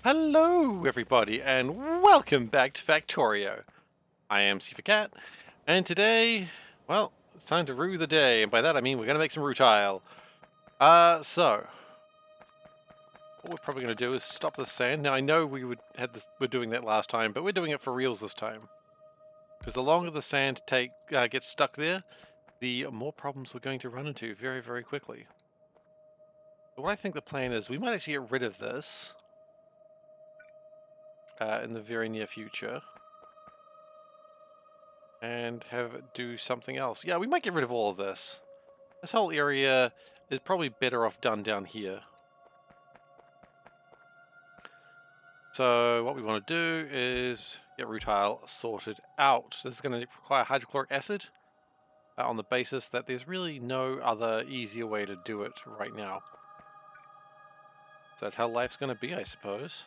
Hello, everybody, and welcome back to Factorio. I am SeiferKatt, and today, well, it's time to rue the day, and by that I mean we're going to make some rutile. So what we're probably going to do is stop the sand. Now I know we're doing that last time, but we're doing it for reals this time, because the longer the sand gets stuck there, the more problems we're going to run into very, very quickly. But what I think the plan is, we might actually get rid of this in the very near future. And have it do something else. Yeah, we might get rid of all of this. This whole area is probably better off done down here. So what we want to do is get rutile sorted out. This is going to require hydrochloric acid on the basis that there's really no other easier way to do it right now. So that's how life's going to be, I suppose.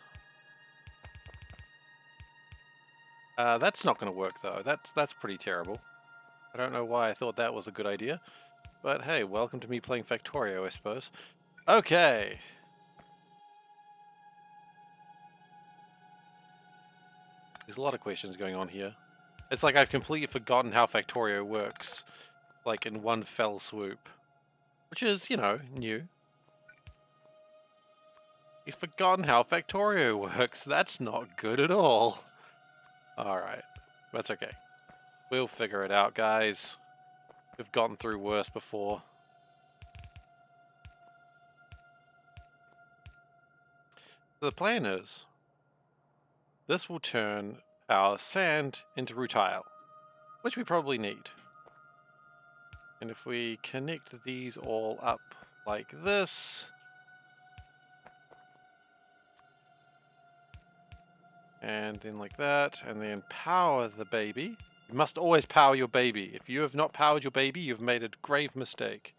That's not going to work though. That's pretty terrible. I don't know why I thought that was a good idea. But hey, welcome to me playing Factorio, I suppose. Okay. There's a lot of questions going on here. It's like I've completely forgotten how Factorio works, like in one fell swoop. Which is, you know, new. He's forgotten how Factorio works. That's not good at all. Alright, that's okay. We'll figure it out, guys. We've gotten through worse before. The plan is, this will turn our sand into rutile, which we probably need. And if we connect these all up like this, and then like that, and then power the baby. You must always power your baby. If you have not powered your baby, you've made a grave mistake.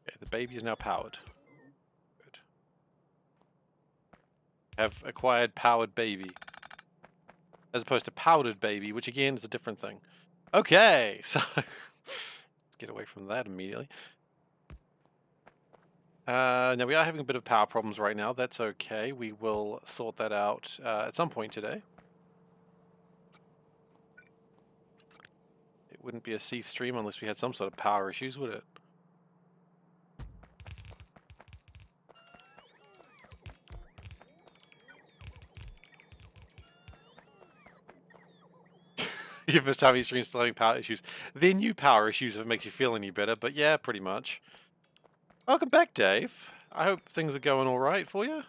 Okay, the baby is now powered. Good. Have acquired powered baby. As opposed to powdered baby, which again is a different thing. Okay, so let's get away from that immediately. Now we are having a bit of power problems right now. That's okay. We will sort that out at some point today. It wouldn't be a safe stream unless we had some sort of power issues, would it? Your first time you stream still having power issues. They're new power issues if it makes you feel any better, but yeah, pretty much. Welcome back, Dave. I hope things are going alright for you.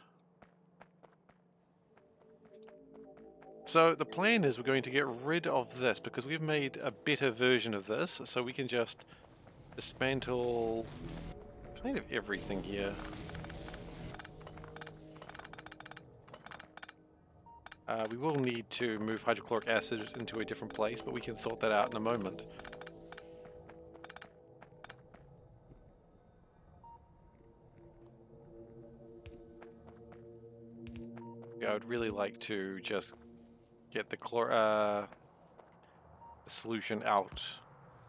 So the plan is we're going to get rid of this because we've made a better version of this, so we can just dismantle kind of everything here. We will need to move hydrochloric acid into a different place, but we can sort that out in a moment. Yeah, I would really like to just get the solution out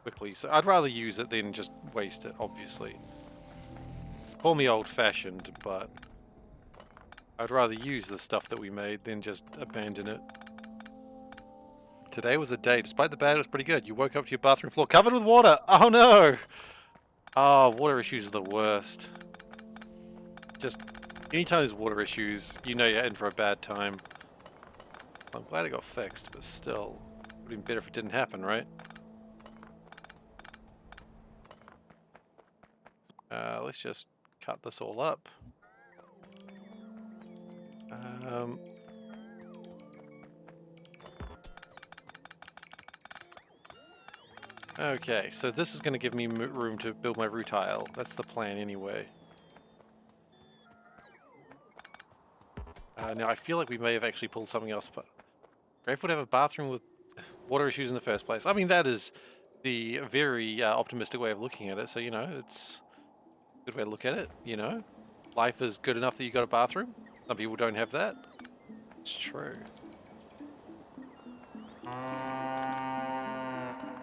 quickly. So I'd rather use it than just waste it, obviously. Call me old-fashioned, but I'd rather use the stuff that we made than just abandon it. Today was a day. Despite the bad, it was pretty good. You woke up to your bathroom floor covered with water. Oh no! Oh, water issues are the worst. Just anytime there's water issues, you know you're in for a bad time. I'm glad it got fixed, but still, it would have been better if it didn't happen, right? Let's just cut this all up. Okay, so this is going to give me room to build my rutile. That's the plan anyway. Now I feel like we may have actually pulled something else, but grateful to have a bathroom with water issues in the first place. I mean, that is the very optimistic way of looking at it, so, you know, it's a good way to look at it, you know? Life is good enough that you got a bathroom. Some people don't have that. It's true.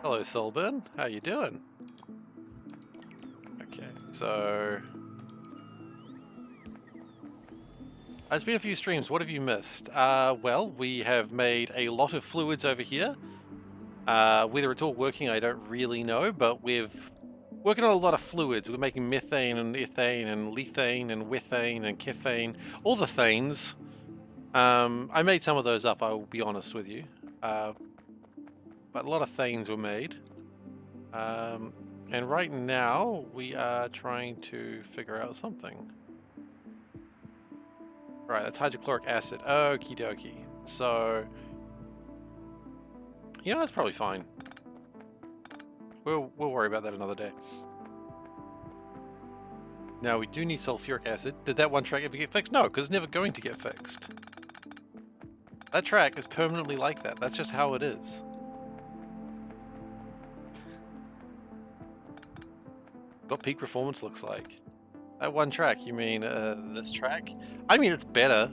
Hello, Solburn. How you doing? Okay, so It's been a few streams. What have you missed? Well, we have made a lot of fluids over here. Whether it's all working, I don't really know, but we've working on a lot of fluids. We're making methane and ethane and lethane and wethane and kethane, all the thanes. I made some of those up, I will be honest with you. But a lot of thanes were made. And right now, we are trying to figure out something. Right, that's hydrochloric acid. Okie dokie. So, that's probably fine. We'll worry about that another day. Now, we do need sulfuric acid. Did that one track ever get fixed? No, because it's never going to get fixed. That track is permanently like that. That's just how it is. What peak performance looks like. That one track, you mean this track? I mean, it's better,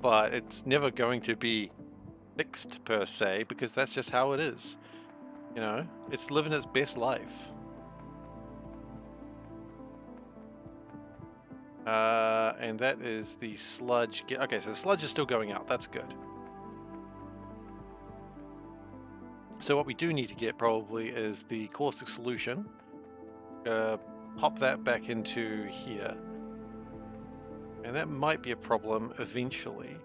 but it's never going to be fixed per se, because that's just how it is. It's living its best life. And that is the sludge. Okay, so the sludge is still going out. That's good. So what we do need to get probably is the caustic solution. Pop that back into here. And that might be a problem eventually.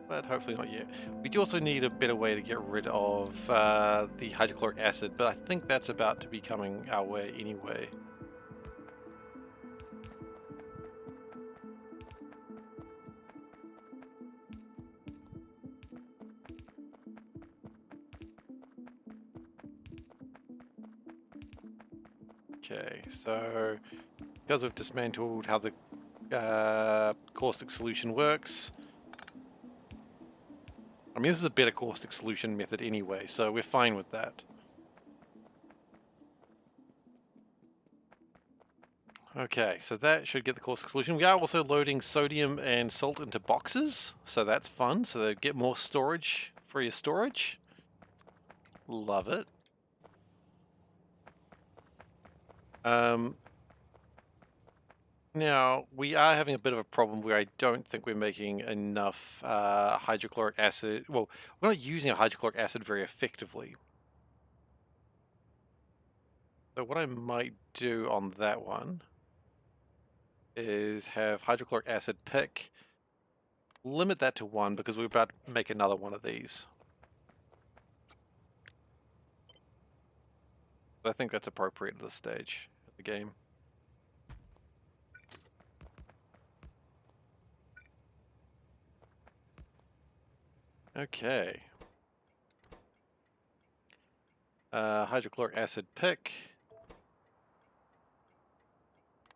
But hopefully not yet. We do also need a better way to get rid of the hydrochloric acid, but I think that's about to be coming our way anyway. Okay, so because we've dismantled how the caustic solution works, I mean, this is a better caustic solution method anyway, so we're fine with that. Okay, so that should get the caustic solution. We are also loading sodium and salt into boxes, so that's fun. So they get more storage for your storage. Love it. Now, we are having a bit of a problem where I don't think we're making enough hydrochloric acid. Well, we're not using a hydrochloric acid very effectively. So what I might do on that one is have hydrochloric acid pick, limit that to 1 because we're about to make another one of these. I think that's appropriate at this stage of the game. Okay. Hydrochloric acid pick.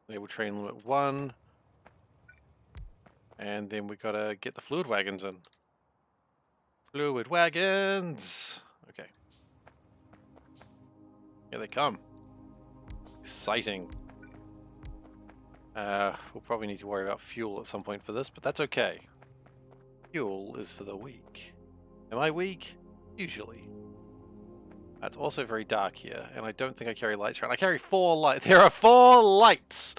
Label train limit 1. And then we gotta get the fluid wagons in. Fluid wagons! Okay. Here they come. Exciting. We'll probably need to worry about fuel at some point for this, but that's okay. Fuel is for the weak. Am I weak? Usually. It's also very dark here, and I don't think I carry lights around. I carry 4 lights. There are 4 lights!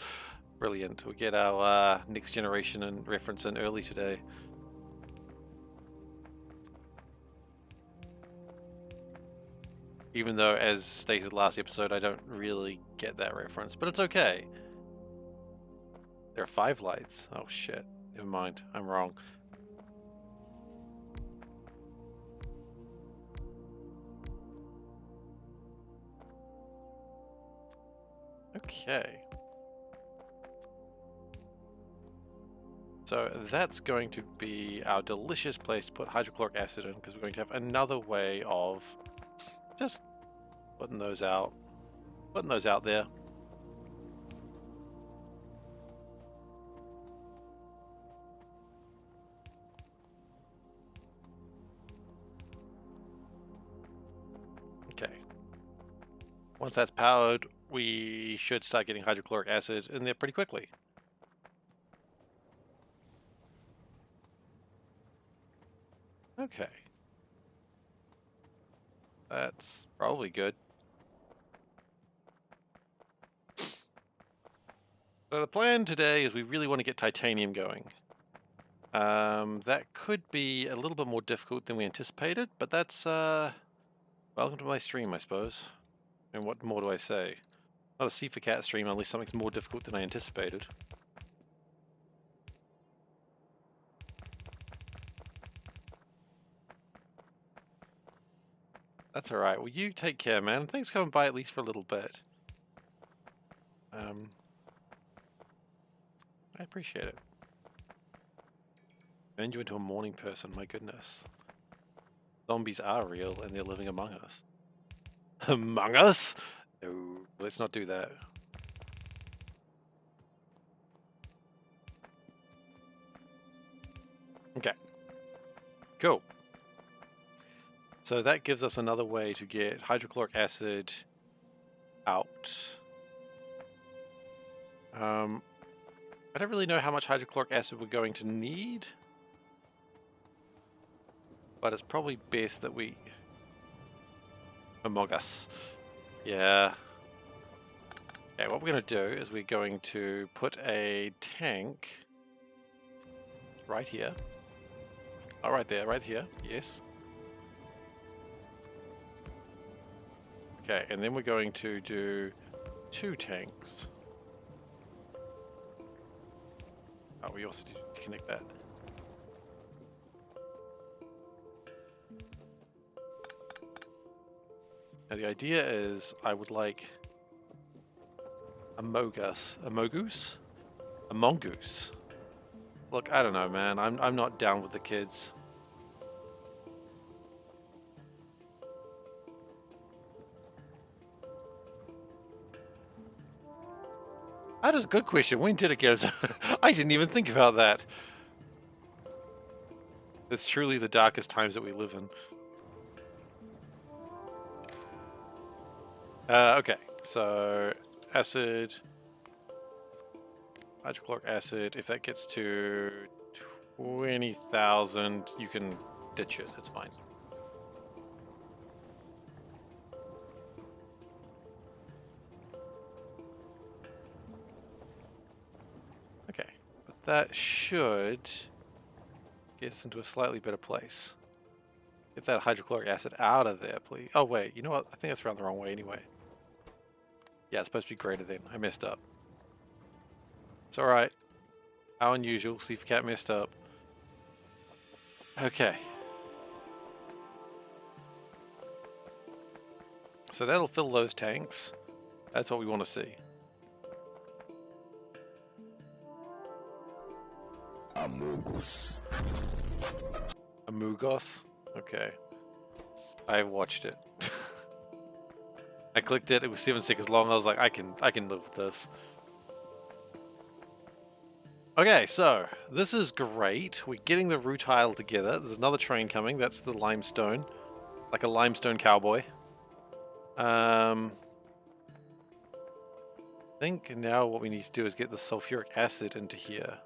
Brilliant. We'll get our next generation and reference in early today. Even though, as stated last episode, I don't really get that reference, but it's okay. There are 5 lights. Oh shit. Never mind. I'm wrong. Okay. So that's going to be our delicious place to put hydrochloric acid in, because we're going to have another way of just putting those out there. Okay. Once that's powered, we should start getting hydrochloric acid in there pretty quickly. Okay. That's probably good. So the plan today is we really want to get titanium going. That could be a little bit more difficult than we anticipated, but that's, welcome to my stream, I suppose. And what more do I say? Not a SeiferKatt stream unless something's more difficult than I anticipated. That's alright. Well, you take care, man. Thanks for coming by at least for a little bit. I appreciate it. Turned you into a morning person, my goodness. Zombies are real and they're living among us. Among us? No, let's not do that. Okay. Cool. So that gives us another way to get hydrochloric acid out. I don't really know how much hydrochloric acid we're going to need, but it's probably best that we... Among us. Yeah. Okay, what we're going to do is we're going to put a tank right here. Oh, right there, right here. Yes. Okay, and then we're going to do 2 tanks. Oh, we also need to connect that. Now the idea is I would like a mongoose. Look, I don't know, man. I'm not down with the kids. That is a good question. When did it get? I didn't even think about that. It's truly the darkest times that we live in. Okay, so acid, hydrochloric acid. If that gets to 20,000, you can ditch it. It's fine. Okay, but that should get us into a slightly better place. Get that hydrochloric acid out of there, please. Oh, wait. You know what? I think that's around the wrong way anyway. Yeah, it's supposed to be greater than. I messed up. It's alright. How unusual. SeiferKatt messed up. Okay. So that'll fill those tanks. That's what we want to see. Amugos? Okay. I watched it. I clicked it, it was 7 seconds long, I was like, I can live with this. Okay, so this is great. We're getting the Rutile together. There's another train coming, that's the limestone. Like a limestone cowboy. I think now what we need to do is get the sulfuric acid into here.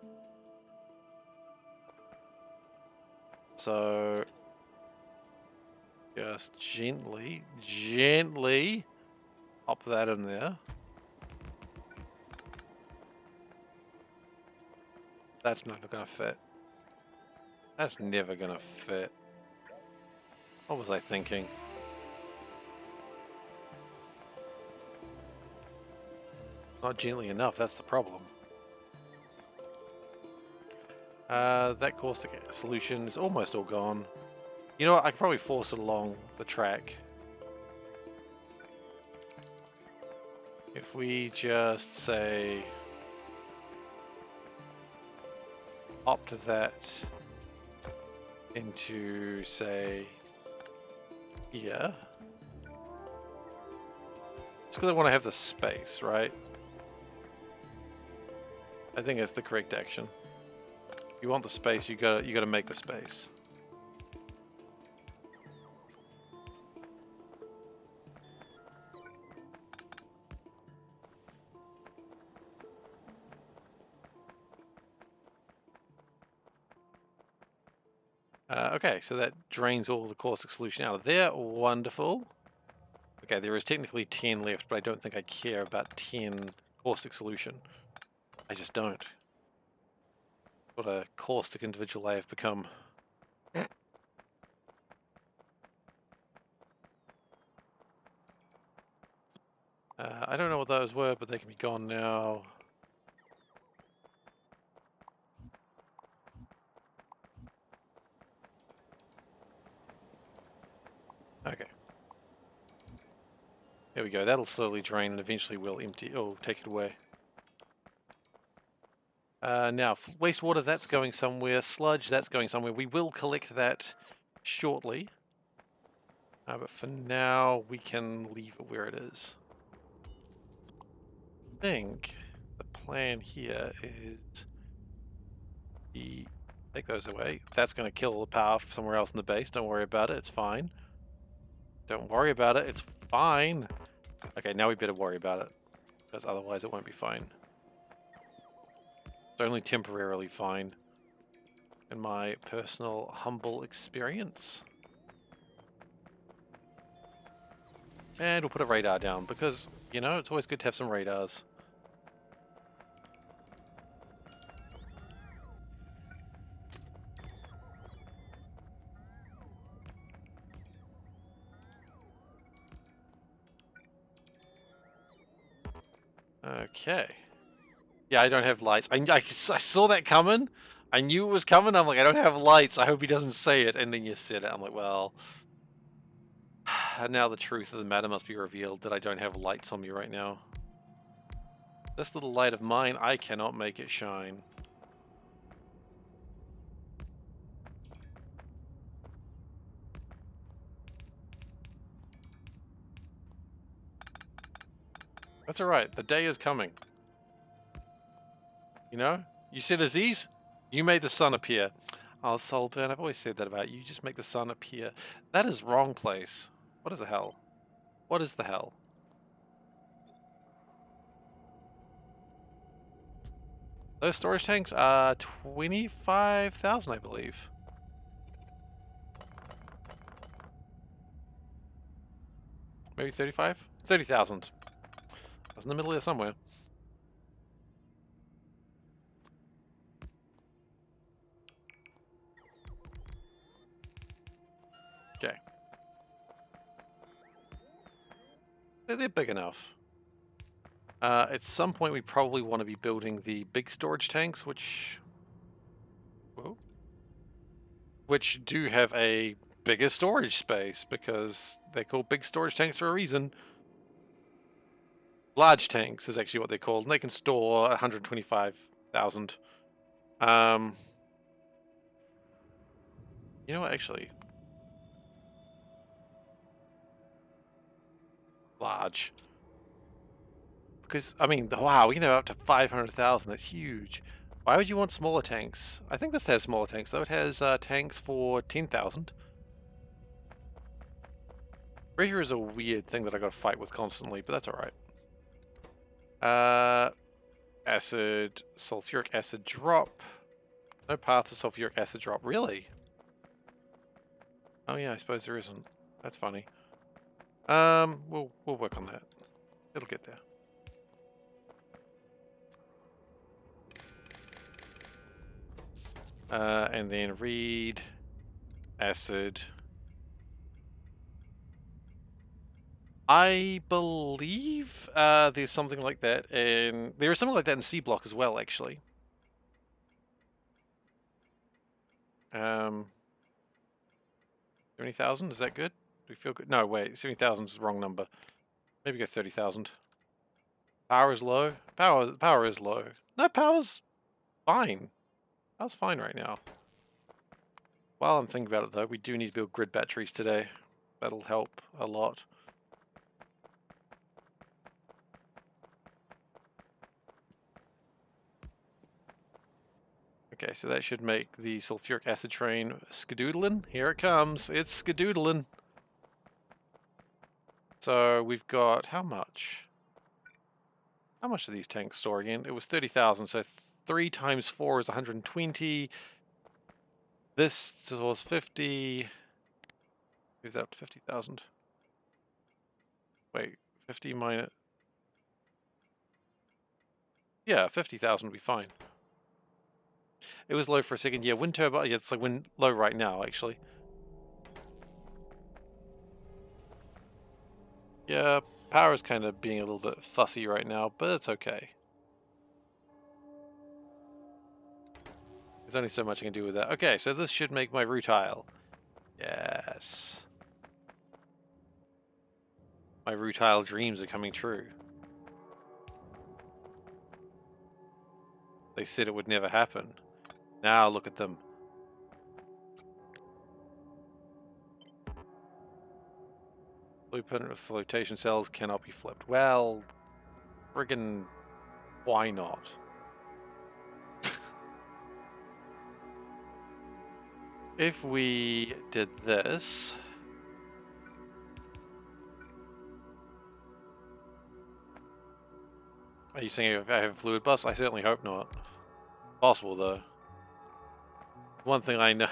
So just gently pop that in there. That's not gonna fit. That's never gonna fit. What was I thinking? Not gently enough, that's the problem. That caustic solution is almost all gone. You know what, I could probably force it along the track. If we just say opt that into, say, here. It's because I want to have the space, right? I think it's the correct action. If you want the space, you gotta make the space. Okay, so that drains all the caustic solution out of there. Wonderful. Okay, there is technically 10 left, but I don't think I care about 10 caustic solution. I just don't. What a caustic individual I have become. I don't know what those were, but they can be gone now. Okay. There we go. That'll slowly drain and eventually we'll empty. Oh, take it away. Now, wastewater, that's going somewhere. Sludge, that's going somewhere. We will collect that shortly. But for now, we can leave it where it is. I think the plan here is take those away. That's going to kill the power somewhere else in the base. Don't worry about it. It's fine. Don't worry about it. It's fine. Okay, now we better worry about it, because otherwise it won't be fine. It's only temporarily fine, in my personal humble experience. And we'll put a radar down, because, you know, it's always good to have some radars. Okay. Yeah, I don't have lights. I saw that coming. I knew it was coming. I'm like, I don't have lights. I hope he doesn't say it. And then you said it. I'm like, well... Now the truth of the matter must be revealed that I don't have lights on me right now. This little light of mine, I cannot make it shine. That's alright. The day is coming. You know? You said Aziz? You made the sun appear. Oh, Saltburn, I've always said that about you. You just make the sun appear. That is wrong place. What is the hell? What is the hell? Those storage tanks are 25,000, I believe. Maybe 35? 30,000. I was in the middle there somewhere. Okay. They're big enough. At some point we probably want to be building the big storage tanks, which... Whoa. Which do have a bigger storage space, because they're called big storage tanks for a reason. Large tanks is actually what they're called, and they can store 125,000. You know what, actually? Large. Because, I mean, wow, we can have up to 500,000, that's huge. Why would you want smaller tanks? I think this has smaller tanks, though. It has tanks for 10,000. Pressure is a weird thing that I gotta fight with constantly, but that's alright. Acid, sulfuric acid drop. No path to sulfuric acid drop, really? Oh yeah, I suppose there isn't. That's funny. We'll work on that. It'll get there. And then read acid. I believe there's something like that, and there is something like that in C block as well, actually. 70,000, is that good? Do we feel good? No, wait, 70,000 is the wrong number. Maybe go 30,000. Power is low. Power is low. No, power's fine. Power's fine right now. While I'm thinking about it, though, we do need to build grid batteries today. That'll help a lot. Okay, so that should make the sulfuric acid train skedoodling. Here it comes. It's skedoodling. So we've got how much? How much do these tanks store again? It was 30,000, so 3 times 4 is 120. This was 50. Move that up to 50,000. Wait, 50 minus... Yeah, 50,000 would be fine. It was low for a second. Yeah, wind turbine. Yeah, it's like wind low right now, actually. Yeah, power is kind of being a little bit fussy right now, but it's okay. There's only so much I can do with that. Okay, so this should make my rutile. Yes. My rutile dreams are coming true. They said it would never happen. Now look at them. Blueprint with flotation cells cannot be flipped. Well, friggin' why not? If we did this... Are you saying if I have a fluid bus? I certainly hope not. Possible, though. One thing I know...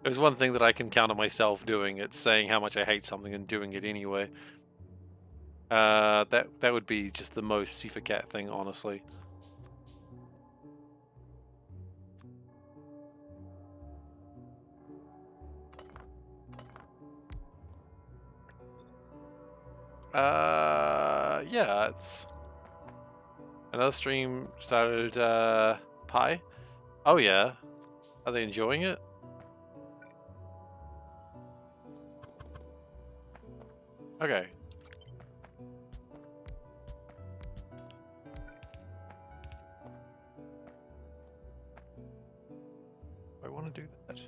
There's one thing that I can count on myself doing. It's saying how much I hate something and doing it anyway. That would be just the most SeiferKatt thing, honestly. Yeah, it's... Another stream started, Pi? Oh yeah. Are they enjoying it? Okay. I want to do that.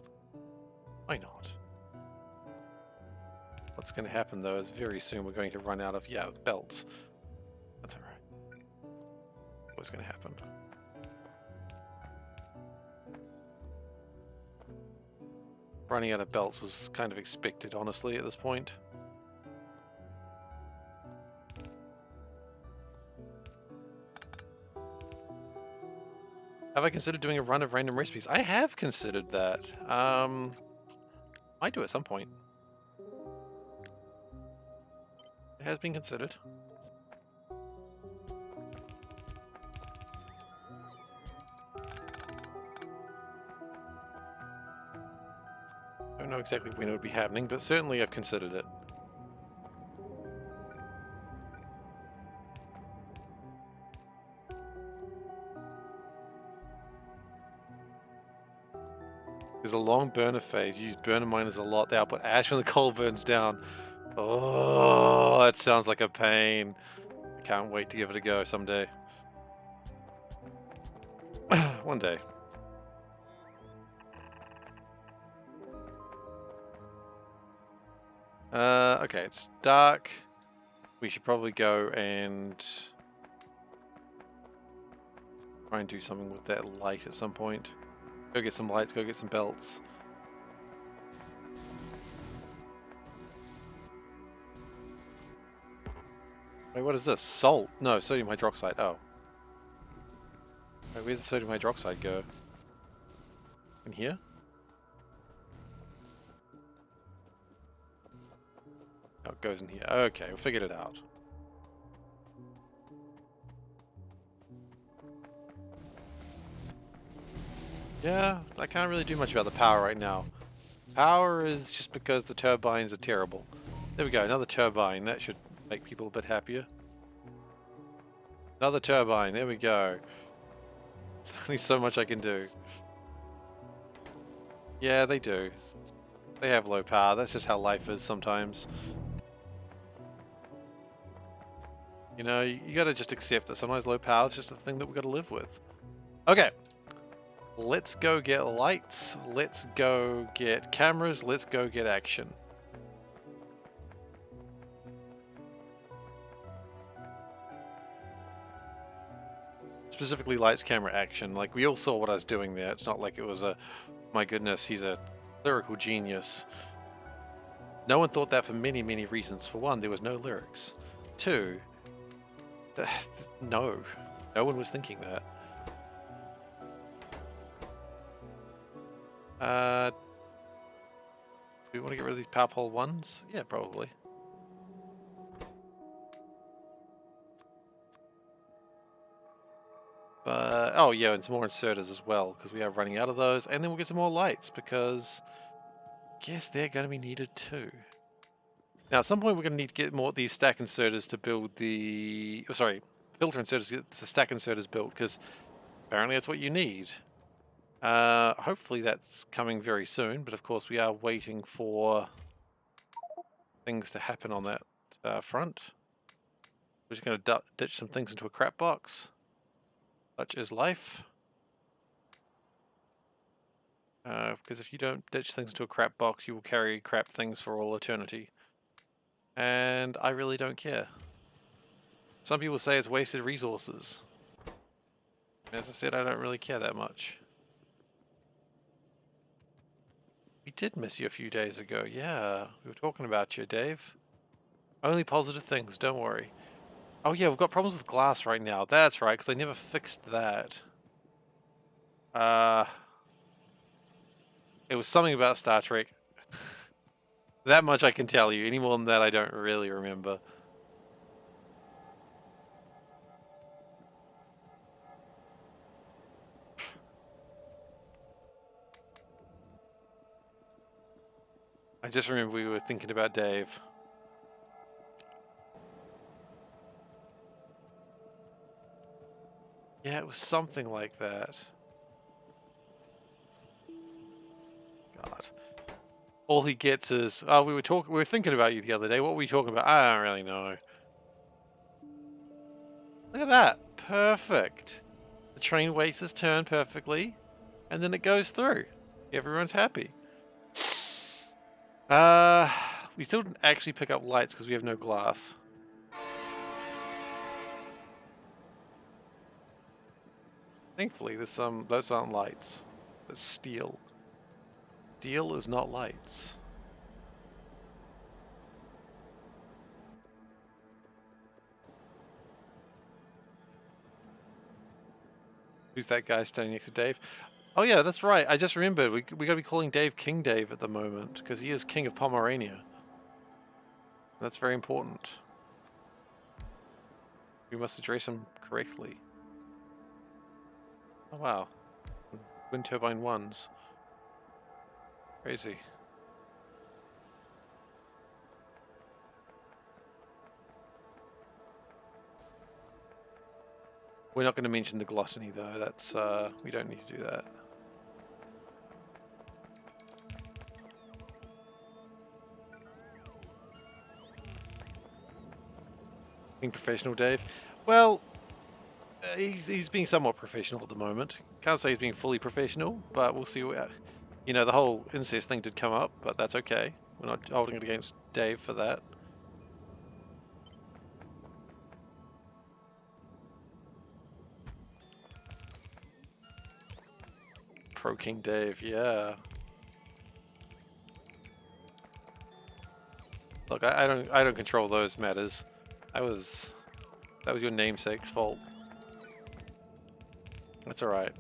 Why not? What's going to happen though is very soon we're going to run out of, yeah, belts. That's alright. What's going to happen? Running out of belts was kind of expected, honestly, at this point. Have I considered doing a run of random recipes? I have considered that. Might do at some point. It has been considered. I don't know exactly when it would be happening, but certainly I've considered it. There's a long burner phase. You use burner miners a lot. They output ash when the coal burns down. Oh, that sounds like a pain. I can't wait to give it a go someday. One day. Okay, it's dark. We should probably go and try and do something with that light at some point. Go get some lights, go get some belts. Wait, what is this? Salt? No, sodium hydroxide. Oh. Wait, where's the sodium hydroxide go? In here? Oh, it goes in here. Okay, we figured it out. Yeah, I can't really do much about the power right now. Power is just because the turbines are terrible. There we go, another turbine. That should make people a bit happier. Another turbine, there we go. There's only so much I can do. Yeah, they do. They have low power, that's just how life is sometimes. You know, you gotta just accept that sometimes low power is just a thing that we gotta live with. Okay. Let's go get lights, let's go get cameras, let's go get action. Specifically lights, camera, action. Like, we all saw what I was doing there. It's not like it was a, my goodness, he's a lyrical genius. No one thought that for many, many reasons. For one, there was no lyrics. Two, no one was thinking that. Do we want to get rid of these power pole ones? Yeah, probably. Oh yeah, and some more inserters as well, because we are running out of those. And then we'll get some more lights, because I guess they're going to be needed too. Now, at some point, we're going to need to get more of these stack inserters to build the... Oh, sorry, filter inserters to get the stack inserters built, because apparently that's what you need. Hopefully that's coming very soon, but of course we are waiting for things to happen on that front. We're just going to ditch some things into a crap box. Such is life. Because if you don't ditch things into a crap box, you will carry crap things for all eternity. And I really don't care. Some people say it's wasted resources. As I said, I don't really care that much. We did miss you a few days ago. Yeah, we were talking about you, Dave. Only positive things, don't worry. Oh yeah, we've got problems with glass right now. That's right, because I never fixed that. It was something about Star Trek. That much I can tell you. Any more than that, I don't really remember. I just remember we were thinking about Dave. Yeah, it was something like that. God. All he gets is, oh, we were thinking about you the other day. What were we talking about? I don't really know. Look at that. Perfect. The train waits its turn perfectly, and then it goes through. Everyone's happy. We still didn't actually pick up lights because we have no glass. Thankfully, there's those aren't lights. That's steel. Steel is not lights. Who's that guy standing next to Dave? Oh yeah, that's right. I just remembered. We gotta be calling Dave King Dave at the moment, because he is King of Pomerania. That's very important. We must address him correctly. Oh wow. Wind turbine ones. Crazy. We're not going to mention the gluttony though. That's we don't need to do that. Being professional, Dave. Well, he's being somewhat professional at the moment. Can't say he's being fully professional, but we'll see. You know, the whole incest thing did come up, but that's okay. We're not holding it against Dave for that. Pro King Dave, yeah. Look, I don't control those matters. That was your namesake's fault. That's all right.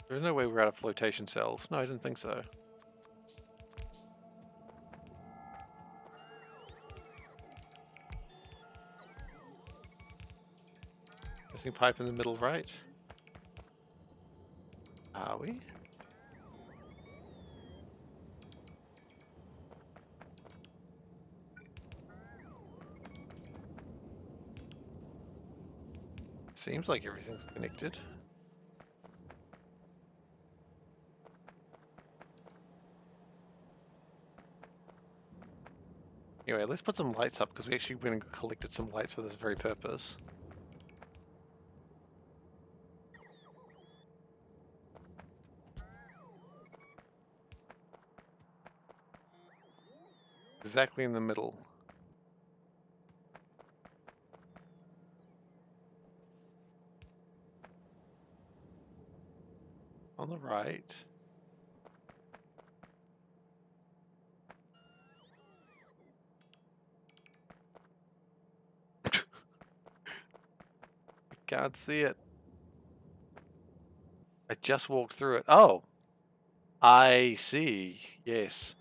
There's no way we're out of flotation cells. No, I didn't think so. Missing pipe in the middle right. Are we? Seems like everything's connected. Anyway, let's put some lights up because we actually went and collected some lights for this very purpose. Exactly in the middle. On the right. Can't see it. I just walked through it. Oh! I see. Yes.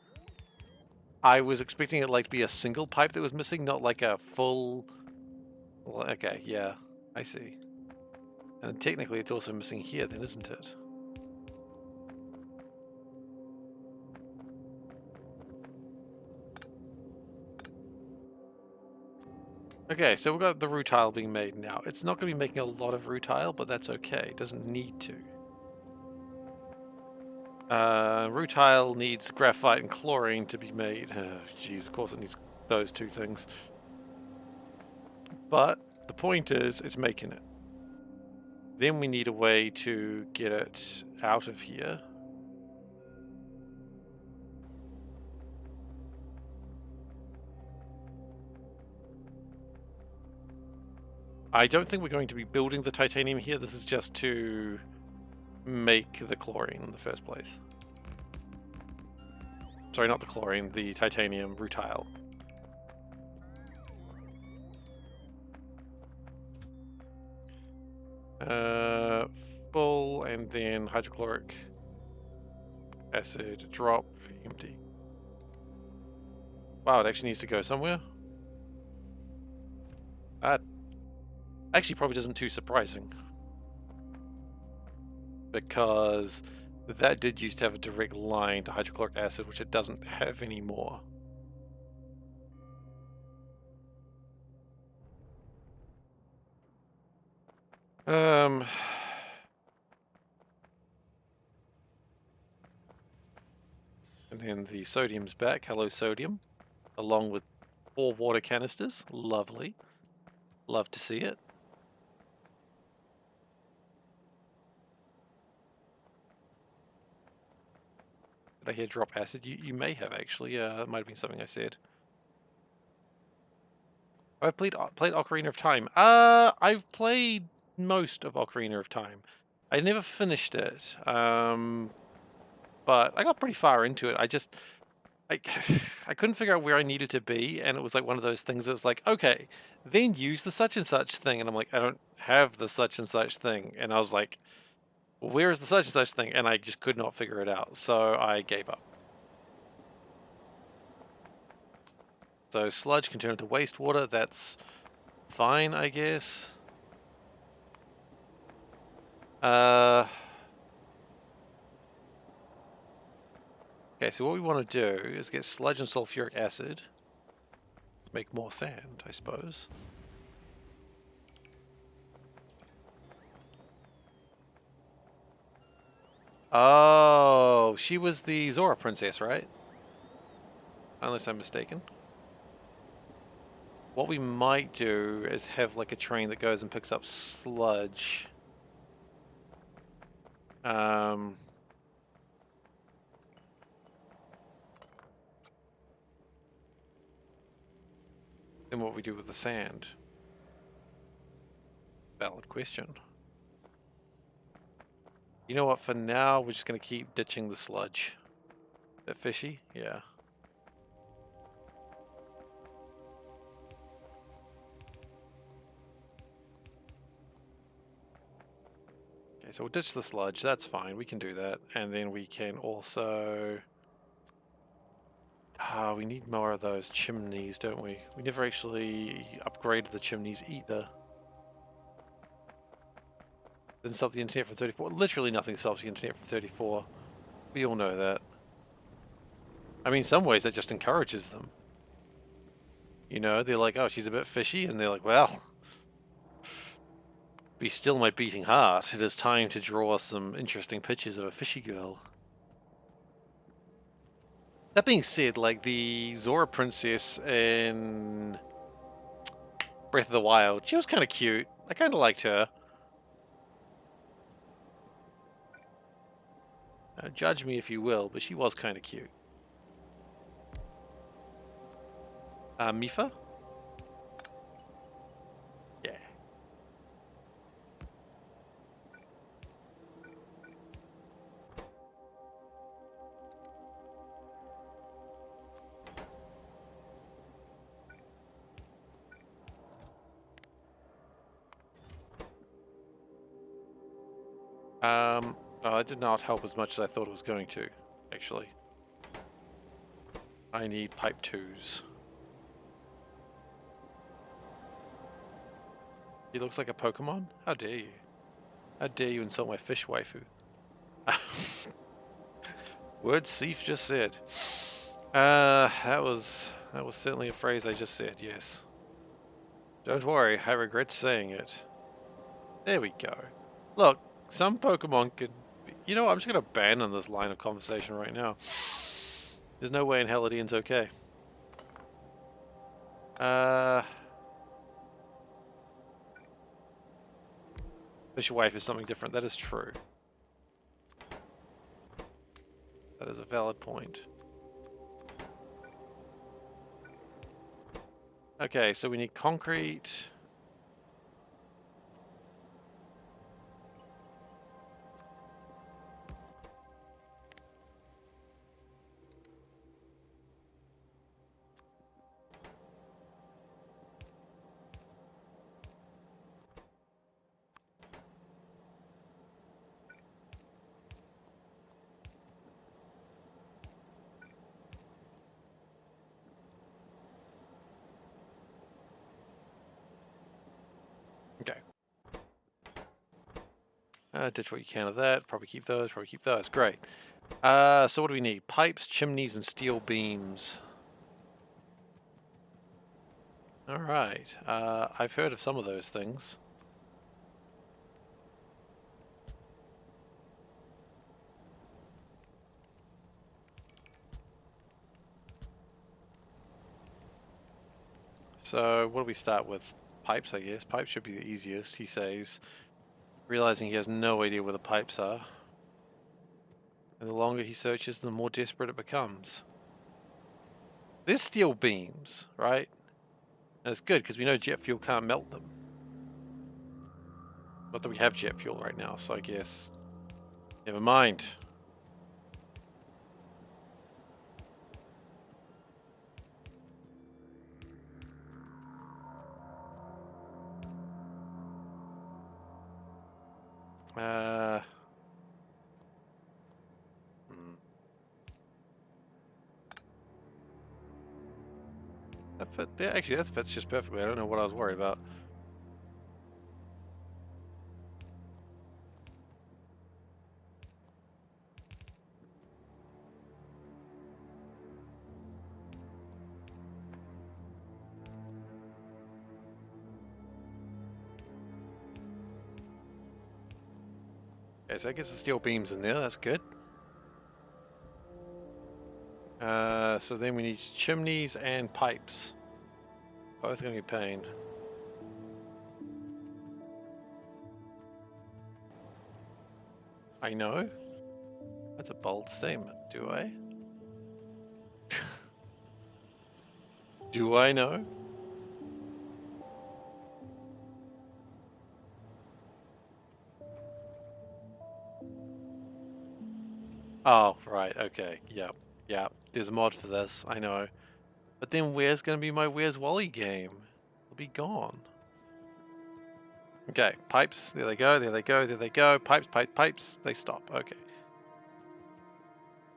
I was expecting it like to be a single pipe that was missing, not like a full... Well, okay, yeah, I see. And technically it's also missing here then, isn't it? Okay, so we've got the rutile being made now. It's not going to be making a lot of rutile, but that's okay. It doesn't need to. Rutile needs graphite and chlorine to be made. Jeez, of course it needs those two things. But the point is, it's making it. Then we need a way to get it out of here. I don't think we're going to be building the titanium here. This is just to make the chlorine in the first place. Sorry, not the chlorine, the titanium rutile. Full, and then hydrochloric acid, drop, empty. Wow, it actually needs to go somewhere. That actually probably isn't too surprising, because that did used to have a direct line to hydrochloric acid, which it doesn't have anymore. And then the sodium's back. Hello, sodium. Along with 4 water canisters. Lovely. Love to see it. Did I hear drop acid? You may have, actually. That might have been something I said. I've played Ocarina of Time. I've played most of Ocarina of Time. I never finished it. But I got pretty far into it. I I couldn't figure out where I needed to be, and it was like one of those things that was like, okay, then use the such and such thing, and I'm like, I don't have the such and such thing, and I was like, well, where is the such and such thing? And I just could not figure it out, so I gave up. So sludge can turn into wastewater. That's fine, I guess. Okay, so what we want to do is get sludge and sulfuric acid. Make more sand, I suppose. Oh, she was the Zora princess, right? Unless I'm mistaken. What we might do is have like a train that goes and picks up sludge. Then what we do with the sand? Valid question. You know what, for now we're just going to keep ditching the sludge. Bit fishy? Yeah. Okay, so we'll ditch the sludge, that's fine, we can do that. And then we can also... we need more of those chimneys, don't we? We never actually upgraded the chimneys either. Didn't stop the internet from 34. Literally nothing stops the internet from 34. We all know that. I mean, in some ways that just encourages them. You know, they're like, oh, she's a bit fishy, and they're like, well, be still my beating heart. It is time to draw some interesting pictures of a fishy girl. That being said, like the Zora princess in Breath of the Wild, she was kind of cute. I kind of liked her. Judge me if you will, but she was kind of cute. Mifa? Yeah. Oh, it did not help as much as I thought it was going to, actually. I need pipe 2s. He looks like a Pokemon? How dare you? How dare you insult my fish waifu? Word Seif just said. That was certainly a phrase I just said, yes. Don't worry, I regret saying it. There we go. Look, some Pokemon could... You know what, I'm just going to abandon this line of conversation right now. There's no way in hell Ian's okay. Fish wife is something different, that is true. That is a valid point. Okay, so we need concrete. Okay. Ditch what you can of that. Probably keep those. Probably keep those. Great. So what do we need? Pipes, chimneys, and steel beams. Alright. I've heard of some of those things. So what do we start with? Pipes, I guess. Pipes should be the easiest, he says, realizing he has no idea where the pipes are. And the longer he searches, the more desperate it becomes. There's steel beams, right? And it's good, because we know jet fuel can't melt them. Not that we have jet fuel right now, so I guess... Never mind. That fit, yeah, actually, that fits just perfectly. I don't know what I was worried about. Okay, so I guess the steel beams in there. That's good. So then we need chimneys and pipes. Both going to be pain. I know. That's a bold statement. Do I? Do I know? Oh, right. Okay. Yep. Yep. There's a mod for this. I know. But then where's going to be my Where's Wally game? It'll be gone. Okay. Pipes. There they go. There they go. There they go. Pipes, pipes, pipes. They stop. Okay.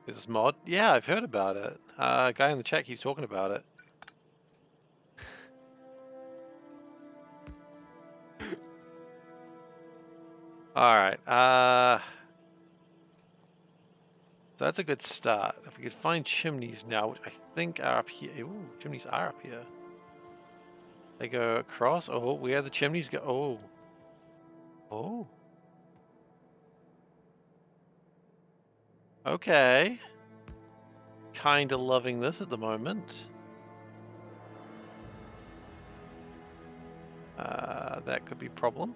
Is this mod? Yeah, I've heard about it. A guy in the chat keeps talking about it. Alright, so that's a good start. If we could find chimneys now, which I think are up here. Ooh, chimneys are up here. They go across. Oh, where the chimneys go. Oh. Oh. Okay. Kinda loving this at the moment. That could be a problem.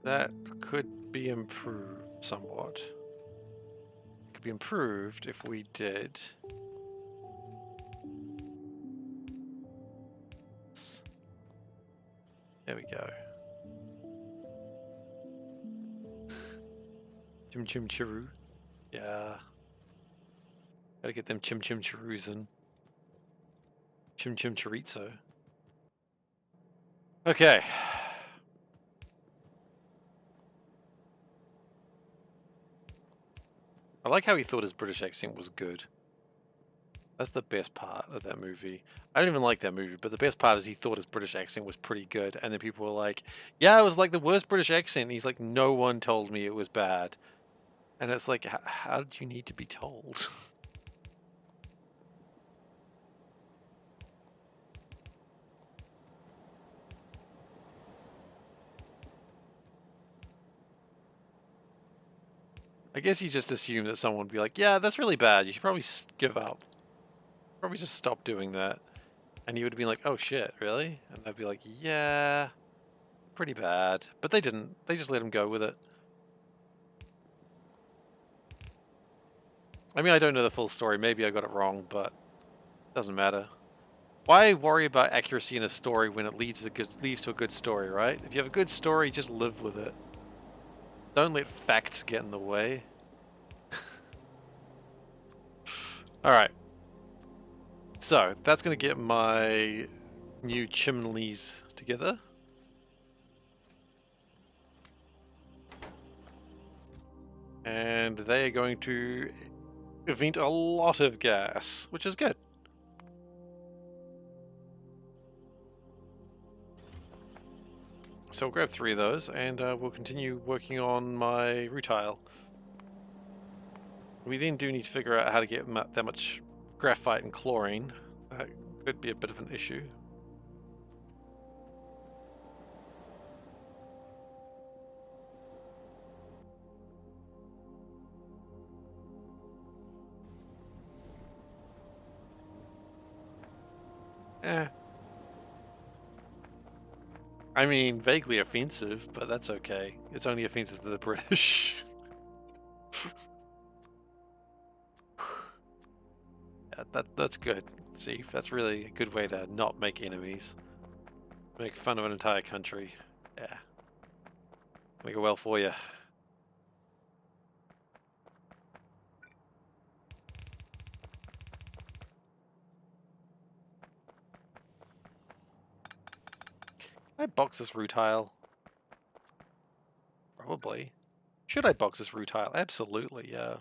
That could be improved somewhat. Could be improved if we did. There we go. Chim chim chiru. Yeah. Gotta get them chim chim chirus in. Chim chim chorizo. Okay. I like how he thought his British accent was good. That's the best part of that movie. I don't even like that movie, but the best part is he thought his British accent was pretty good, and then people were like, yeah, it was like the worst British accent. And he's like, no one told me it was bad. And it's like, how did you need to be told? I guess you just assume that someone would be like, yeah, that's really bad. You should probably give up. Probably just stop doing that. And you would be like, oh shit, really? And they'd be like, yeah, pretty bad. But they didn't. They just let him go with it. I mean, I don't know the full story. Maybe I got it wrong, but it doesn't matter. Why worry about accuracy in a story when it leads to a good story, right? If you have a good story, just live with it. Don't let facts get in the way. Alright. So, that's going to get my new chimneys together. And they are going to emit a lot of gas, which is good. So we'll grab 3 of those, and we'll continue working on my rutile. We then do need to figure out how to get that much graphite and chlorine. That could be a bit of an issue. Eh. I mean, vaguely offensive, but that's okay. It's only offensive to the British. Yeah, that's good, see? That's really a good way to not make enemies. Make fun of an entire country. Yeah. Make it well for you. Can I box this rutile? Probably. Should I box this rutile? Absolutely, yeah.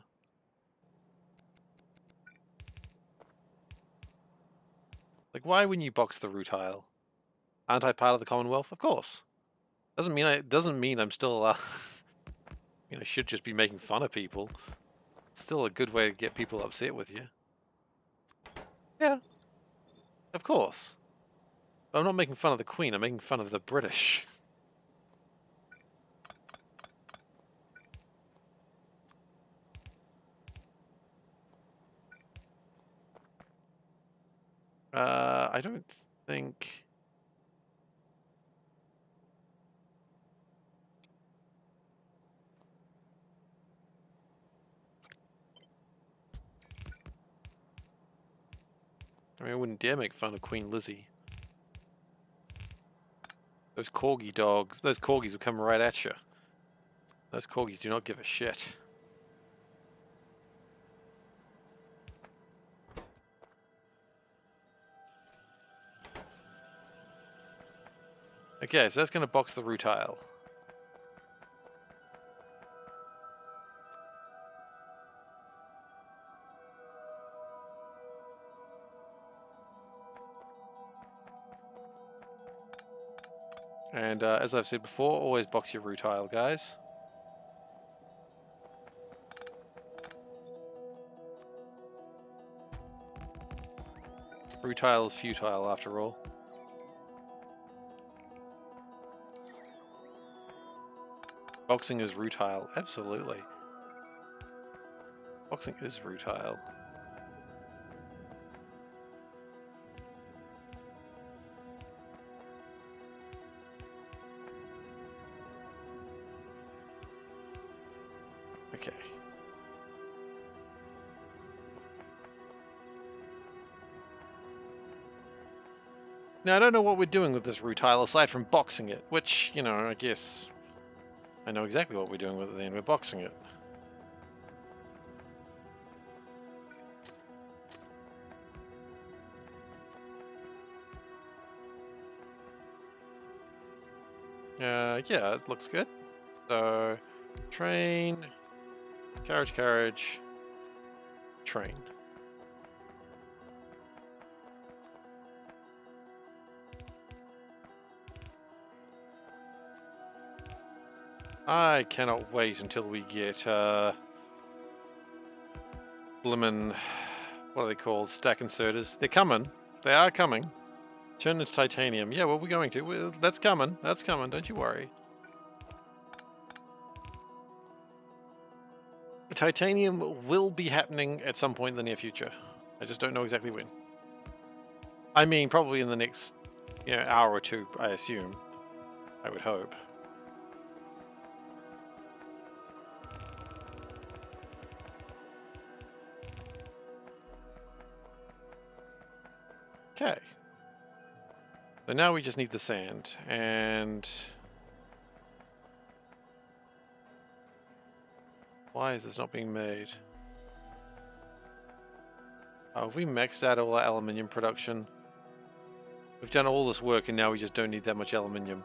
Like, why wouldn't you box the rutile? Aren't I part of the Commonwealth? Of course. Doesn't mean I'm still allowed. I mean, I should just be making fun of people. It's still a good way to get people upset with you. Yeah, of course. But I'm not making fun of the Queen, I'm making fun of the British. I don't think... I mean, I wouldn't dare make fun of Queen Lizzie. Those corgi dogs, those corgis will come right at you. Those corgis do not give a shit. Okay, so that's going to box the rutile. And as I've said before, always box your rutile, guys. Rutile is futile after all. Boxing is rutile, absolutely. Boxing is rutile. Okay. Now, I don't know what we're doing with this rutile aside from boxing it, which, you know, I guess I know exactly what we're doing with it then. We're boxing it. Yeah, it looks good. So, train, carriage, train. I cannot wait until we get, blimmin', what are they called? Stack inserters. They're coming. They are coming. Turn into titanium. Yeah, well, we're going to. That's coming. That's coming. Don't you worry. Titanium will be happening at some point in the near future. I just don't know exactly when. I mean, probably in the next, hour or two, I assume. I would hope. Okay. So now we just need the sand, and why is this not being made? Oh, have we maxed out all our aluminium production? We've done all this work and now we just don't need that much aluminium.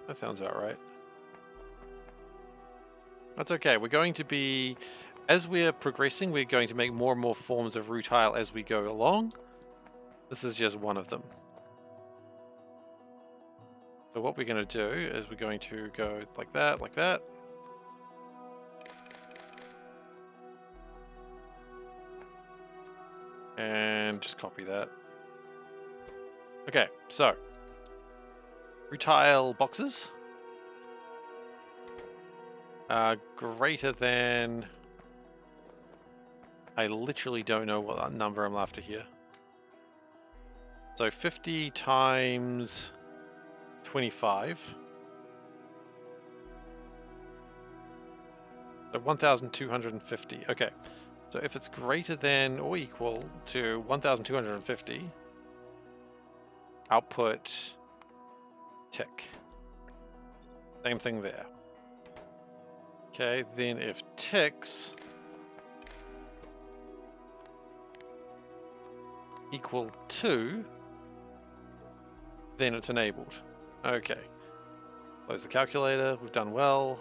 That sounds about right. That's okay. We're going to be, as we're progressing, we're going to make more and more forms of rutile as we go along. This is just one of them. So what we're going to do is we're going to go like that, like that. And just copy that. Okay, so rutile boxes. Greater than... I literally don't know what number I'm after here. So 50 times 25. So 1,250. Okay. So if it's greater than or equal to 1,250, output tick. Same thing there. Okay, then if ticks equal to, then it's enabled. Okay. Close the calculator. We've done well.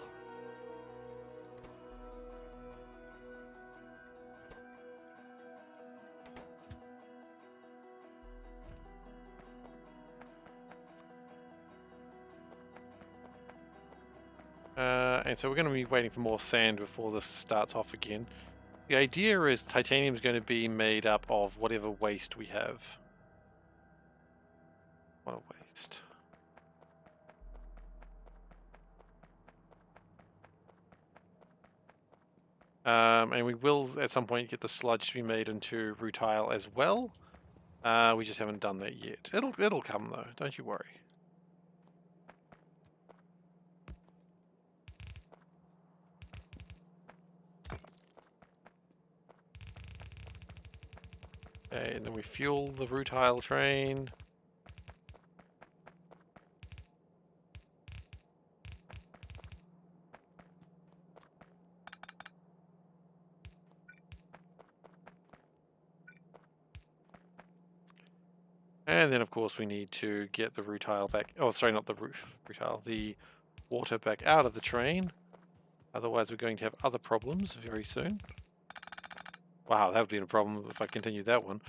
And so we're going to be waiting for more sand before this starts off again. The idea is titanium is going to be made up of whatever waste we have. What a waste. And we will at some point get the sludge to be made into rutile as well. We just haven't done that yet. It'll come though, don't you worry. Okay, and then we fuel the rutile train. And then of course we need to get the rutile back. Oh, sorry, not the rutile, the water back out of the train. Otherwise we're going to have other problems very soon. Wow, that would be a problem if I continued that one.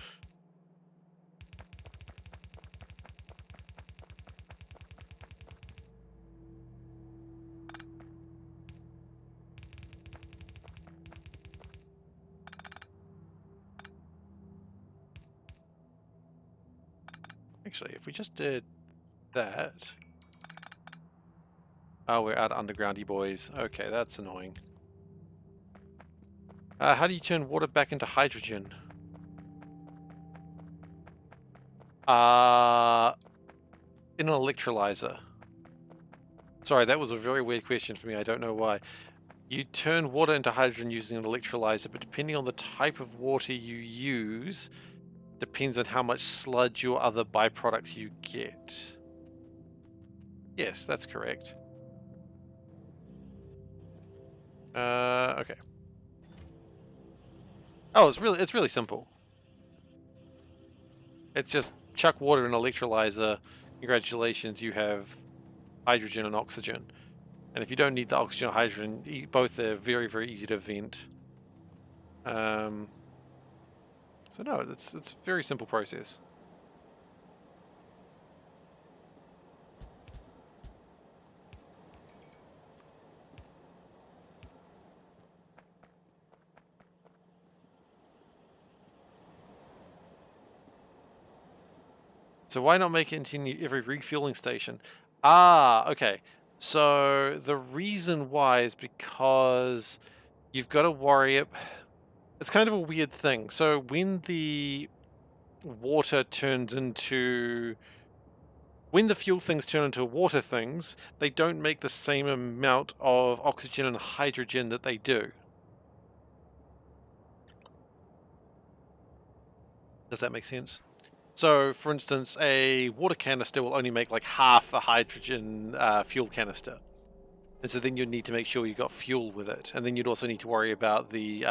Actually, if we just did that... Oh, we're out undergroundy boys. Okay, that's annoying. How do you turn water back into hydrogen? In an electrolyzer. Sorry, that was a very weird question for me. I don't know why. You turn water into hydrogen using an electrolyzer, but depending on the type of water you use, depends on how much sludge or other byproducts you get. Yes, that's correct. Okay. Oh, it's really simple. It's just chuck water in an electrolyzer, congratulations, you have hydrogen and oxygen. And if you don't need the oxygen or hydrogen, both are very, very easy to vent. So no, it's a very simple process. So why not make it into every refueling station? Ah, okay. So the reason why is because you've got to worry. It's kind of a weird thing. So when the water turns into when the fuel things turn into water things, they don't make the same amount of oxygen and hydrogen that they do. Does that make sense? So, for instance, a water canister will only make like half a hydrogen fuel canister. And so then you'd need to make sure you got fuel with it. And then you'd also need to worry about the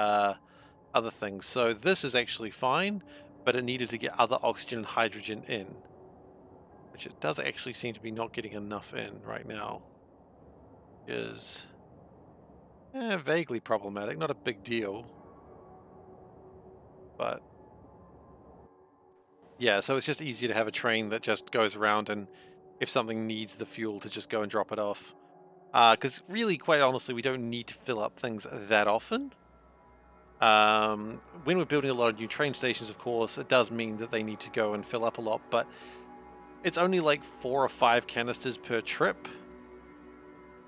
other things. So this is actually fine, but it needed to get other oxygen and hydrogen in, which it does actually seem to be not getting enough in right now. Is vaguely problematic, not a big deal. But yeah, so it's just easier to have a train that just goes around, and if something needs the fuel, to just go and drop it off. Because really, quite honestly, we don't need to fill up things that often. When we're building a lot of new train stations, of course, it does mean that they need to go and fill up a lot, but it's only like 4 or 5 canisters per trip.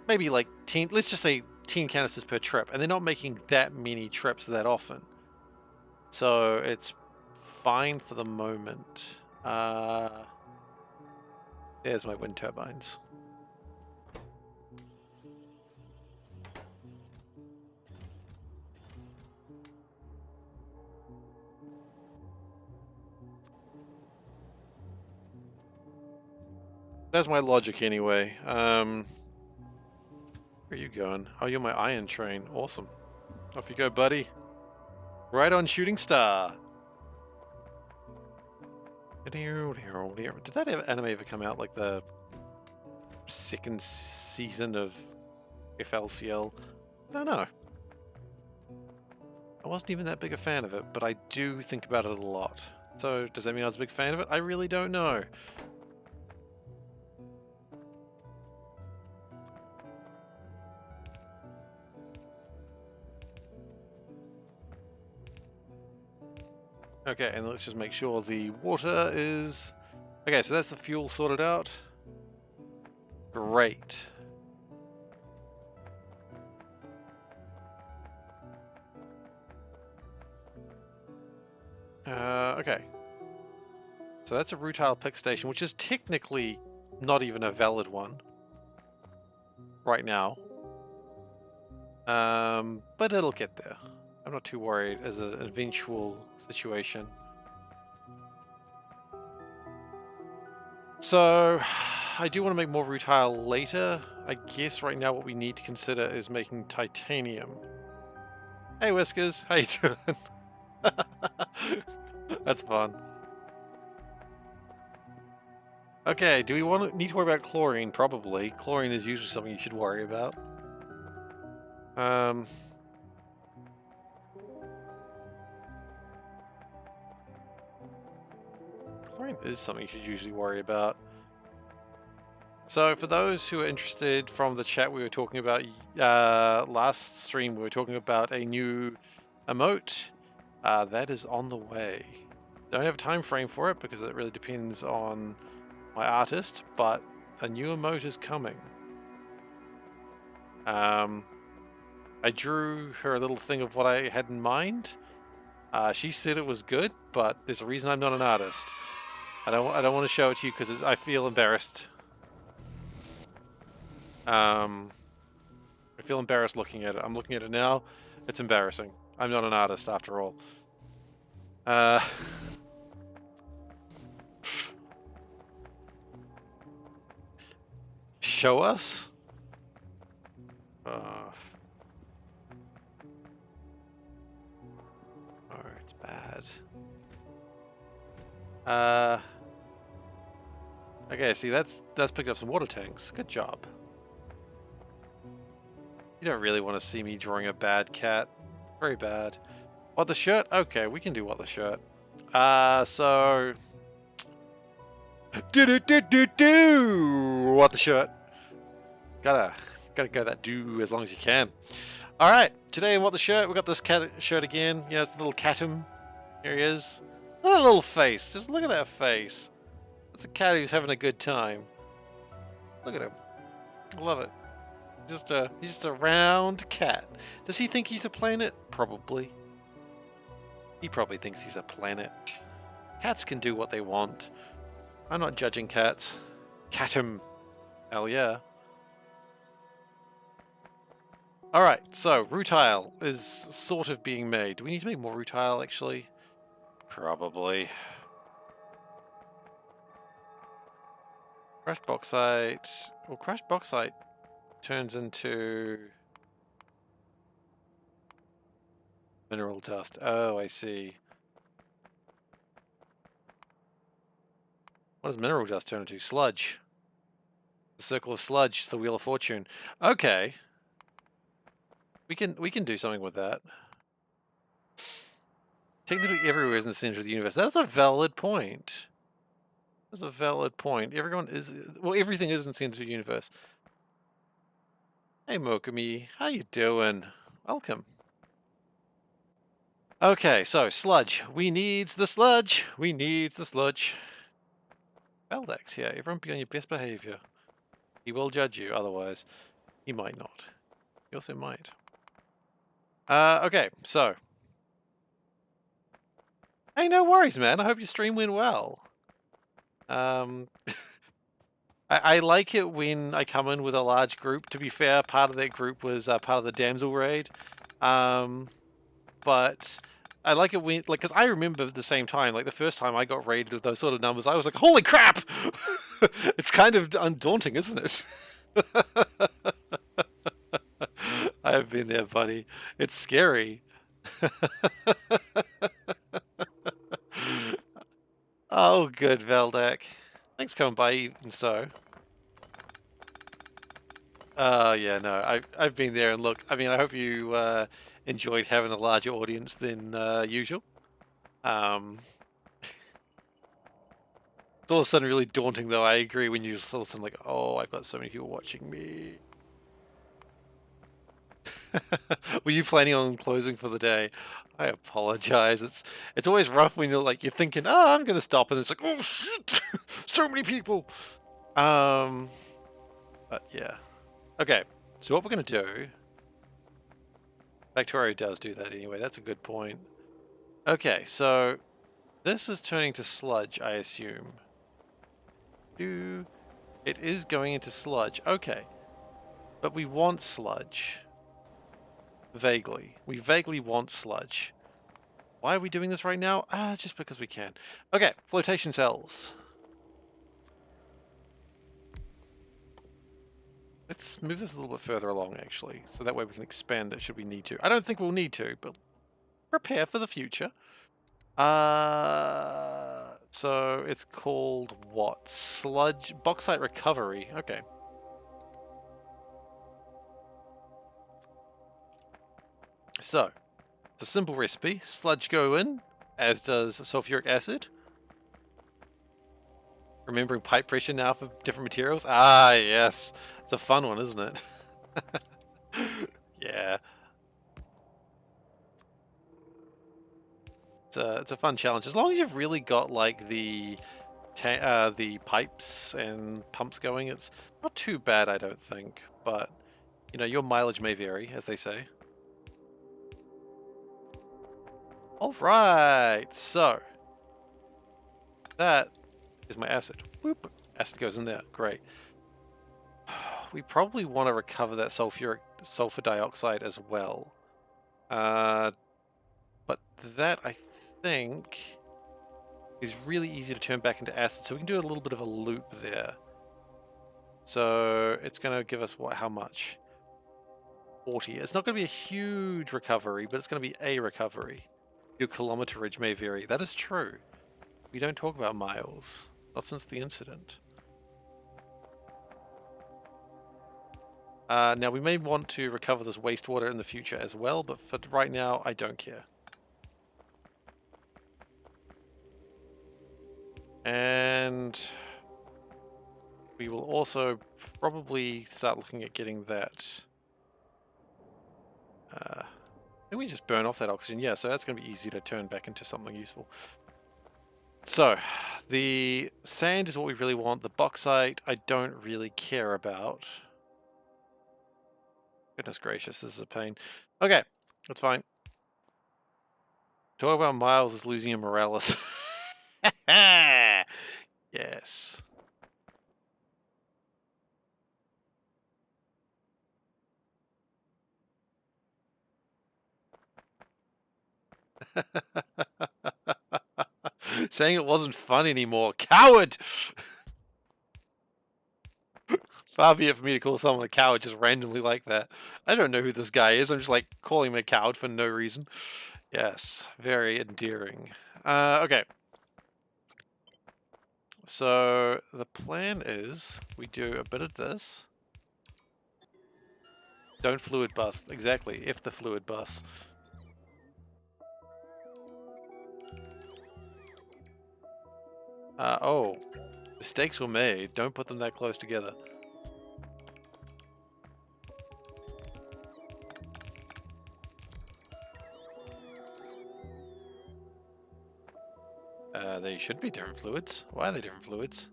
Maybe like 10, let's just say 10 canisters per trip, and they're not making that many trips that often. So it's fine for the moment. There's my wind turbines. That's my logic anyway. Where are you going? Oh, you're my iron train. Awesome. Off you go, buddy. Right on, shooting star. Did that anime ever come out, like the second season of FLCL? I don't know. I wasn't even that big a fan of it, but I do think about it a lot. So does that mean I was a big fan of it? I really don't know. Okay, and let's just make sure the water is... Okay, so that's the fuel sorted out. Great. Okay. So that's a Rutile pick station, which is technically not even a valid one right now. But it'll get there. I'm not too worried as an eventual situation. So, I do want to make more Rutile later. I guess right now what we need to consider is making titanium. Hey Whiskers, how you doing? That's fun. Okay, do we need to worry about chlorine? Probably. Chlorine is usually something you should worry about. Chlorine is something you should usually worry about. So for those who are interested from the chat, we were talking about last stream, we were talking about a new emote. That is on the way. Don't have a time frame for it because it really depends on my artist, but a new emote is coming. I drew her a little thing of what I had in mind. She said it was good, but there's a reason I'm not an artist. I don't want to show it to you because I feel embarrassed. I feel embarrassed looking at it. I'm looking at it now. It's embarrassing. I'm not an artist after all. Show us? Oh, it's bad. Okay, see, that's picked up some water tanks. Good job. You don't really want to see me drawing a bad cat. Very bad. What the shirt? Okay, we can do what the shirt. So do what the shirt. Gotta go that do as long as you can. All right, today in what the shirt we got this cat shirt again. You know, it's the little catum. Here he is. Look at that little face. Just look at that face. That's a cat who's having a good time. Look at him. I love it. He's just a round cat. Does he think he's a planet? Probably. He probably thinks he's a planet. Cats can do what they want. I'm not judging cats. Catum. Hell yeah. Alright, so rutile is sort of being made. Do we need to make more rutile actually? Probably. Crushed bauxite. Well, crushed bauxite turns into mineral dust. Oh, I see. What does mineral dust turn into? Sludge. The circle of sludge. It's the wheel of fortune. Okay. We can do something with that. Technically everywhere is in the center of the universe. That's a valid point. That's a valid point. Everyone is, well, everything is in the center of the universe. Hey Mokami, how you doing? Welcome. Okay, so sludge. We needs the sludge. We needs the sludge. Valdex, yeah, everyone be on your best behavior. He will judge you, otherwise he might not. He also might. Okay, so. Hey, no worries, man. I hope your stream went well. I like it when I come in with a large group. To be fair, part of that group was part of the damsel raid. But I like it when, like, because I remember at the same time, like the first time I got raided with those sort of numbers, I was like, holy crap! It's kind of undaunting, isn't it? I have been there, buddy. It's scary. Oh, good, Veldak. Thanks for coming by, even so. Yeah, no, I've been there, and look, I mean, I hope you enjoyed having a larger audience than usual. It's all of a sudden really daunting, though. I agree when you just all of a sudden like, oh, I've got so many people watching me. Were you planning on closing for the day? I apologize. It's always rough when you're like you're thinking, oh, I'm gonna stop, and it's like, oh shit, so many people. But yeah. Okay, so what we're gonna do. Factorio does do that anyway. That's a good point. Okay, so this is turning to sludge, I assume. It is going into sludge. Okay, but we want sludge. Vaguely. We vaguely want sludge. Why are we doing this right now? Just because we can. Okay, flotation cells. Let's move this a little bit further along, actually, so that way we can expand that should we need to. I don't think we'll need to, but prepare for the future. So it's called what? Sludge bauxite recovery. Okay. So it's a simple recipe. Sludge go in, as does sulfuric acid. Remembering pipe pressure now for different materials. Ah, yes. It's a fun one, isn't it? Yeah. It's a fun challenge. As long as you've really got like the pipes and pumps going, it's not too bad, I don't think. But you know, your mileage may vary, as they say. All right, so that is my acid. Whoop. Acid goes in there. Great. We probably want to recover that sulfur dioxide as well. But that I think is really easy to turn back into acid, so we can do a little bit of a loop there. So it's going to give us what? How much? 40. It's not going to be a huge recovery, but it's going to be a recovery. Your kilometerage may vary. That is true. We don't talk about miles. Not since the incident. Now, we may want to recover this wastewater in the future as well, but for right now, I don't care. And we will also probably start looking at getting that. Can we just burn off that oxygen? Yeah, so that's going to be easy to turn back into something useful. So, the sand is what we really want. The bauxite, I don't really care about. Goodness gracious, this is a pain. Okay, that's fine. Talk about Miles is losing a Morales. Yes. Saying it wasn't fun anymore. Coward! Far be it for me to call someone a coward just randomly like that. I don't know who this guy is. I'm just like calling him a coward for no reason. Yes, very endearing. Okay. So the plan is we do a bit of this. Don't fluid bust. Exactly. If the fluid bust. Oh. Mistakes were made. Don't put them that close together. They should be different fluids. Why are they different fluids?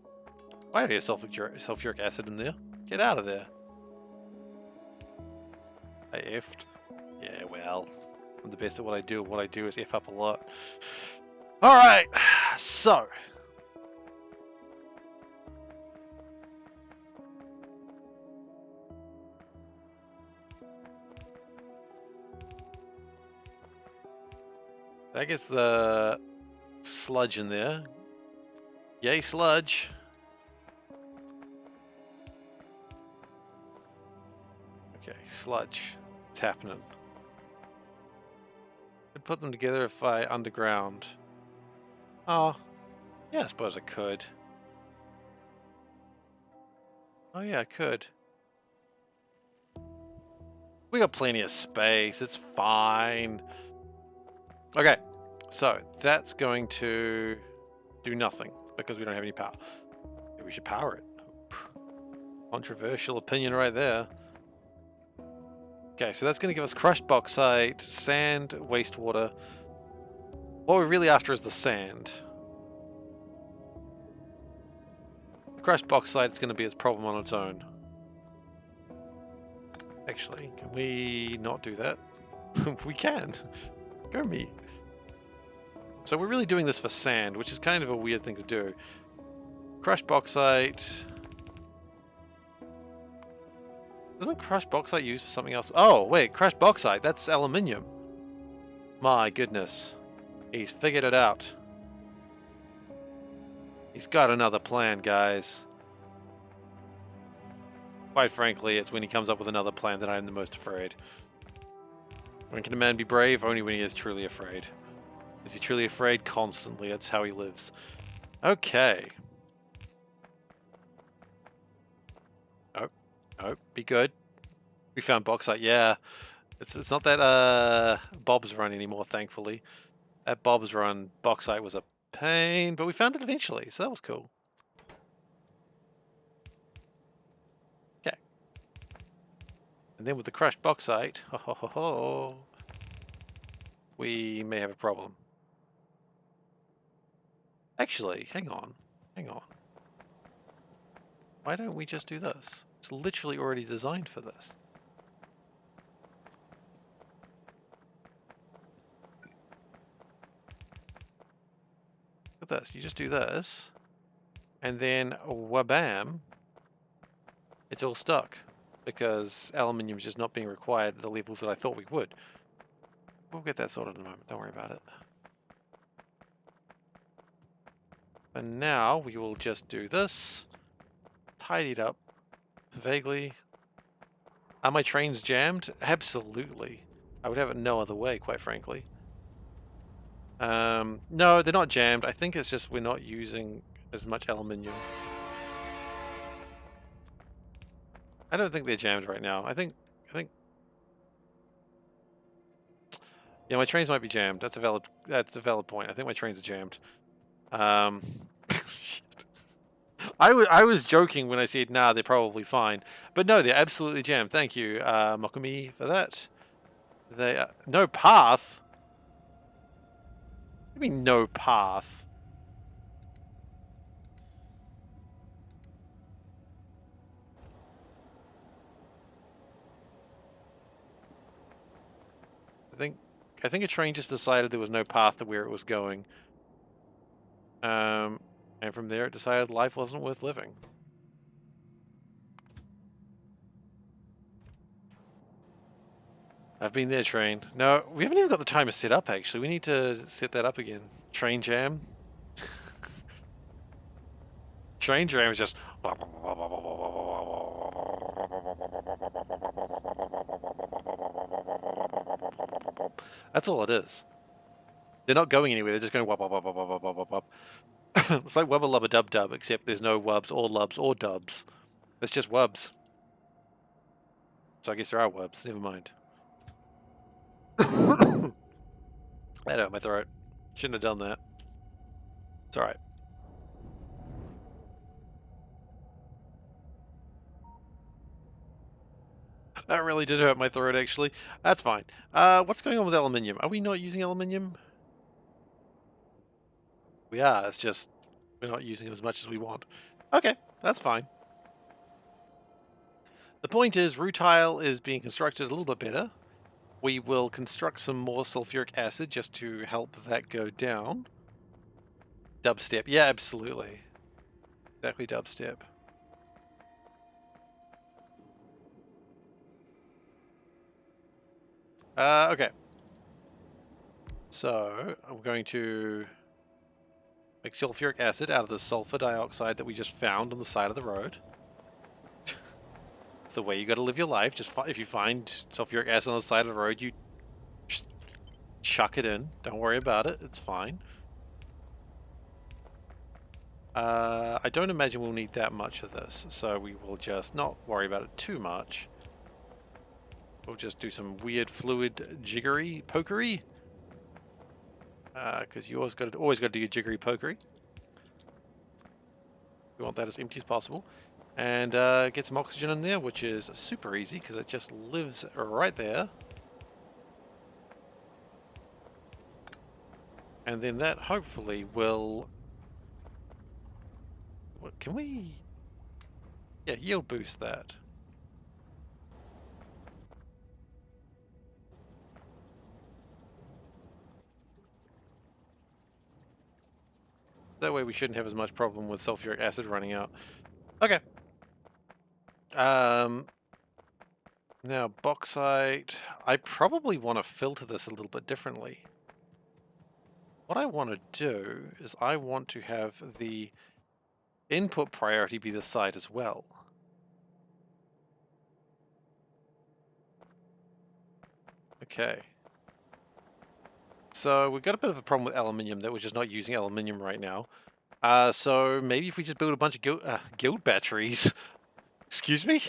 Why do you have sulfuric acid in there? Get out of there. I effed. Yeah, well, I'm the best at what I do. What I do is F up a lot. Alright, so. That gets the sludge in there. Yay, sludge. Okay, sludge. It's happening. Could put them together if I underground. Oh, yeah, I suppose I could. Oh yeah, I could. We got plenty of space. It's fine. Okay, so that's going to do nothing because we don't have any power. Maybe we should power it. Controversial opinion right there. Okay, so that's going to give us crushed bauxite, sand, wastewater. What we're really after is the sand. The crushed bauxite is going to be its problem on its own. Actually, can we not do that? We can. Go me. So we're really doing this for sand, which is kind of a weird thing to do. Crushed bauxite. Isn't crushed bauxite used for something else? Oh, wait, crushed bauxite. That's aluminium. My goodness. He's figured it out. He's got another plan, guys. Quite frankly, it's when he comes up with another plan that I am the most afraid. When can a man be brave? Only when he is truly afraid. Is he truly afraid? Constantly. That's how he lives. Okay. Oh, be good. We found bauxite. Yeah. It's not that Bob's Run anymore, thankfully. At Bob's Run, bauxite was a pain, but we found it eventually, so that was cool. Okay. And then with the crushed bauxite, we may have a problem. Actually, hang on. Why don't we just do this? It's literally already designed for this. Look at this. You just do this, and then wabam, it's all stuck because aluminium is just not being required at the levels that I thought we would. We'll get that sorted in a moment. Don't worry about it. And now we will just do this. Tidy it up vaguely. Are my trains jammed? Absolutely. I would have it no other way, quite frankly. No, they're not jammed. I think it's just we're not using as much aluminium. I don't think they're jammed right now. I think, yeah, my trains might be jammed. That's a valid point. I think my trains are jammed. Shit. I was joking when I said, nah, they're probably fine. But no, they're absolutely jammed. Thank you, Mokumi, for that. They, no path? What do you mean, no path? I think a train just decided there was no path to where it was going. And from there it decided life wasn't worth living. I've been there, train. No, we haven't even got the timer set up, actually. We need to set that up again. Train jam. Train jam is just... That's all it is. They're not going anywhere, they're just going wop, wop, wop, wop, wop, wop, wop, wop. It's like wubba lubba dub dub, except there's no wubs or lubs or dubs. It's just wubs. So I guess there are wubs, never mind. That hurt my throat. Shouldn't have done that. It's alright. That really did hurt my throat, actually. That's fine. What's going on with aluminium? Are we not using aluminium? We are, it's just we're not using it as much as we want. Okay, that's fine. The point is, rutile is being constructed a little bit better. We will construct some more sulfuric acid just to help that go down. Dubstep, yeah, absolutely. Exactly, dubstep. Okay. So, we're going to make sulfuric acid out of the sulfur dioxide that we just found on the side of the road. It's the way you got to live your life. Just if you find sulfuric acid on the side of the road, you just chuck it in. Don't worry about it. It's fine. I don't imagine we'll need that much of this, so we will just not worry about it too much. We'll just do some weird fluid jiggery pokery. Because you always got to do your jiggery pokery. We want that as empty as possible. And get some oxygen in there, which is super easy because it just lives right there. And then that hopefully will... What, can we... Yeah, yield boost that. That way we shouldn't have as much problem with sulfuric acid running out. Okay. Now, bauxite... I probably want to filter this a little bit differently. What I want to do is I want to have the input priority be the site as well. Okay. So we've got a bit of a problem with aluminium that we're just not using aluminium right now. So maybe if we just build a bunch of guild batteries, excuse me,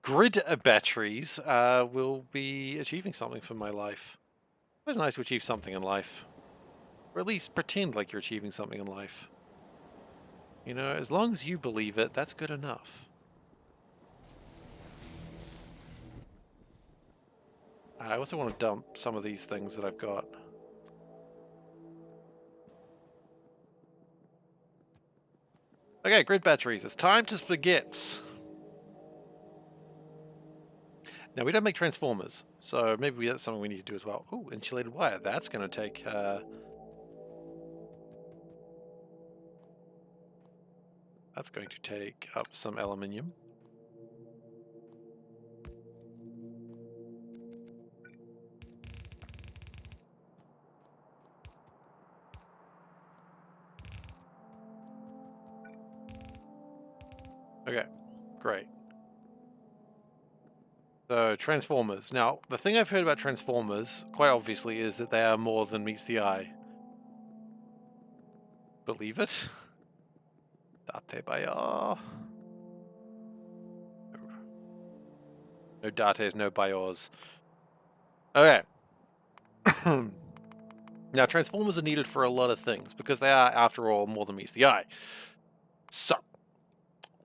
grid batteries, we'll be achieving something for my life. It's nice to achieve something in life. Or at least pretend like you're achieving something in life. You know, as long as you believe it, that's good enough. I also want to dump some of these things that I've got. Okay, grid batteries. It's time to spaghetti. Now, we don't make transformers, so maybe that's something we need to do as well. Ooh, insulated wire. That's going to take... that's going to take up some aluminium. Okay, great. So, transformers. Now, the thing I've heard about transformers, quite obviously, is that they are more than meets the eye. Believe it? Datebayo. No dates, no bios. Okay. Now, transformers are needed for a lot of things, because they are, after all, more than meets the eye. So,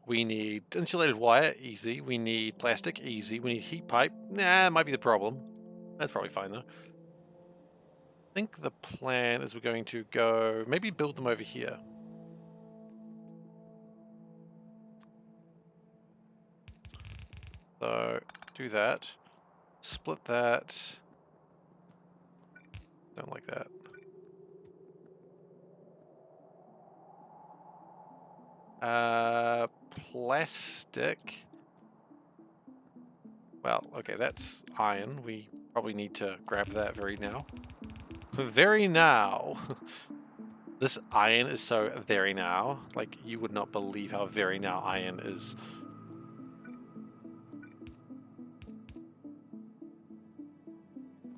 we need insulated wire, easy. We need plastic, easy. We need heat pipe. Nah, that might be the problem. That's probably fine, though. I think the plan is we're going to go, maybe build them over here. So, do that. Split that. Don't like that. Plastic. Well, okay, that's iron. We probably need to grab that very now. Very now. This iron is so very now. Like, you would not believe how very now iron is.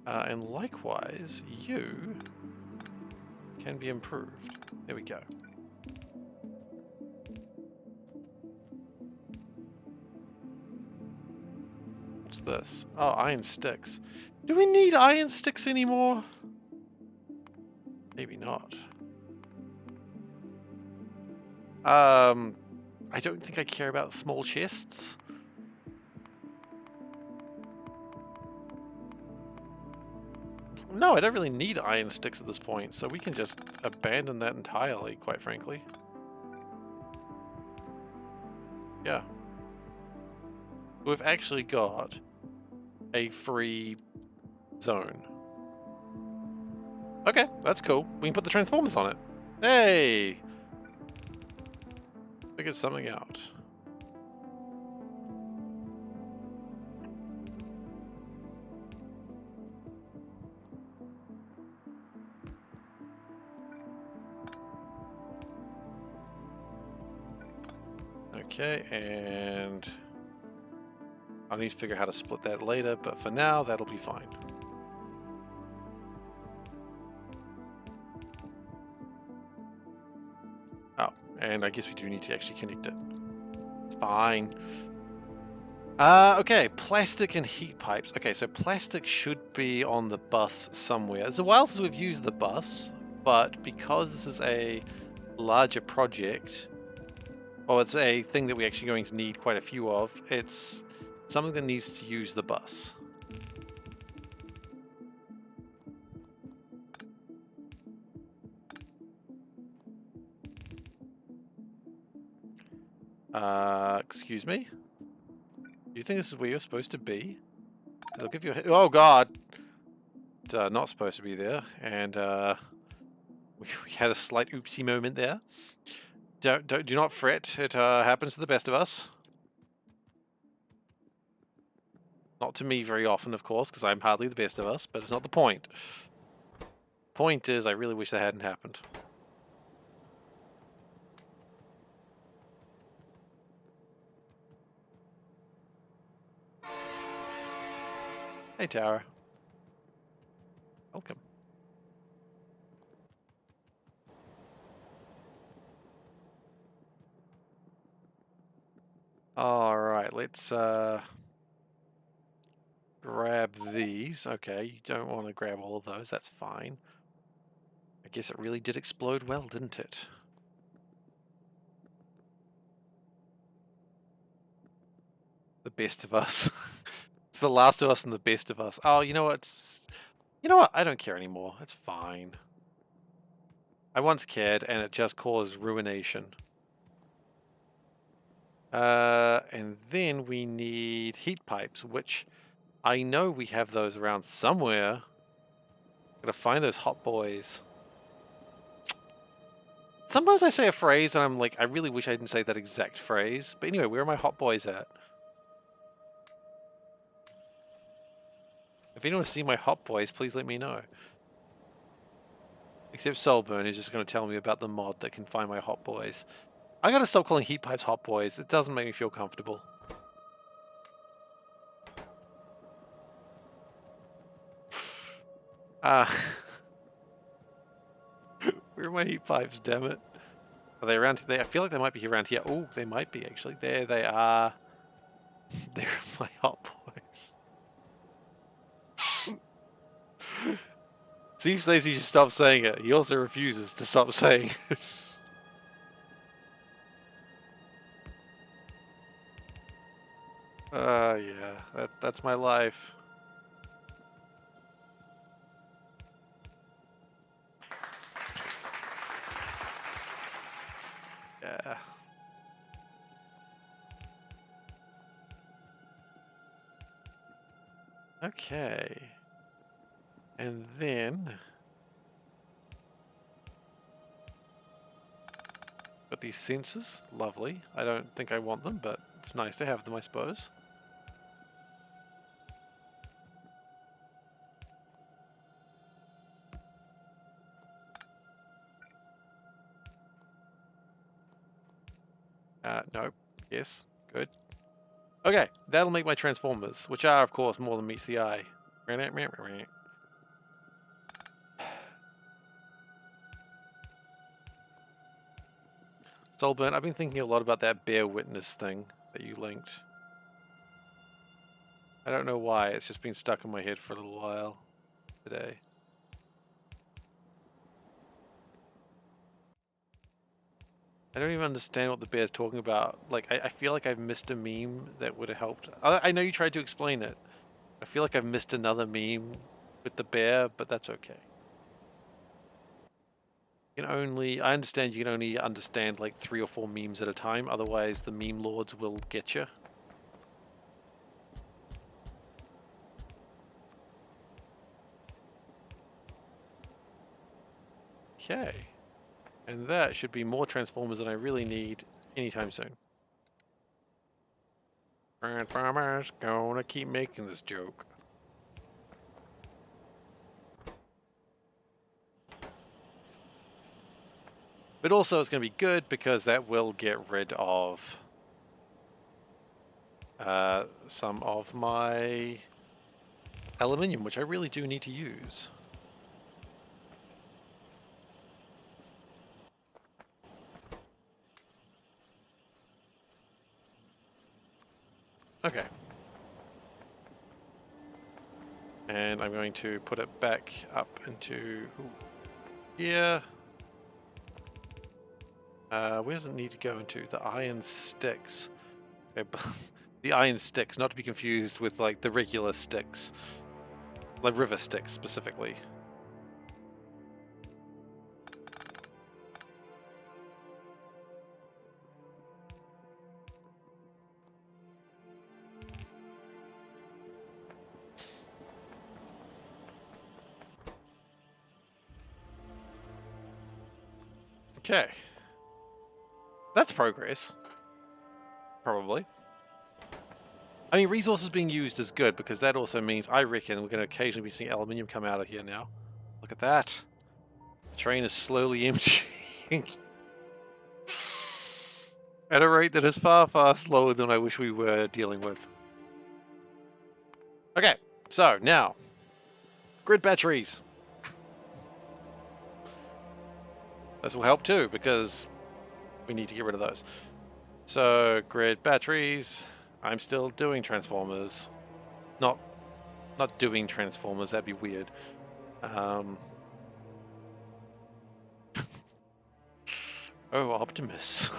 And likewise, you can be improved. There we go. What's this? Oh, iron sticks. Do we need iron sticks anymore? Maybe not. I don't think I care about small chests. No, I don't really need iron sticks at this point, so we can just abandon that entirely, quite frankly. Yeah. We've actually got a free zone. Okay, that's cool. We can put the transformers on it. Hey! Figured something out. Okay, and I'll need to figure out how to split that later, but for now, that'll be fine. Oh, and I guess we do need to actually connect it. It's fine. Okay, plastic and heat pipes. Okay, so plastic should be on the bus somewhere. It's a while since we've used the bus, but because this is a larger project, or it's a thing that we're actually going to need quite a few of, it's something that needs to use the bus. Excuse me? Do you think this is where you're supposed to be? They'll give you a... Oh, God! It's not supposed to be there, and we had a slight oopsie moment there. Do not fret, it happens to the best of us. Not to me very often, of course, because I'm hardly the best of us, but it's not the point. Point is, I really wish that hadn't happened. Hey, Tower. Welcome. Alright, let's grab these. Okay, you don't want to grab all of those, that's fine. I guess it really did explode well, didn't it? The best of us. It's the last of us and the best of us. Oh, you know what? You know what? I don't care anymore. It's fine. I once cared, and it just caused ruination. And then we need heat pipes, which I know we have those around somewhere. Gotta find those hot boys. Sometimes I say a phrase and I'm like, I really wish I didn't say that exact phrase. But anyway, where are my hot boys at? If anyone's seen my hot boys, please let me know. Except Soulburn is just going to tell me about the mod that can find my hot boys. I gotta stop calling heat pipes hot boys. It doesn't make me feel comfortable. Where are my heat pipes, damn it? Are they around there? I feel like they might be around here. Oh, they might be, actually. There they are. They're my hot boys. Steve says he should stop saying it. He also refuses to stop saying it. Yeah, that's my life. Yeah. Okay. And then got these sensors. Lovely. I don't think I want them, but it's nice to have them, I suppose. Nope. Yes. Good. Okay, that'll make my transformers, which are, of course, more than meets the eye. Solburn, I've been thinking a lot about that bear witness thing that you linked. I don't know why, it's just been stuck in my head for a little while today. I don't even understand what the bear's talking about. Like, I feel like I've missed a meme that would have helped. I know you tried to explain it. I feel like I've missed another meme with the bear, but that's okay. You can only, I understand you can only understand like 3 or 4 memes at a time, otherwise the meme lords will get you. Okay. And that should be more transformers than I really need anytime soon. Transformers, gonna keep making this joke. But also it's going to be good because that will get rid of some of my aluminium, which I really do need to use. Okay. And I'm going to put it back up into here. Where does it need to go into? The iron sticks. Okay, the iron sticks, not to be confused with like the regular sticks. Like river sticks specifically. Okay. That's progress. Probably. I mean, resources being used is good because that also means I reckon we're going to occasionally be seeing aluminium come out of here now. Look at that. The train is slowly emptying. At a rate that is far, far slower than I wish we were dealing with. Okay, so now, grid batteries. This will help too because we need to get rid of those. So, grid batteries. I'm still doing transformers. Not doing transformers, that'd be weird. Oh, Optimus.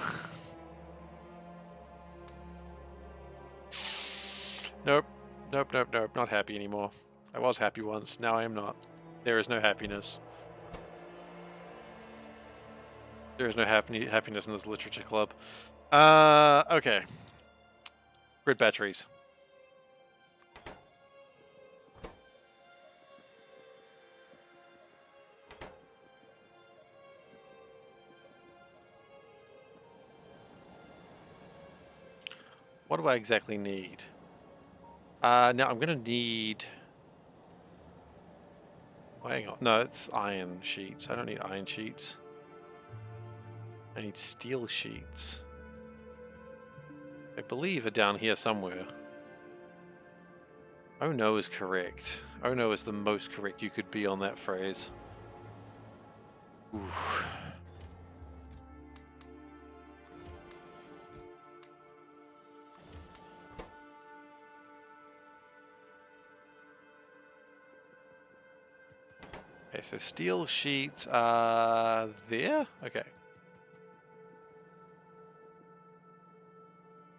Nope. Nope, nope, nope. Not happy anymore. I was happy once. Now I am not. There is no happiness. There is no happiness in this literature club. Okay. Grid batteries. What do I exactly need? Now I'm gonna need... Oh, hang on. No, it's iron sheets. I don't need iron sheets. I need steel sheets. I believe are down here somewhere. Oh no is correct. Oh no is the most correct you could be on that phrase. Oof. Okay, so steel sheets are there? Okay.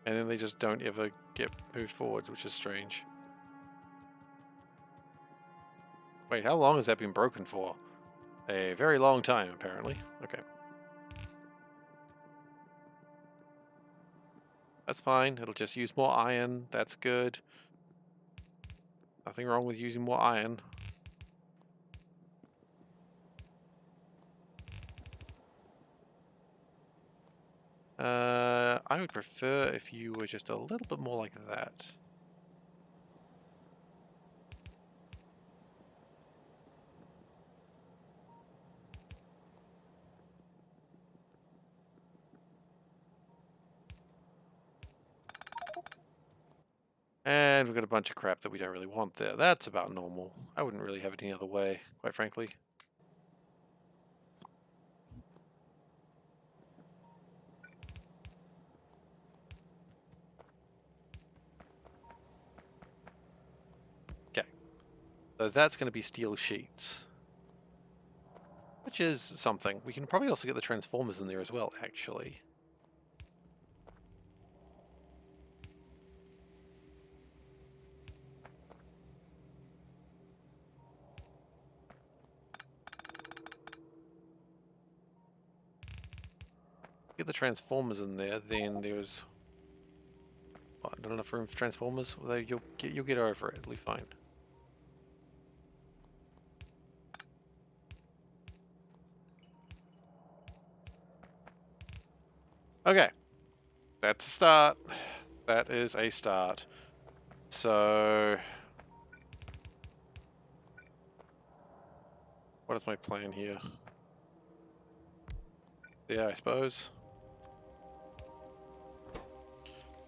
And then they just don't ever get moved forwards, which is strange. Wait, how long has that been broken for? A very long time, apparently. Okay. That's fine. It'll just use more iron. That's good. Nothing wrong with using more iron. I would prefer if you were just a little bit more like that. And we've got a bunch of crap that we don't really want there. That's about normal. I wouldn't really have it any other way, quite frankly. Okay. So that's going to be steel sheets. Which is something. We can probably also get the transformers in there as well, actually. Get the transformers in there, then there's what, not enough room for transformers. Although you'll get over it. It'll be fine. Okay, that's a start. That is a start. So, what is my plan here? Yeah, I suppose.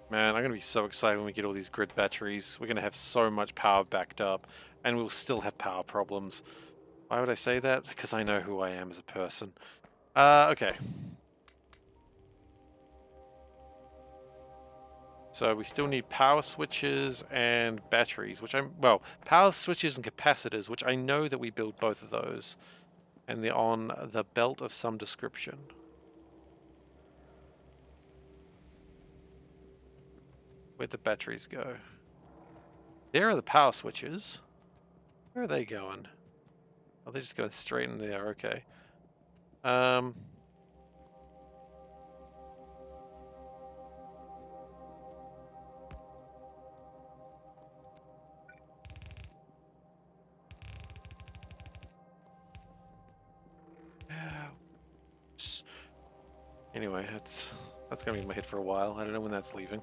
Man, I'm going to be so excited when we get all these grid batteries. We're going to have so much power backed up, and we'll still have power problems. Why would I say that? Because I know who I am as a person. Okay. So we still need power switches and batteries, which well, power switches and capacitors, which I know that we build both of those. And they're on the belt of some description. Where'd the batteries go? There are the power switches. Where are they going? Oh, they're just going straight in there. Okay. Um. Anyway, that's gonna be in my head for a while. I don't know when that's leaving.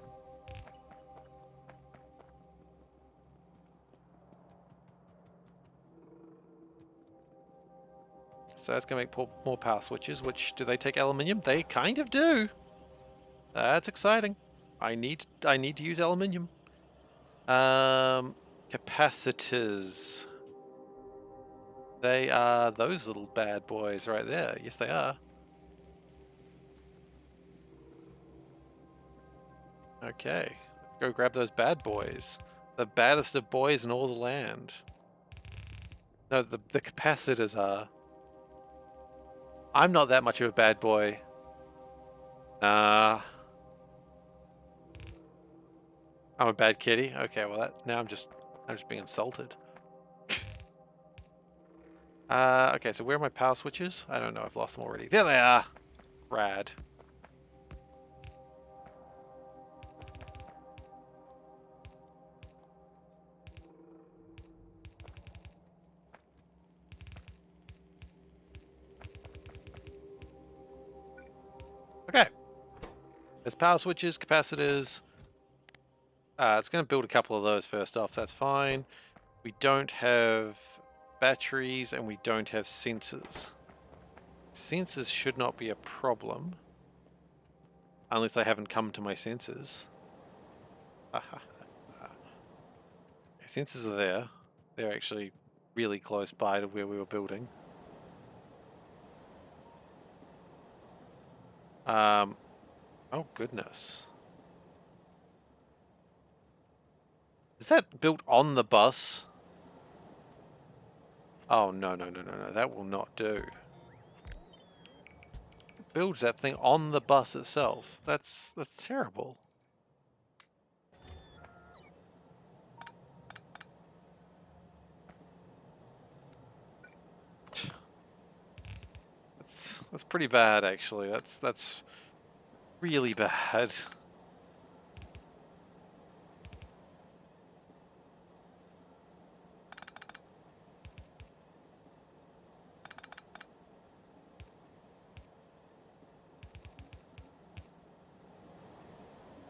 So that's gonna make more power switches. Which do they take aluminium? They kind of do. That's exciting. I need to use aluminium. Capacitors. They are those little bad boys right there. Yes, they are. Okay, let's go grab those bad boys. The baddest of boys in all the land. No, the capacitors are. I'm not that much of a bad boy. I'm a bad kitty. Okay, well now I'm just being insulted. Okay, so where are my power switches? I don't know. I've lost them already. There they are. Rad. Okay. There's power switches, capacitors. It's going to build a couple of those first off. That's fine. We don't have batteries and we don't have sensors. Sensors should not be a problem. Unless I haven't come to my sensors. Sensors are there. They're actually really close by to where we were building. Oh goodness. Is that built on the bus? Oh, no, no, no, no, no. That will not do. It builds that thing on the bus itself. That's terrible. That's pretty bad, actually. That's really bad.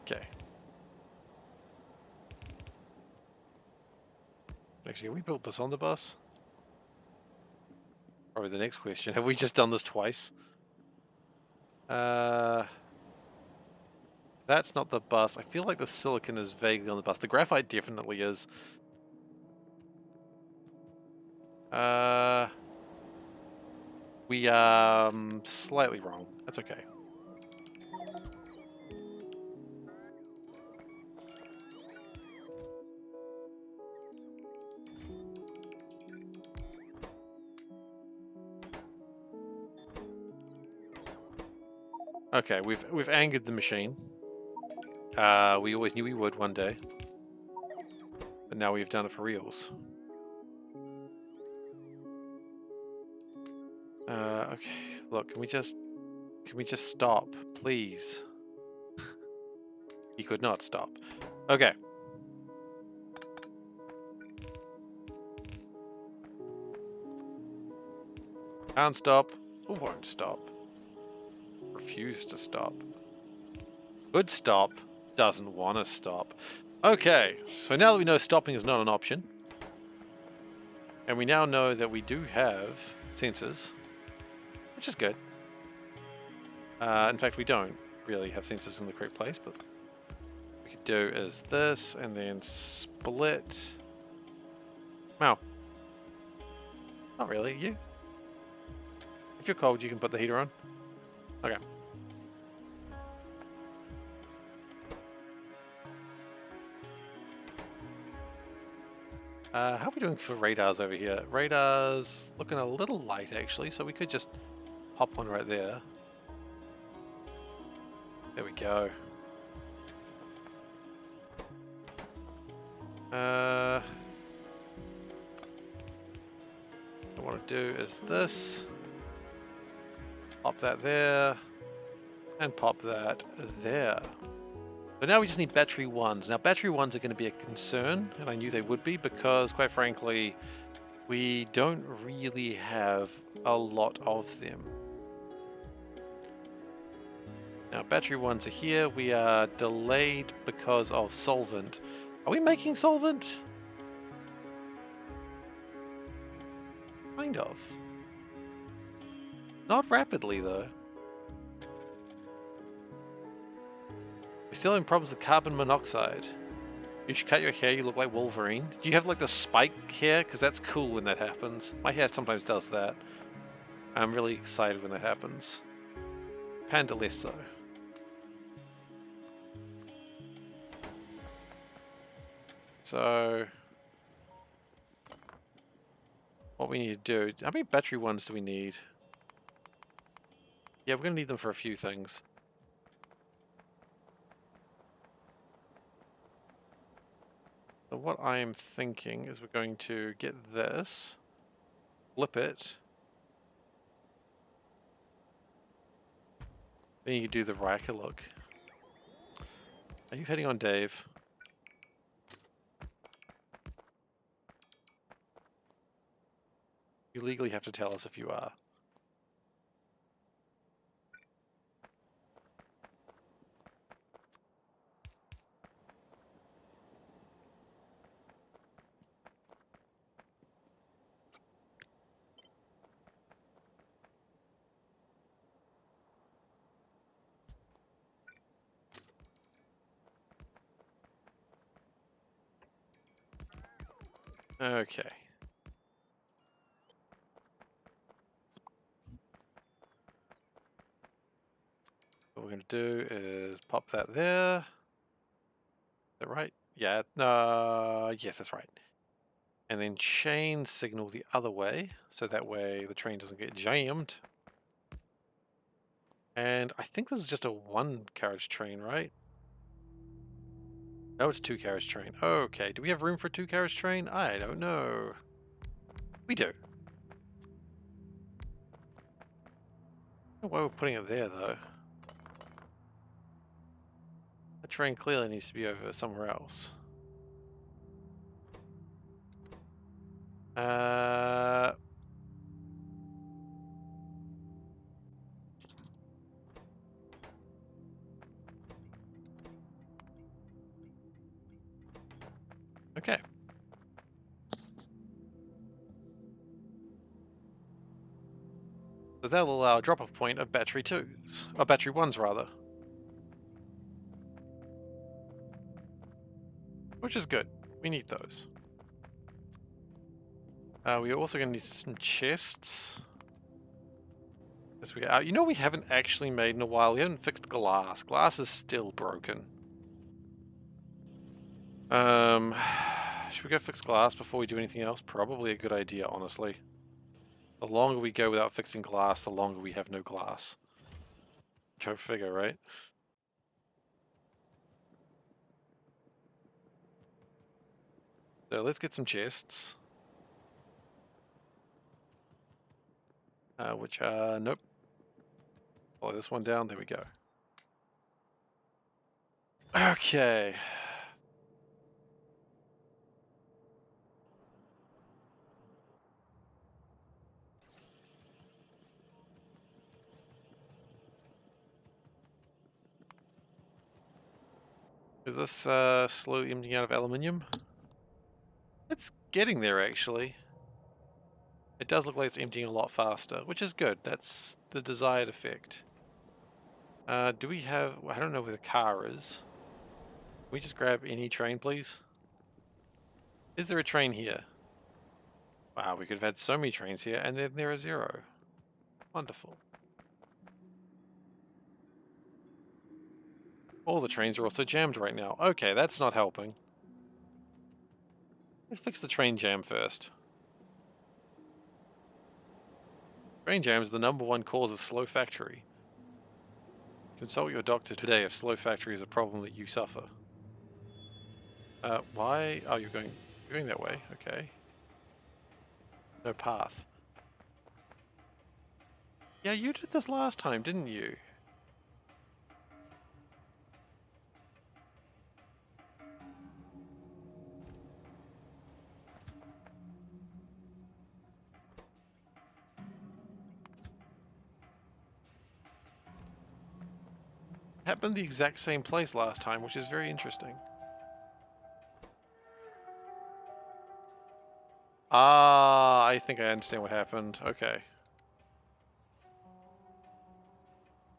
Okay. Actually, have we built this on the bus? Probably the next question. Have we just done this twice? That's not the bus. I feel like the silicon is vaguely on the bus. The graphite definitely is. Uh, we are slightly wrong. That's okay. Okay, we've angered the machine. We always knew we would one day, but now we've done it for reals. Okay. Look, can we just stop, please? He could not stop. Okay. Can't stop. Or won't stop. Refuse to stop. Could stop. Doesn't want to stop. Okay, so now that we know stopping is not an option, and we now know that we do have sensors, which is good. In fact, we don't really have sensors in the correct place, but what we could do is this, and then split. Wow. Not really, you? If you're cold, you can put the heater on. Okay. How are we doing for radars over here? Radars looking a little light, actually, so we could just pop one right there. There we go. What I want to do is this. Pop that there. And pop that there. But now we just need battery ones. Now battery ones are going to be a concern, and I knew they would be, because quite frankly, we don't really have a lot of them. Now battery ones are here. We are delayed because of solvent. Are we making solvent? Kind of. Not rapidly though. We're still having problems with carbon monoxide. You should cut your hair, you look like Wolverine. Do you have like the spike hair? Because that's cool when that happens. My hair sometimes does that. I'm really excited when that happens. Panda less so. So, what we need to do, how many battery ones do we need? Yeah, we're going to need them for a few things. So what I'm thinking is we're going to get this, flip it, then you can do the Riker look. Are you heading on Dave? You legally have to tell us if you are. Okay. What we're going to do is pop that there. Is that right? Yeah, yes, that's right. And then chain signal the other way, so that way the train doesn't get jammed. And I think this is just a one carriage train, right? No, it's a two carriage train. Okay, do we have room for a two carriage train? I don't know. We do. I don't know why we're putting it there, though. The train clearly needs to be over somewhere else. Okay. So that'll allow a drop-off point of battery 2s. Or battery 1s, rather. Which is good. We need those. We're also going to need some chests. As we you know we haven't actually made in a while? We haven't fixed glass. Glass is still broken. Should we go fix glass before we do anything else? Probably a good idea, honestly. The longer we go without fixing glass, the longer we have no glass. Go figure, right? So let's get some chests. Nope. Follow this one down, there we go. Okay. Is this slow emptying out of aluminium? It's getting there, actually. It does look like it's emptying a lot faster, which is good. That's the desired effect. Do we have... I don't know where the car is. Can we just grab any train, please? Is there a train here? Wow, we could have had so many trains here, and then there are 0. Wonderful. All the trains are also jammed right now. Okay, that's not helping. Let's fix the train jam first. Train jam is the #1 cause of slow factory. Consult your doctor today if slow factory is a problem that you suffer. Why? Oh, you're going that way. Okay. No path. Yeah, you did this last time, didn't you? Happened the exact same place last time, which is very interesting. Ah, I think I understand what happened. Okay.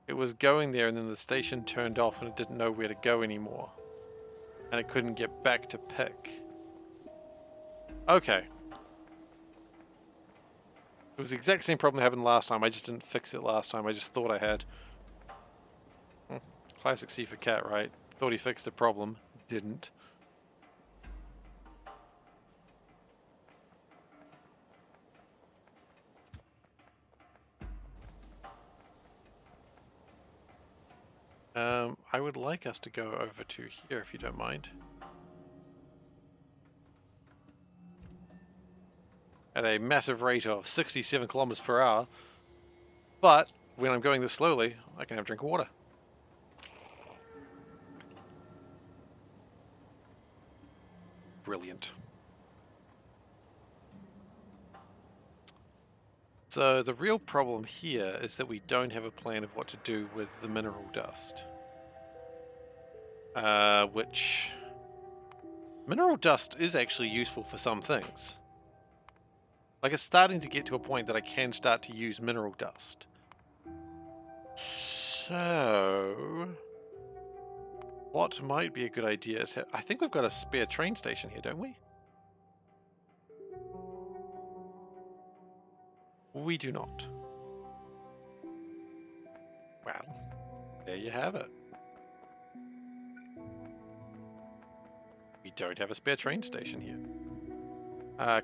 It was going there and then the station turned off and it didn't know where to go anymore. And it couldn't get back to pick. Okay. It was the exact same problem that happened last time. I just didn't fix it last time. I just thought I had. Classic SeiferKatt, right? Thought he fixed the problem. Didn't. I would like us to go over to here if you don't mind. At a massive rate of 67 kilometers per hour. But when I'm going this slowly, I can have a drink of water. Brilliant. So the real problem here is that we don't have a plan of what to do with the mineral dust. Which... Mineral dust is actually useful for some things. Like, it's starting to get to a point that I can start to use mineral dust. So... what might be a good idea is... I think we've got a spare train station here, don't we? We do not. Well, there you have it. We don't have a spare train station here.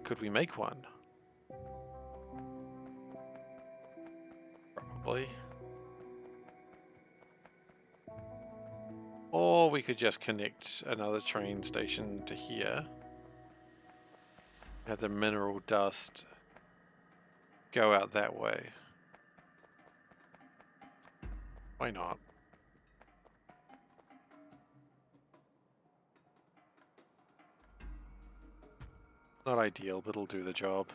Could we make one? Probably. Or we could just connect another train station to here. Have the mineral dust go out that way. Why not? Not ideal, but it'll do the job.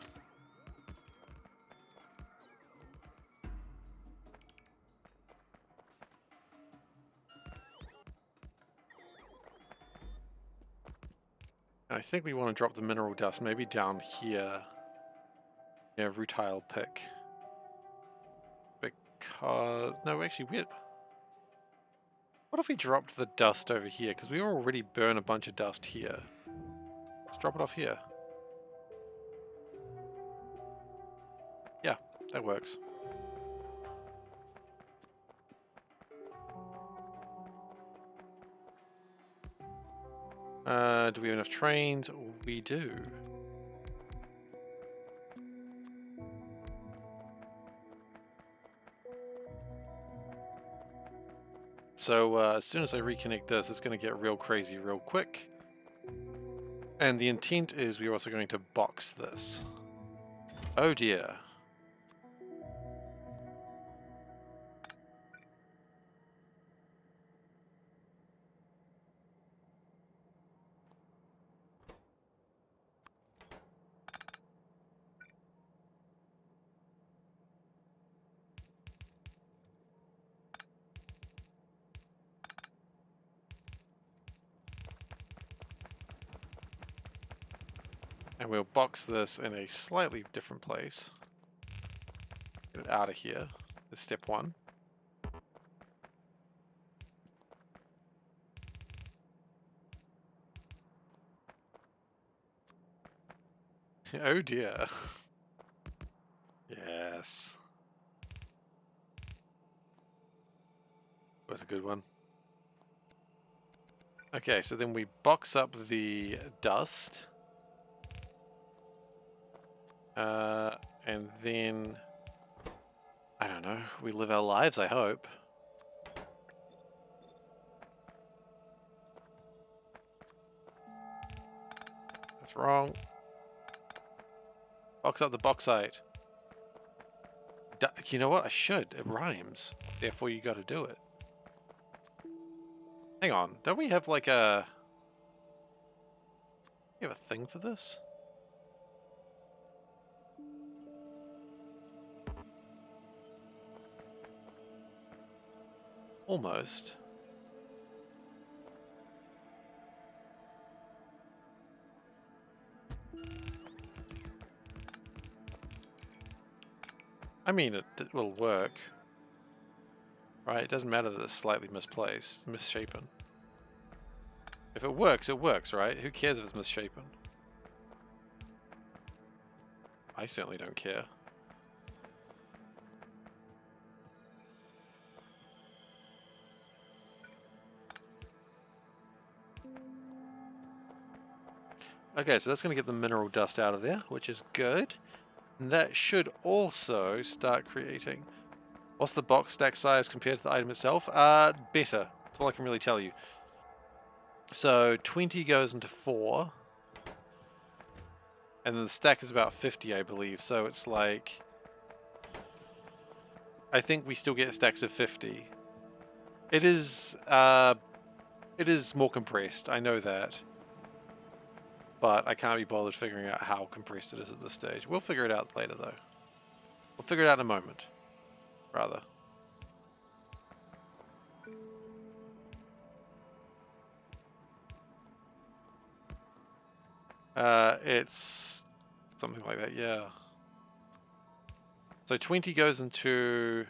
I think we want to drop the mineral dust maybe down here. Yeah, Rutile pick. Because... No, actually, what if we dropped the dust over here? Because we already burn a bunch of dust here. Let's drop it off here. Yeah, that works. Do we have enough trains? We do. So as soon as I reconnect this, it's going to get real crazy real quick. And the intent is we're also going to box this. Oh dear. And we'll box this in a slightly different place. Get it out of here. That's step one. Oh dear. Yes. Was a good one. Okay, so then we box up the dust. And then, I don't know, we live our lives, I hope. That's wrong. Box up the bauxite. You know what? I should. It rhymes. Therefore, you gotta do it. Hang on. Don't we have like a... You have a thing for this? Almost. I mean, it will work. Right? It doesn't matter that it's slightly misplaced, misshapen. If it works, right? Who cares if it's misshapen? I certainly don't care. Okay, so that's going to get the mineral dust out of there, which is good. And that should also start creating... What's the box stack size compared to the item itself? Better. That's all I can really tell you. So 20 goes into 4. And then the stack is about 50, I believe. So it's like... I think we still get stacks of 50. It is more compressed. I know that. But I can't be bothered figuring out how compressed it is at this stage. We'll figure it out later, though. We'll figure it out in a moment. Rather. It's something like that, yeah. So 20 goes into...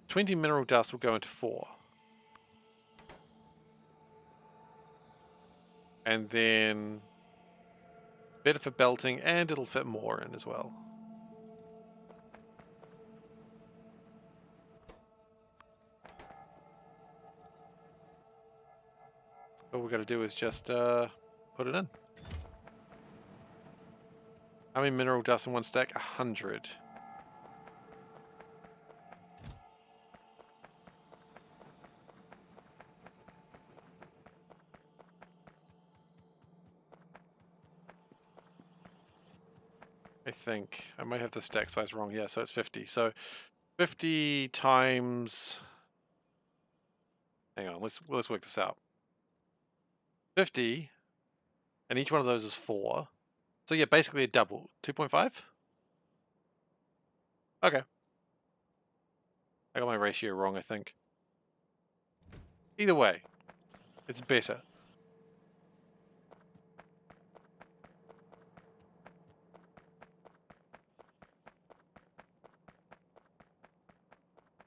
20 mineral dust will go into 4. And then... better for belting, and it'll fit more in as well. All we've got to do is just put it in. How many mineral dust in one stack? 100. I think. I might have the stack size wrong. Yeah, so it's 50. So 50 times... Hang on, let's work this out. 50, and each one of those is 4. So yeah, basically a double. 2.5? Okay. I got my ratio wrong, I think. Either way, it's better.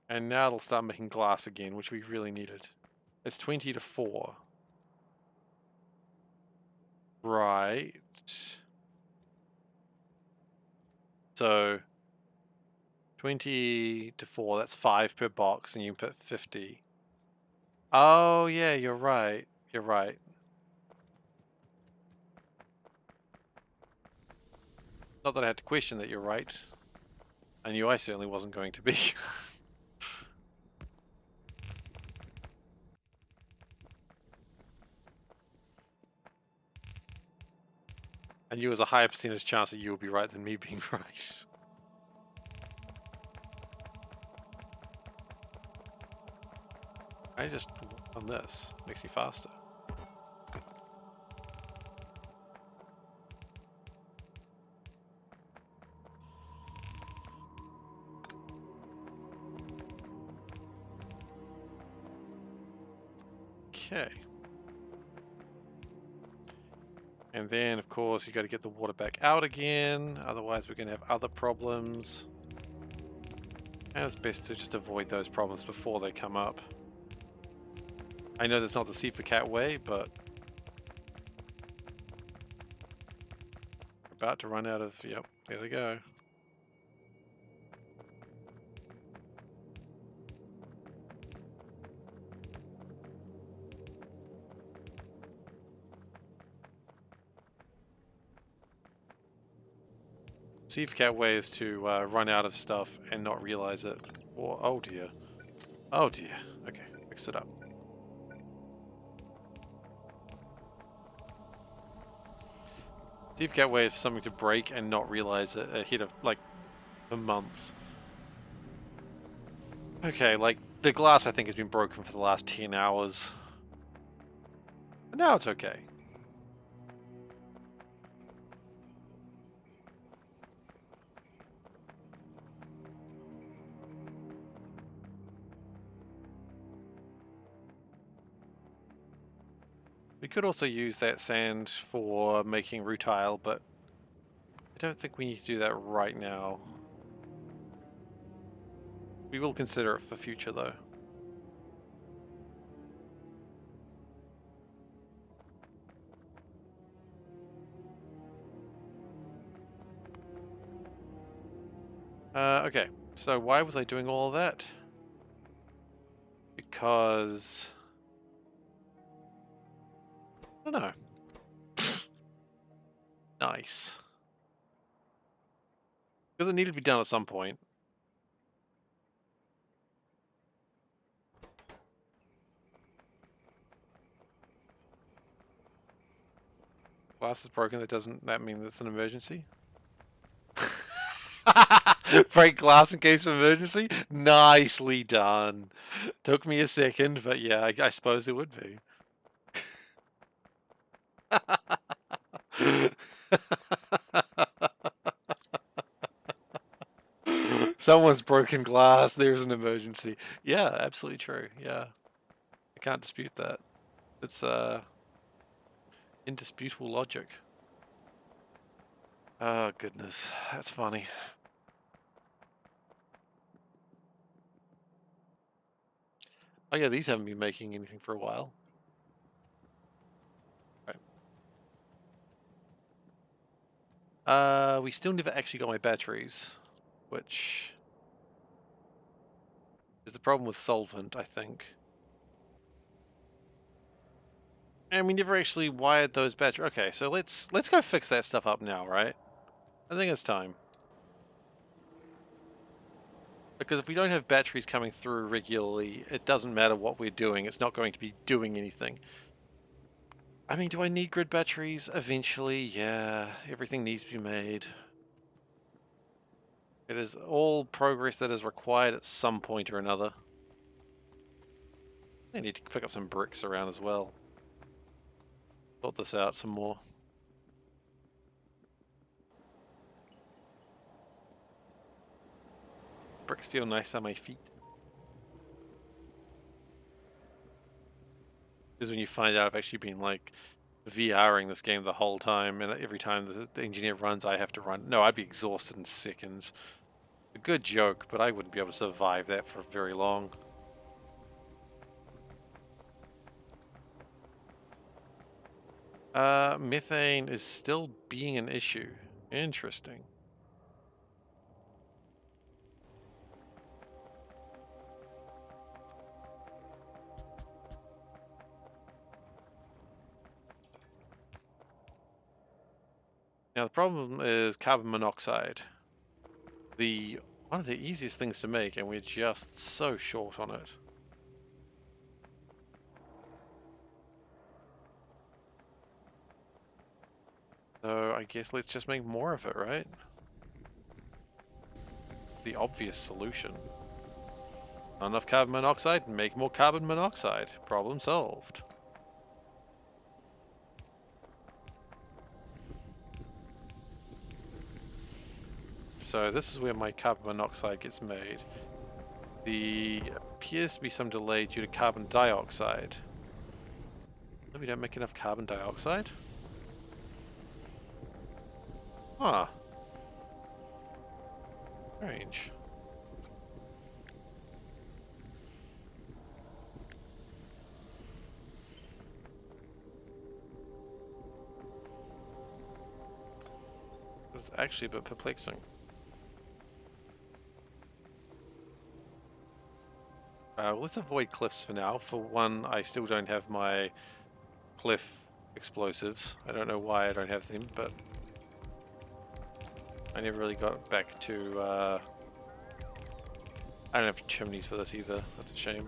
And now it'll start making glass again, which we really needed. It's 20 to 4. Right. So 20 to 4, that's 5 per box, and you can put 50. Oh, yeah, you're right. You're right. Not that I had to question that you're right. I knew I certainly wasn't going to be. I knew there was a higher percentage chance that you would be right than me being right. I just on this makes me faster. Okay. And then, of course, you got to get the water back out again. Otherwise, we're going to have other problems. And it's best to just avoid those problems before they come up. I know that's not the SeiferKatt way, but we're about to run out of... Yep, there they go. SeiferKatt way is to run out of stuff and not realize it. Or, oh dear. Oh dear. Okay, mixed it up. SeiferKatt way is for something to break and not realize it ahead of, like, for months. Okay, like, the glass I think has been broken for the last 10 hours. But now it's okay. We could also use that sand for making rutile, but I don't think we need to do that right now. We will consider it for future, though. Okay, so why was I doing all of that? Because... I don't know. Nice. Because it needed to be done at some point. Glass is broken, that mean that's an emergency? Break glass in case of emergency? Nicely done. Took me a second, but yeah, I suppose it would be. Someone's broken glass, there's an emergency. Yeah, absolutely true. Yeah. I can't dispute that. It's indisputable logic. Oh goodness, that's funny. Oh yeah, these haven't been making anything for a while. Right. We still never actually got my batteries, which is the problem with solvent, I think. And we never actually wired those batteries. Okay, so let's go fix that stuff up now, right? I think it's time. Because if we don't have batteries coming through regularly, it doesn't matter what we're doing. It's not going to be doing anything. I mean, do I need grid batteries? Eventually, yeah. Everything needs to be made. It is all progress that is required at some point or another. I need to pick up some bricks around as well. Sort this out some more. Bricks feel nice on my feet. Is when you find out I've actually been like VRing this game the whole time, and every time the engineer runs, I have to run. No, I'd be exhausted in seconds. A good joke, but I wouldn't be able to survive that for very long. Methane is still being an issue. Interesting. Now the problem is carbon monoxide. One of the easiest things to make, and we're just so short on it. So I guess let's just make more of it, right? The obvious solution. Not enough carbon monoxide, make more carbon monoxide. Problem solved. So this is where my carbon monoxide gets made. There appears to be some delay due to carbon dioxide. We don't make enough carbon dioxide? Huh. Strange. It's actually a bit perplexing. Let's avoid cliffs for now. For one, I still don't have my cliff explosives. I don't know why I don't have them, but I never really got back to... I don't have chimneys for this either. That's a shame.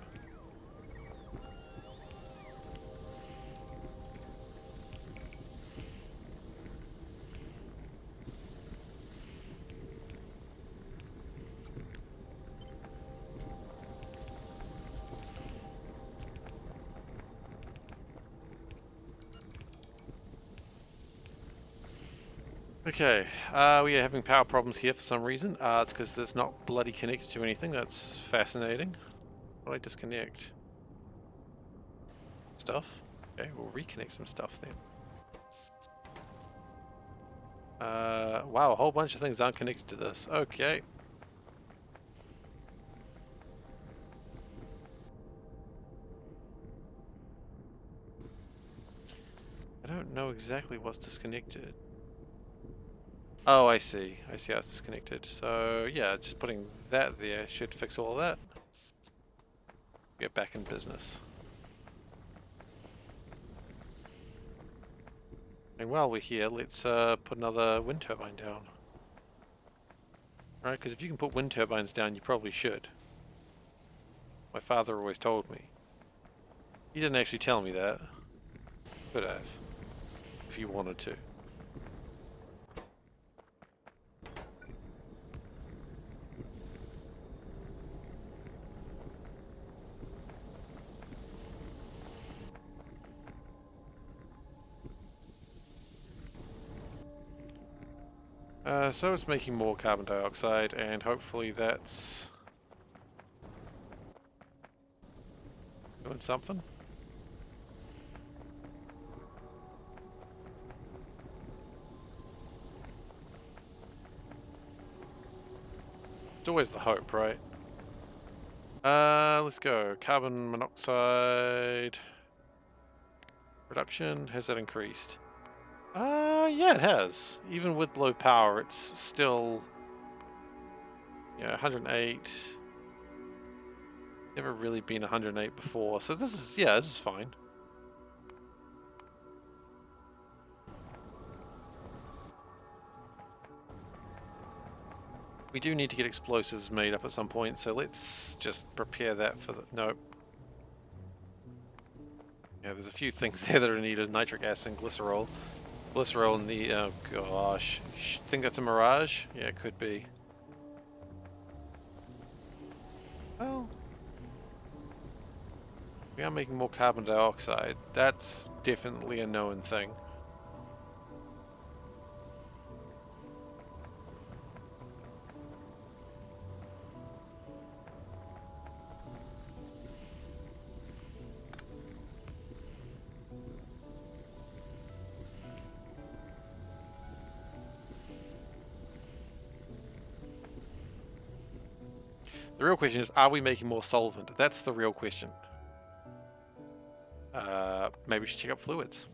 Okay, we are having power problems here for some reason. It's because it's not bloody connected to anything. That's fascinating. Why did I disconnect? Stuff? Okay, we'll reconnect some stuff then. Wow, a whole bunch of things aren't connected to this. Okay. I don't know exactly what's disconnected. Oh, I see. I see how it's disconnected. So, yeah, just putting that there should fix all of that. Get back in business. And while we're here, let's put another wind turbine down. Alright, because if you can put wind turbines down, you probably should. My father always told me. He didn't actually tell me that. Could have. If he wanted to. So it's making more carbon dioxide, and hopefully that's doing something. It's always the hope, right? Let's go. Carbon monoxide reduction. Has that increased? Yeah, it has. Even with low power, it's still, 108. Never really been 108 before, so this is fine. We do need to get explosives made up at some point, so let's just prepare that for the... Nope. Yeah, there's a few things there that are needed. Nitric acid and glycerol. Glycerol and the... Oh gosh. Think that's a mirage? Yeah, it could be. Well... We are making more carbon dioxide. That's definitely a known thing. The real question is, are we making more solvent? That's the real question. Maybe we should check out fluids.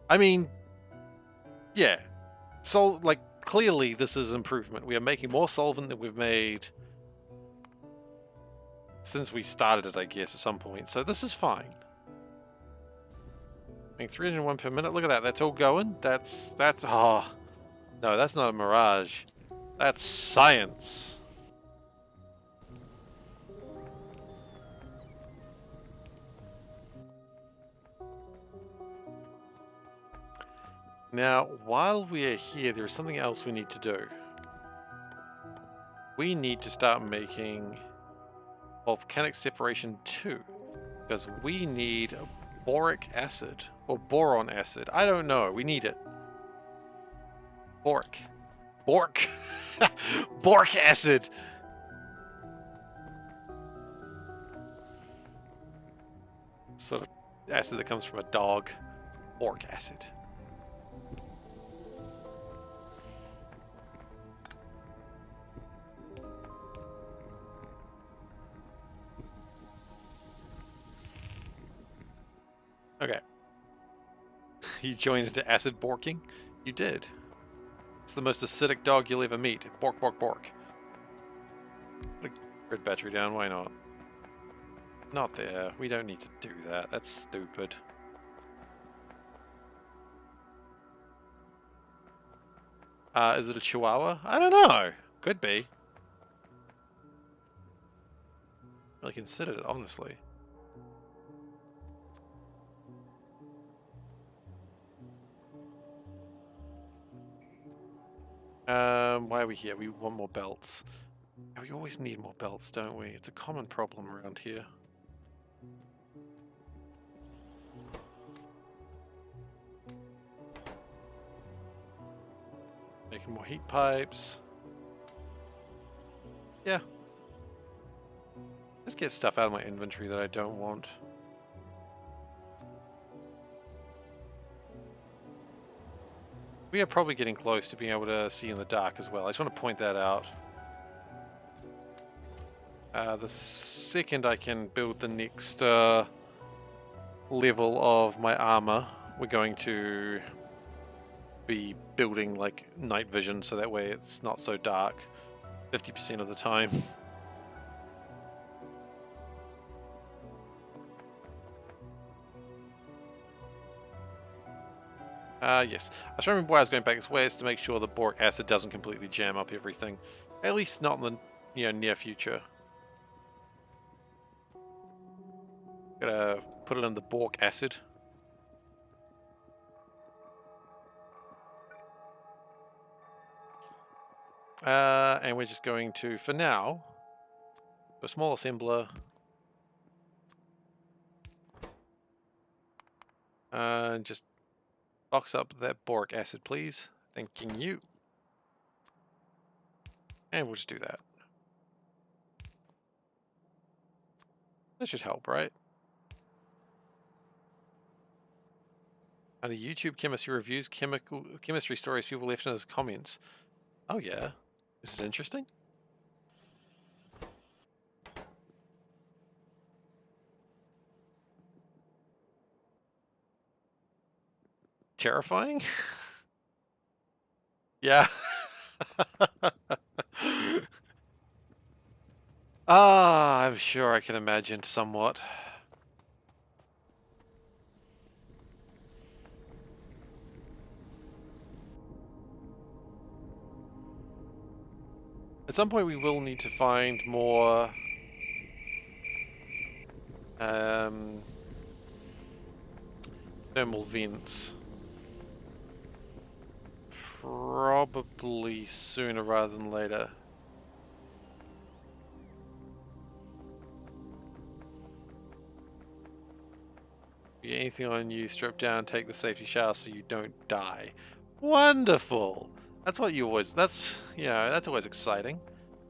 I mean, yeah. So, like, clearly this is improvement. We are making more solvent than we've made since we started it, I guess, at some point. So this is fine. I mean, 301 per minute. Look at that. That's all going. That's, oh. No, that's not a mirage. That's science. Now, while we are here, there's something else we need to do. We need to start making volcanic separation 2, because we need boric acid, or boron acid. I don't know. We need it. Boric. Bork. Boric acid. Sort of acid that comes from a dog. Boric acid. Okay. You joined into acid borking? You did. It's the most acidic dog you'll ever meet. Bork, bork, bork. Put a grid battery down, why not? Not there. We don't need to do that. That's stupid. Is it a Chihuahua? I don't know. Could be. Really considered it, honestly. Why are we here? We want more belts. We always need more belts, don't we? It's a common problem around here. Making more heat pipes. Yeah. Just get stuff out of my inventory that I don't want. We are probably getting close to being able to see in the dark as well. I just want to point that out. The second I can build the next level of my armor, we're going to be building like night vision, so that way it's not so dark 50% of the time. Yes. I was trying to remember why I was going back this way, is to make sure the boric acid doesn't completely jam up everything. At least not in the near future. Gotta put it in the boric acid. And we're just going to, for now, a small assembler. And just box up that boric acid, please. Thanking you. And we'll just do that. That should help, right? Under YouTube chemistry reviews, chemistry stories people left in his comments. Oh yeah. Is it interesting? Terrifying? Yeah. I'm sure I can imagine somewhat. At some point we will need to find more thermal vents. Probably sooner rather than later. Anything on you, strip down, take the safety shower so you don't die. Wonderful! That's what you always, that's always exciting.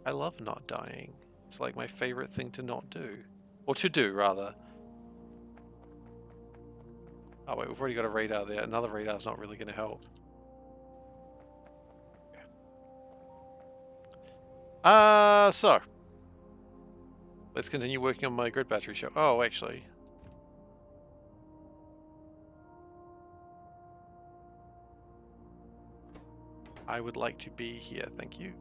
I love not dying. It's like my favorite thing to not do. Or to do, rather. Oh wait, we've already got a radar there. Another radar's not really going to help. So. Let's continue working on my grid battery show. Oh, actually. I would like to be here, thank you.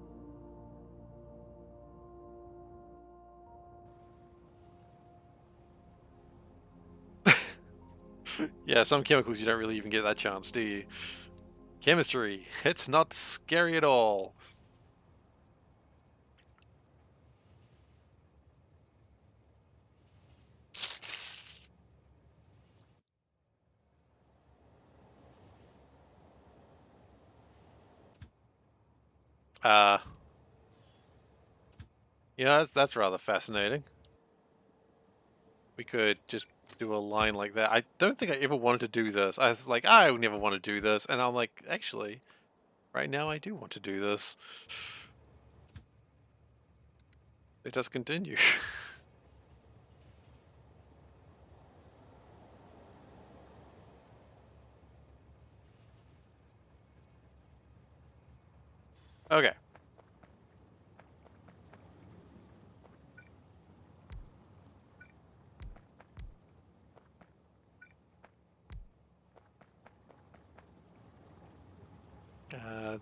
Yeah, some chemicals you don't really even get that chance, do you? Chemistry, it's not scary at all. Yeah, that's rather fascinating. We could just do a line like that. I don't think I ever wanted to do this. I was like, I would never want to do this. And I'm like, actually, right now I do want to do this. It does continue. Okay.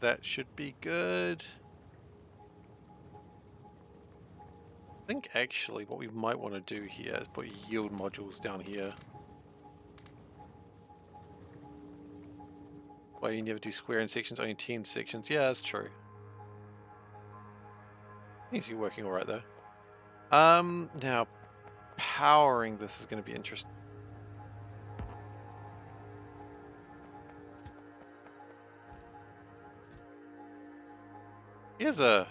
That should be good. I think actually what we might want to do here is put yield modules down here. Why you never do square in sections, only 10 sections. Yeah, that's true. Seems to be working alright though. Now powering this is going to be interesting. Here's a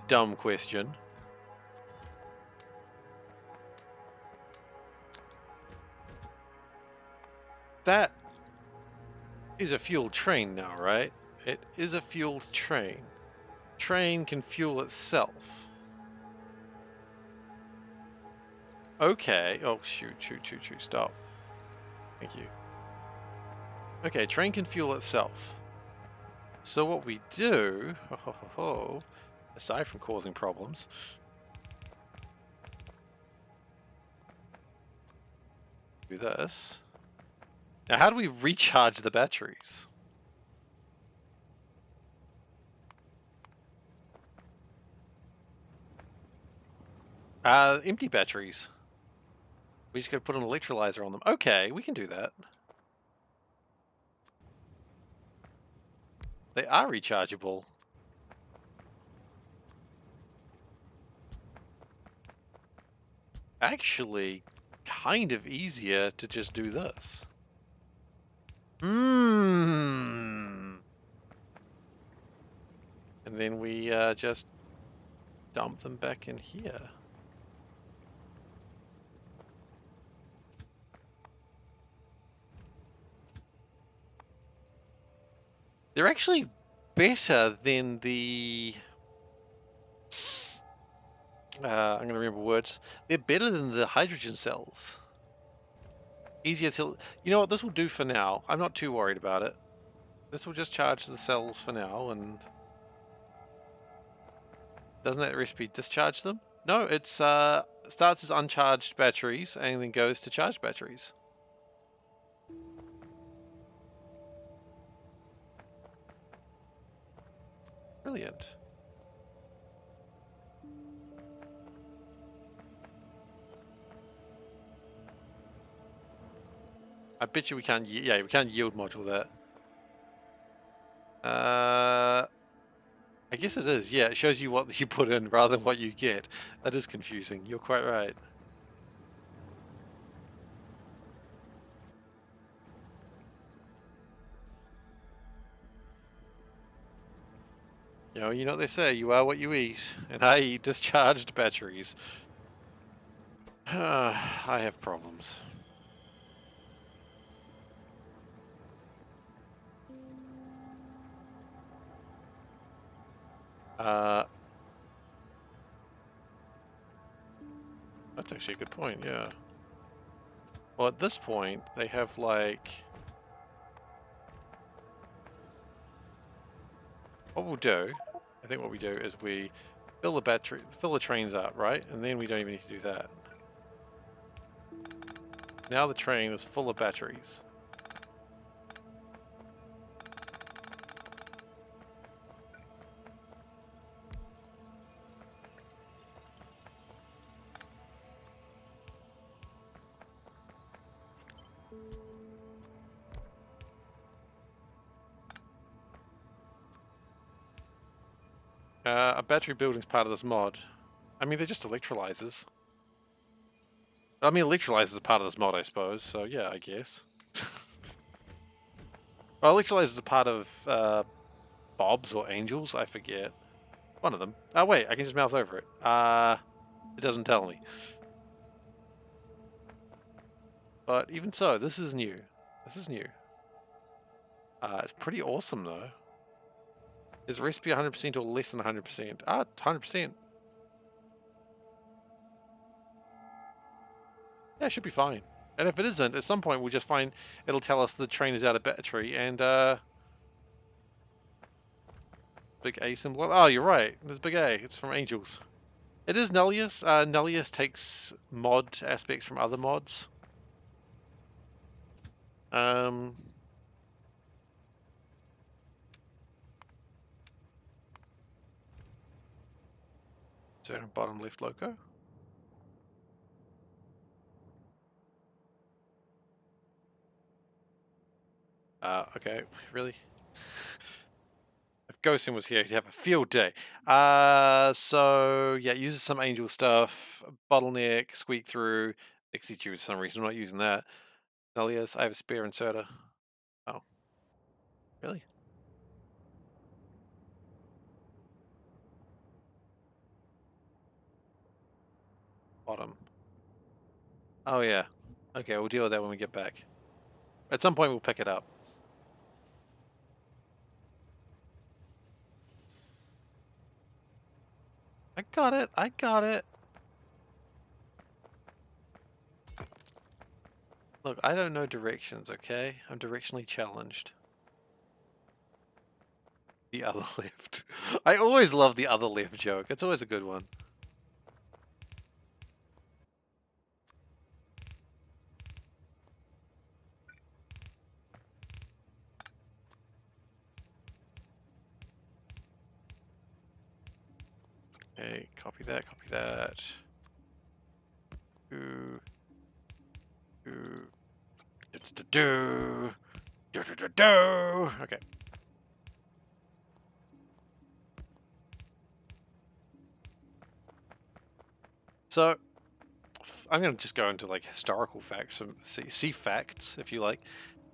dumb question. That is a fueled train now, right? It is a fueled train. Train can fuel itself. Okay. Oh, shoot, stop. Thank you. Okay, train can fuel itself. So what we do, aside from causing problems, do this. Now, how do we recharge the batteries? Empty batteries. We just gotta put an electrolyzer on them. Okay, we can do that. They are rechargeable. Actually, kind of easier to just do this. And then we just dump them back in here. They're actually better than the... I'm going to remember words. They're better than the hydrogen cells. Easier to... You know what, this will do for now. I'm not too worried about it. This will just charge the cells for now, and... Doesn't that recipe discharge them? No, it's starts as uncharged batteries and then goes to charged batteries. Brilliant. I bet you we can't, yeah, we can't yield module that. I guess it is, yeah. It shows you what you put in rather than what you get. That is confusing. You're quite right. You know what they say, you are what you eat, and I eat discharged batteries. I have problems. Uh, that's actually a good point, yeah. Well, at this point, they have like... What we'll do, I think what we do is we fill the trains up, right? And then we don't even need to do that. Now the train is full of batteries. A battery building's part of this mod. I mean, they're just electrolyzers. I mean, electrolyzers are part of this mod, I suppose, so yeah, I guess. Well, electrolyzers are part of Bob's or Angel's, I forget. One of them. Oh, wait, I can just mouse over it. It doesn't tell me. But even so, this is new. This is new. It's pretty awesome, though. Is the recipe 100% or less than 100%? 100%. Yeah, it should be fine. And if it isn't, at some point we'll just find... It'll tell us the train is out of battery, and, big A symbol. Oh, you're right. There's big A. It's from Angels. It is Nullius. Nullius takes mod aspects from other mods. Um... So bottom left loco. Okay, really? If Ghostin was here, he'd have a field day. So yeah, uses some angel stuff, bottleneck, squeak through, execute for some reason. I'm not using that. Nullius, I have a spare inserter. Oh, really? Bottom. Oh yeah. Okay, we'll deal with that when we get back. At some point, we'll pick it up. I got it. I got it. Look, I don't know directions, okay? I'm directionally challenged. The other left. I always love the other left joke. It's always a good one. Okay, copy that, copy that. Do, do, do. Okay. So, I'm going to just go into like historical facts, some see facts, if you like.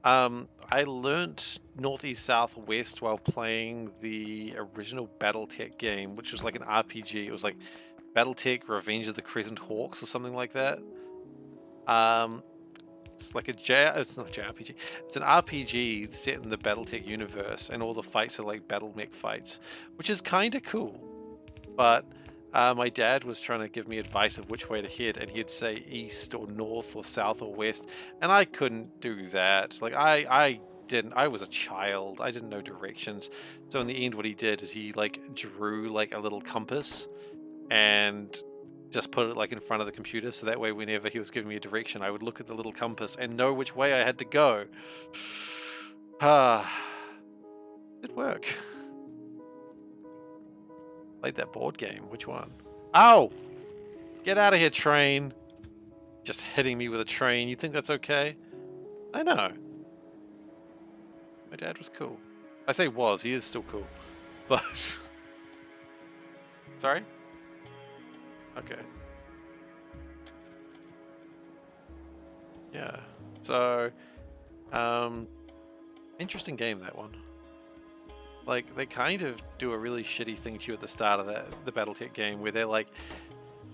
I learnt Northeast Southwest while playing the original BattleTech game, which was like an RPG. It was like BattleTech Revenge of the Crescent Hawks or something like that. It's like it's not a JRPG. It's an RPG set in the BattleTech universe, and all the fights are like battle mech fights, which is kind of cool. But my dad was trying to give me advice of which way to head, and he'd say east or north or south or west, and I couldn't do that. Like I didn't. I was a child. I didn't know directions. So in the end, what he did is he like drew like a little compass and just put it like in front of the computer, so that way whenever he was giving me a direction, I would look at the little compass and know which way I had to go. Did work. Played that board game. Which one? Ow! Get out of here, train! Just hitting me with a train. You think that's okay? I know. My dad was cool. I say was, he is still cool. But Sorry? Okay. Yeah. So, interesting game, that one. Like, they kind of do a really shitty thing to you at the start of the BattleTech game, where they're like,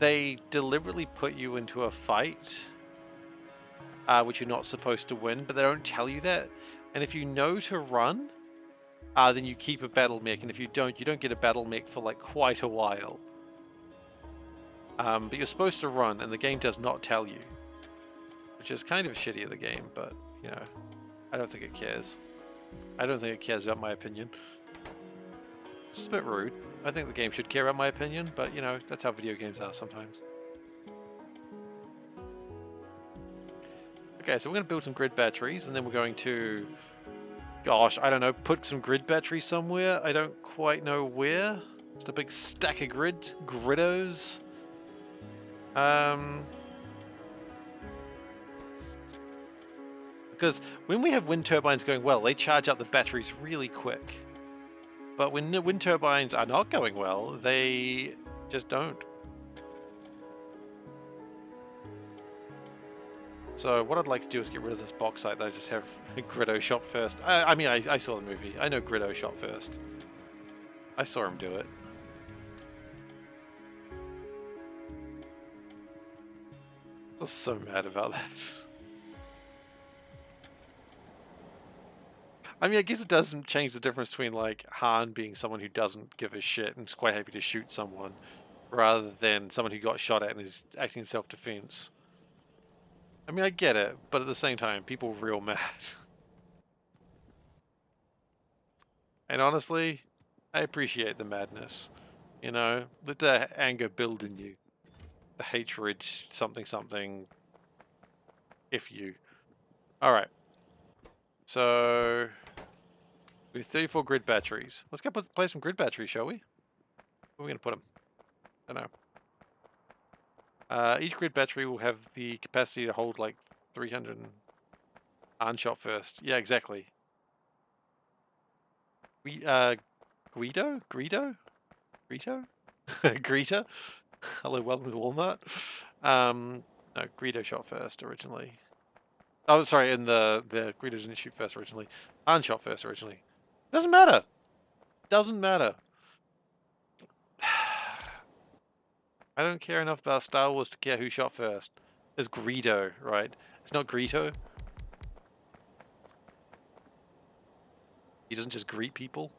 they deliberately put you into a fight, which you're not supposed to win, but they don't tell you that. And if you know to run, then you keep a battle mech, and if you don't get a battle mech for like quite a while. But you're supposed to run, and the game does not tell you, which is kind of shitty of the game, but, you know, I don't think it cares. I don't think it cares about my opinion. Just a bit rude. I think the game should care about my opinion, but, you know, that's how video games are sometimes. Okay, so we're going to build some grid batteries, and then we're going to, gosh, I don't know, put some grid batteries somewhere. I don't quite know where. Just a big stack of griddos. Because when we have wind turbines going well, they charge up the batteries really quick. But when the wind turbines are not going well, they just don't. So what I'd like to do is get rid of this bauxite that I just have Griddo shot first. I mean, I saw the movie. I know Griddo shot first. I saw him do it. I was so mad about that. I mean, I guess it doesn't change the difference between, like, Han being someone who doesn't give a shit and is quite happy to shoot someone, rather than someone who got shot at and is acting in self-defense. I mean, I get it, but at the same time, people are real mad. And honestly, I appreciate the madness. You know, let the anger build in you. The hatred, something, something, if you. Alright. So, we have 34 grid batteries. Let's go play some grid batteries, shall we? Where are we going to put them? I don't know. Each grid battery will have the capacity to hold like 300 unshot first. Yeah, exactly. Guido? Greta? Hello, welcome to Walmart. No, Greedo shot first originally. Oh, sorry, and the Greedo didn't shoot first originally. Han shot first originally. Doesn't matter. Doesn't matter. I don't care enough about Star Wars to care who shot first. It's Greedo, right? It's not Greedo. He doesn't just greet people.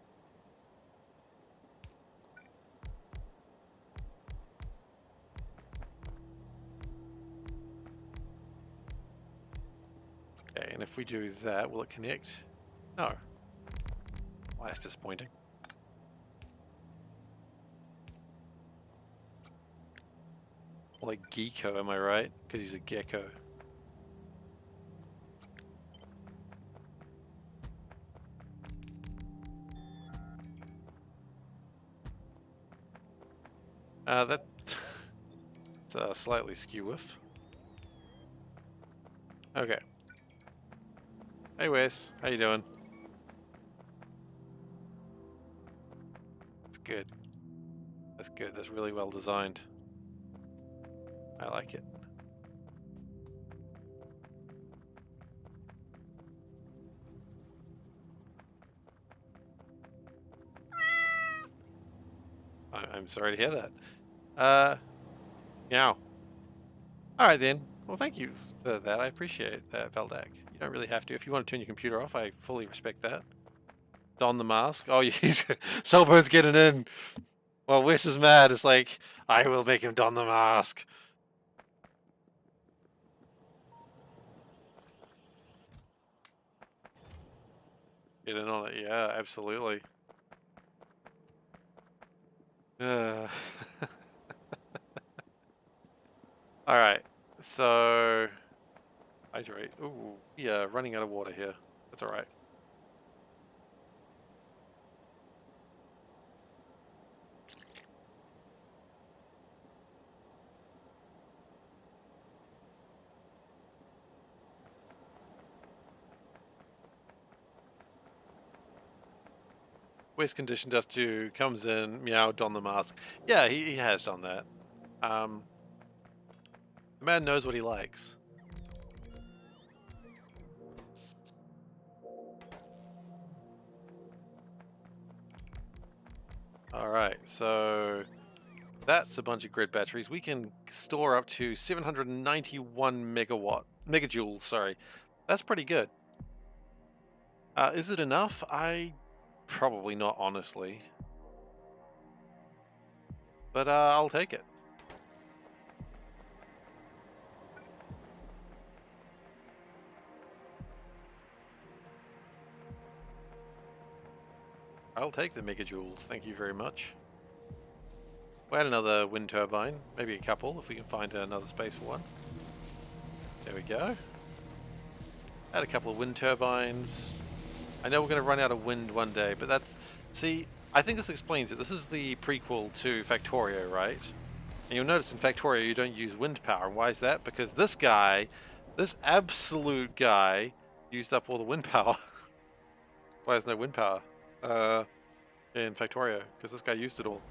Okay, and if we do that, will it connect? No. Why, that's disappointing. Like Geeko, am I right? Because he's a gecko. That's slightly skew-with. Okay. Hey Wes, how you doing? That's good. That's good. That's really well designed. I like it. I'm sorry to hear that. Meow. Alright then. Well, thank you for that. I appreciate that, Veldak. You don't really have to. If you want to turn your computer off, I fully respect that. Don the mask. Oh, he's Soulbird's getting in. Well, Wes is mad. It's like, I will make him don the mask. Get in on it. Yeah, absolutely. Alright. So... hydrate. Ooh, yeah, running out of water here. That's alright. Waste condition dust 2 comes in, meow, don the mask. Yeah, he has done that. The man knows what he likes. Alright, so that's a bunch of grid batteries. We can store up to 791 megajoules, sorry. That's pretty good. Is it enough? Probably not, honestly. But I'll take it. I'll take the megajoules, thank you very much. We'll add another wind turbine, maybe a couple if we can find another space for one. There we go. Add a couple of wind turbines. I know we're going to run out of wind one day, but that's... See, I think this explains it. This is the prequel to Factorio, right? And you'll notice in Factorio you don't use wind power. And why is that? Because this guy, this absolute guy, used up all the wind power. Why there's no wind power in Factorio? Because this guy used it all.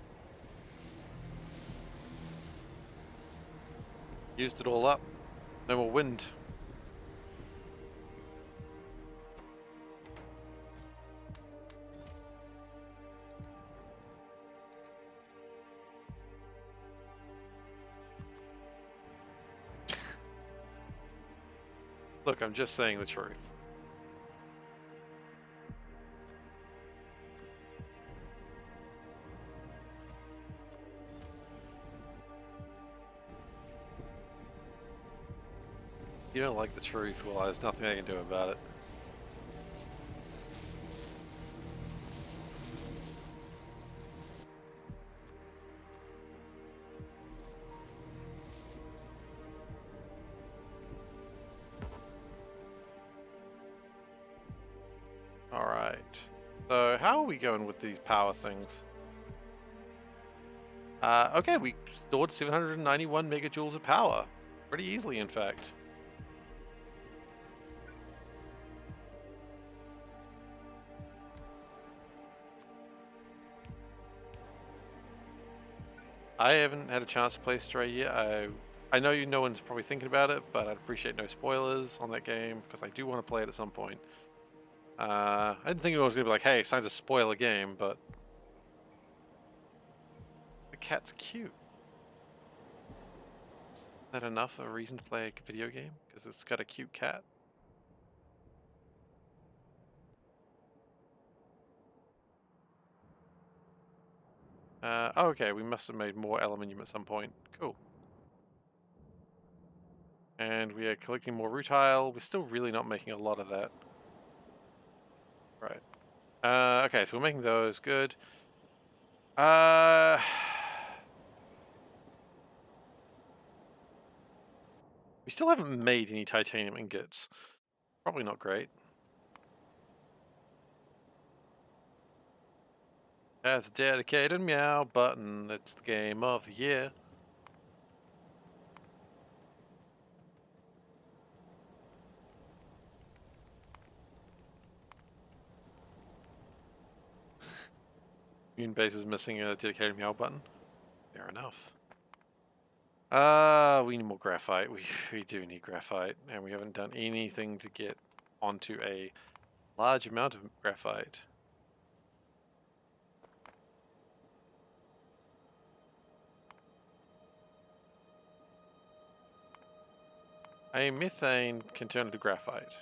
Used it all up. No more wind. Look, I'm just saying the truth. You don't like the truth, well, there's nothing I can do about it. Alright. So, how are we going with these power things? Okay, we stored 791 megajoules of power. Pretty easily, in fact. I haven't had a chance to play Stray yet. I know no one's probably thinking about it, but I'd appreciate no spoilers on that game, because I do want to play it at some point. I didn't think it was going to be like, hey, it's time to spoil a game, but... The cat's cute. Is that enough of a reason to play a video game? Because it's got a cute cat? Oh, okay, we must have made more aluminium at some point. Cool. And we are collecting more rutile. We're still really not making a lot of that. Right. Okay, so we're making those. Good. We still haven't made any titanium ingots. Probably not great. That's a dedicated meow button. It's the game of the year. Moonbase is missing a dedicated meow button. Fair enough. We need more graphite. We do need graphite, and we haven't done anything to get onto a large amount of graphite. A methane can turn into graphite.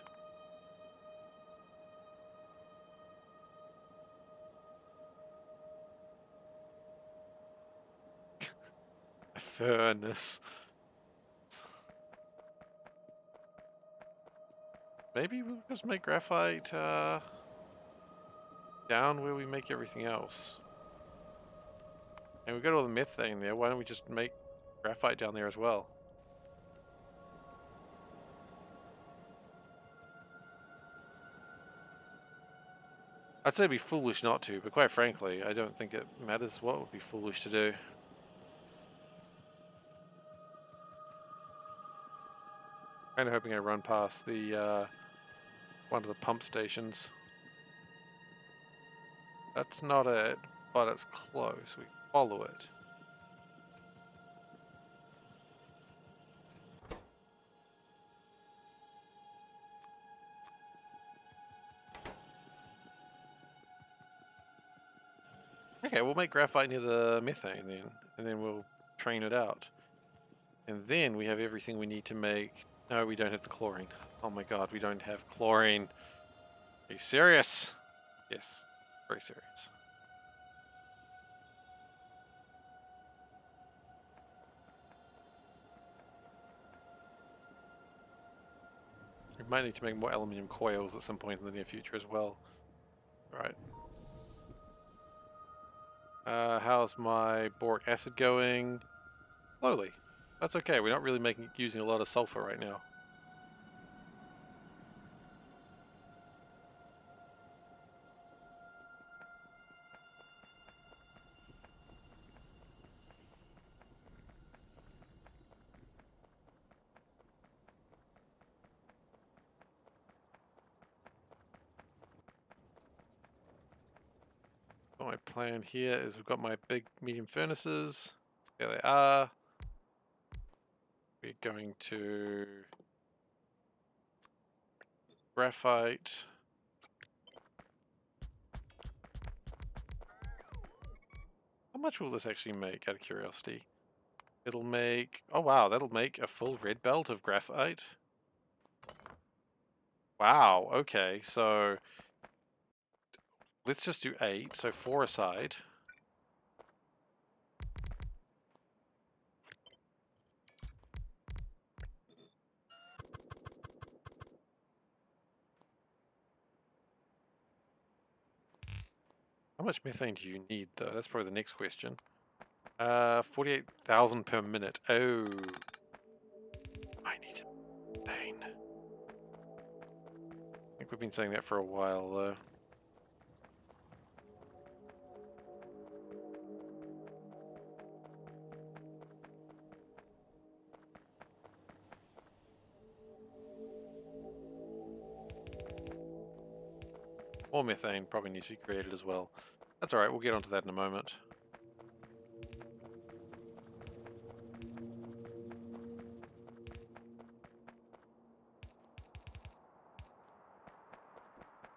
A furnace. Maybe we'll just make graphite down where we make everything else. And we've got all the methane there, why don't we just make graphite down there as well? I'd say it'd be foolish not to, but quite frankly, I don't think it matters what would be foolish to do. Kinda hoping I run past the one of the pump stations. That's not it, but it's close. We follow it. Okay, we'll make graphite near the methane then, and then we'll train it out. And then we have everything we need to make... No, we don't have the chlorine. Oh my god, we don't have chlorine. Are you serious? Yes, very serious. We might need to make more aluminium coils at some point in the near future as well. Alright. How's my boric acid going? Slowly. That's okay, we're not really using a lot of sulfur right now. My plan here is we've got my big medium furnaces. There they are. We're going to graphite. How much will this actually make, out of curiosity? It'll make... Oh wow, that'll make a full red belt of graphite. Wow, okay, so... Let's just do 8, so 4 aside. How much methane do you need, though? That's probably the next question. 48,000 per minute. Oh. I need methane. I think we've been saying that for a while, though. More methane probably needs to be created as well. That's alright, we'll get onto that in a moment.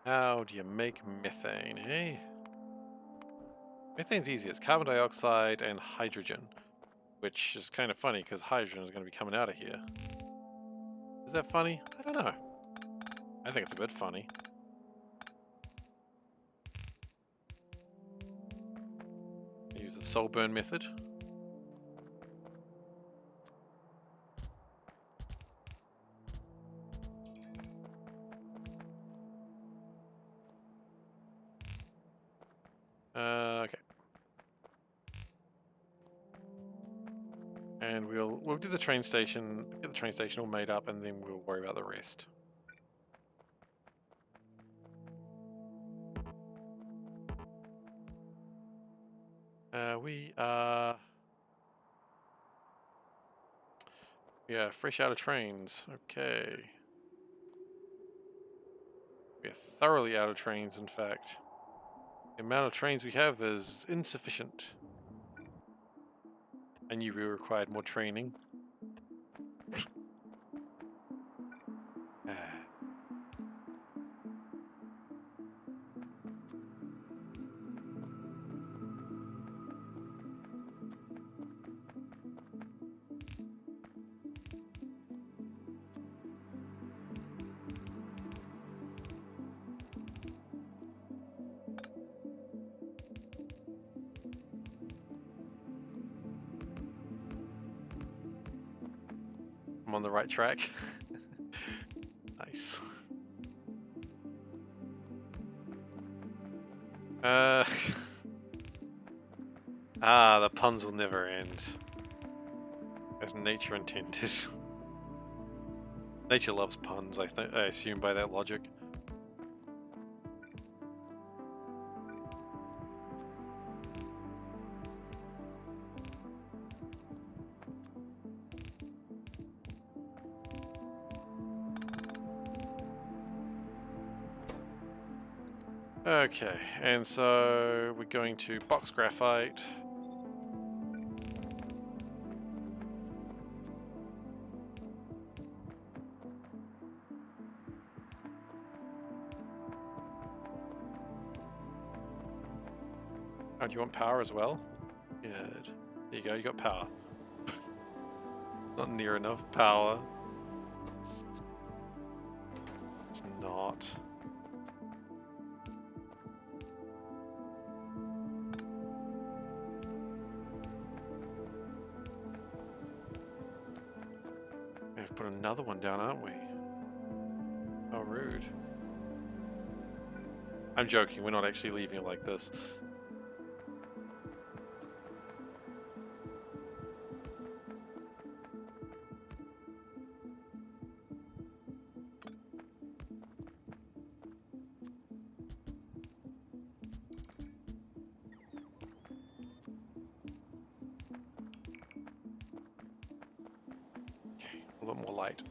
How do you make methane, hey? Methane's easy, it's carbon dioxide and hydrogen. Which is kind of funny, because hydrogen is going to be coming out of here. Is that funny? I don't know. I think it's a bit funny. Use the soul burn method. Okay. And we'll do the train station, get the train station all made up, and then we'll worry about the rest. We are... Yeah, fresh out of trains. Okay. We're thoroughly out of trains, in fact. The amount of trains we have is insufficient. I knew we required more training. I'm on the right track. Nice. The puns will never end. As nature intended. Nature loves puns, I assume by that logic. Okay, and so we're going to box graphite. Oh, do you want power as well? Good. There you go, you got power. Not near enough power. It's not. We have to put another one down, aren't we? How rude. I'm joking, we're not actually leaving it like this. Okay, a little more light.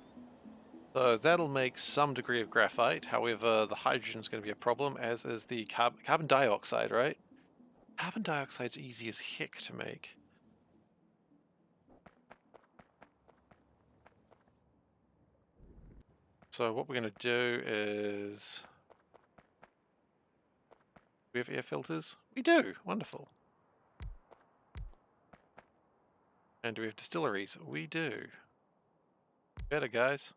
So that'll make some degree of graphite. However, the hydrogen is going to be a problem, as is the carbon dioxide, right? Carbon dioxide's easy as heck to make. So what we're going to do is... Do we have air filters? We do! Wonderful. And do we have distilleries? We do. Better, guys.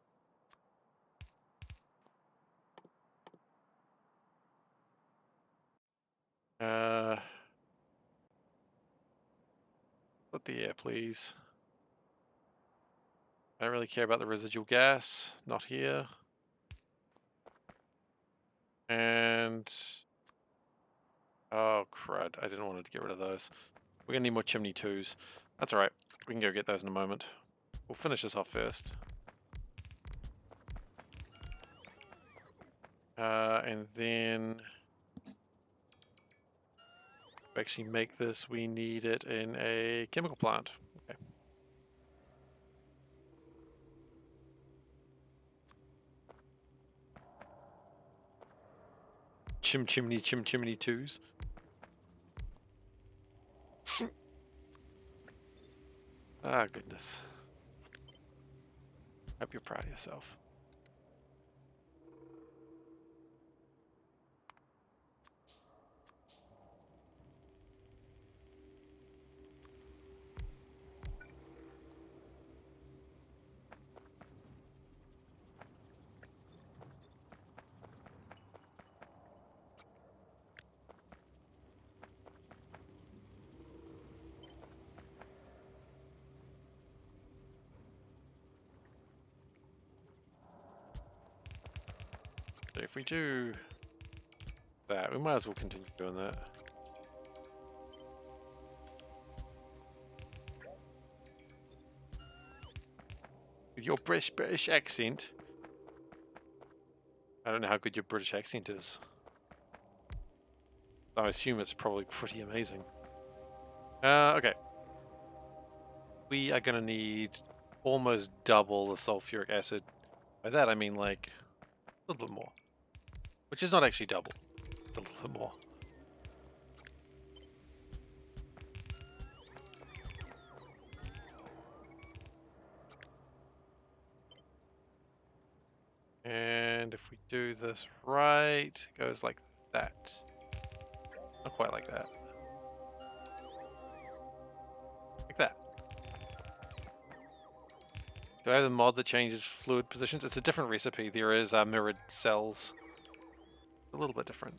Let the air, please. I don't really care about the residual gas. Not here. And... Oh, crud. I didn't want to get rid of those. We're going to need more chimney 2s. That's alright. We can go get those in a moment. We'll finish this off first. And then... To actually make this, we need it in a chemical plant. Okay. Chimney 2s. Ah, goodness. Hope you're proud of yourself. So if we do that, we might as well continue doing that. With your British accent. I don't know how good your British accent is. I assume it's probably pretty amazing. Okay. We are going to need almost double the sulfuric acid. By that I mean like a little bit more. Which is not actually double. It's a little bit more. And if we do this right, it goes like that. Not quite like that. Like that. Do I have the mod that changes fluid positions? It's a different recipe. There is mirrored cells. A little bit different.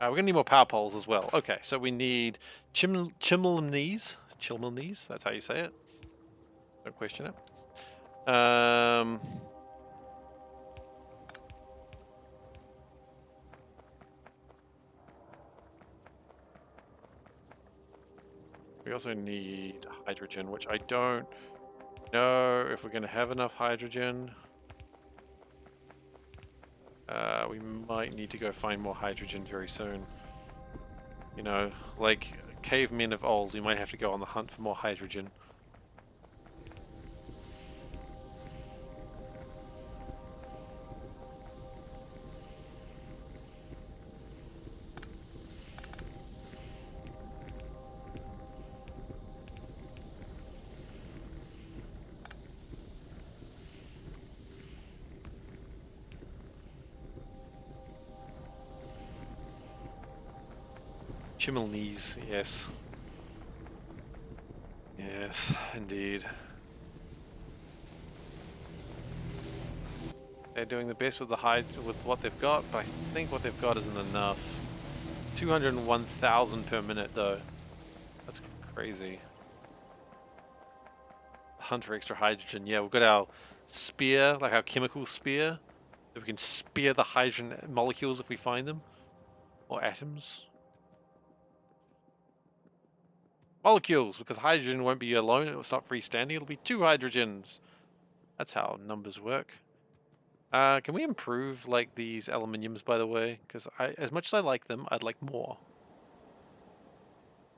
We're going to need more power poles as well. Okay, so we need chimneys. Chimneys, that's how you say it. Don't question it. We also need hydrogen, which I don't know if we're going to have enough hydrogen. We might need to go find more hydrogen very soon. You know, like cavemen of old, we might have to go on the hunt for more hydrogen. Chimneys, yes. Yes, indeed. They're doing the best with with what they've got, but I think what they've got isn't enough. 201,000 per minute though. That's crazy. Hunt for extra hydrogen. Yeah, we've got our spear, like our chemical spear. That we can spear the hydrogen molecules if we find them. Or atoms. Molecules, because hydrogen won't be alone, it's not freestanding, it'll be two hydrogens. That's how numbers work. Can we improve like these aluminiums, by the way? Because as much as I like them, I'd like more.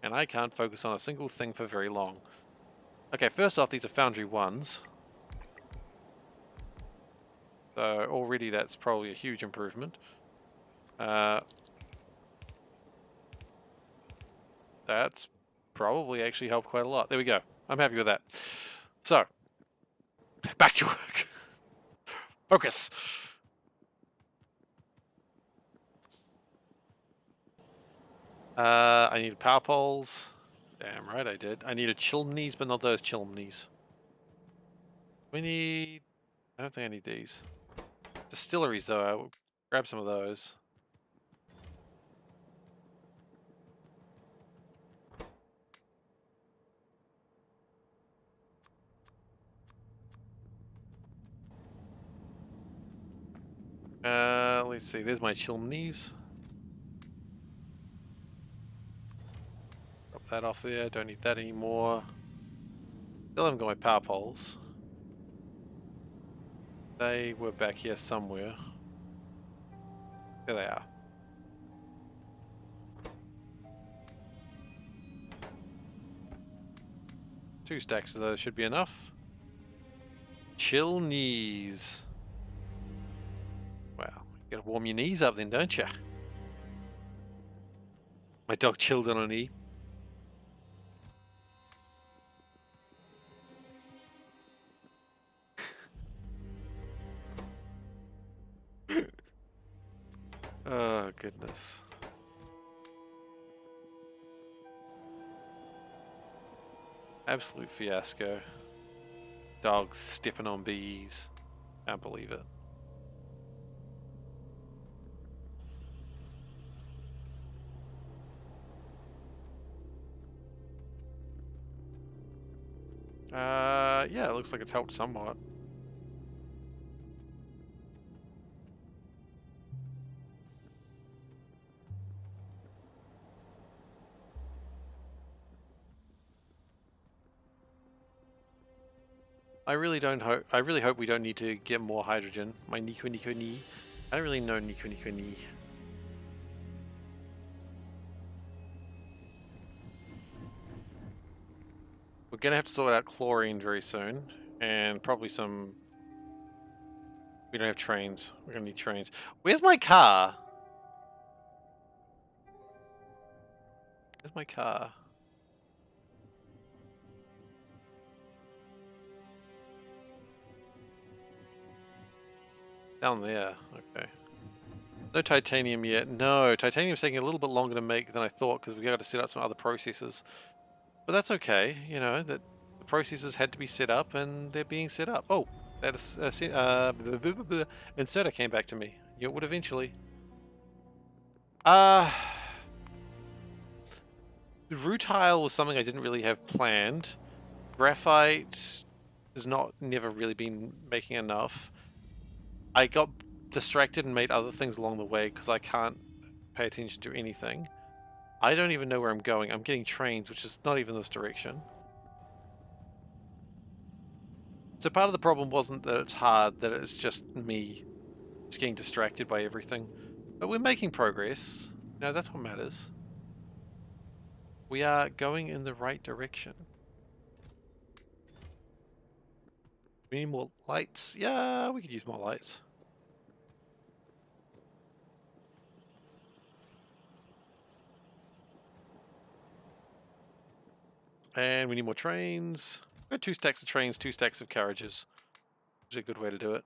And I can't focus on a single thing for very long. Okay, first off, these are foundry ones. So already that's probably a huge improvement. That's probably actually helped quite a lot. There we go. I'm happy with that. So, back to work. Focus. I need power poles. Damn right I did. I needed chimneys, but not those chimneys. We need... I don't think I need these. Distilleries, though. I will grab some of those. Let's see. There's my chimneys. Drop that off there. Don't need that anymore. Still haven't got my power poles. They were back here somewhere. There they are. Two stacks of those should be enough. Chill knees. Wow, you gotta warm your knees up then, don't you? My dog chilled on a knee. Oh, goodness. Absolute fiasco. Dogs stepping on bees. Can't believe it. Yeah, it looks like it's helped somewhat. I really hope we don't need to get more hydrogen. My Nico Nico Ni. I don't really know Nico Nico Ni. We're gonna have to sort out chlorine very soon. And probably some... We don't have trains. We're gonna need trains. Where's my car? Where's my car? Down there. Okay. No titanium yet. No, titanium's taking a little bit longer to make than I thought because we got to set up some other processes. But that's okay, you know, that the processes had to be set up and they're being set up. Oh, that is, inserter came back to me. It would eventually. The rutile was something I didn't really have planned. Graphite has never really been making enough. I got distracted and made other things along the way because I can't pay attention to anything. I don't even know where I'm going. I'm getting trains, which is not even this direction. So part of the problem wasn't that it's hard, that it's just me just getting distracted by everything. But we're making progress. No, that's what matters. We are going in the right direction. We need more lights. Yeah, we could use more lights. And we need more trains. We got 2 stacks of trains, 2 stacks of carriages. Which is a good way to do it.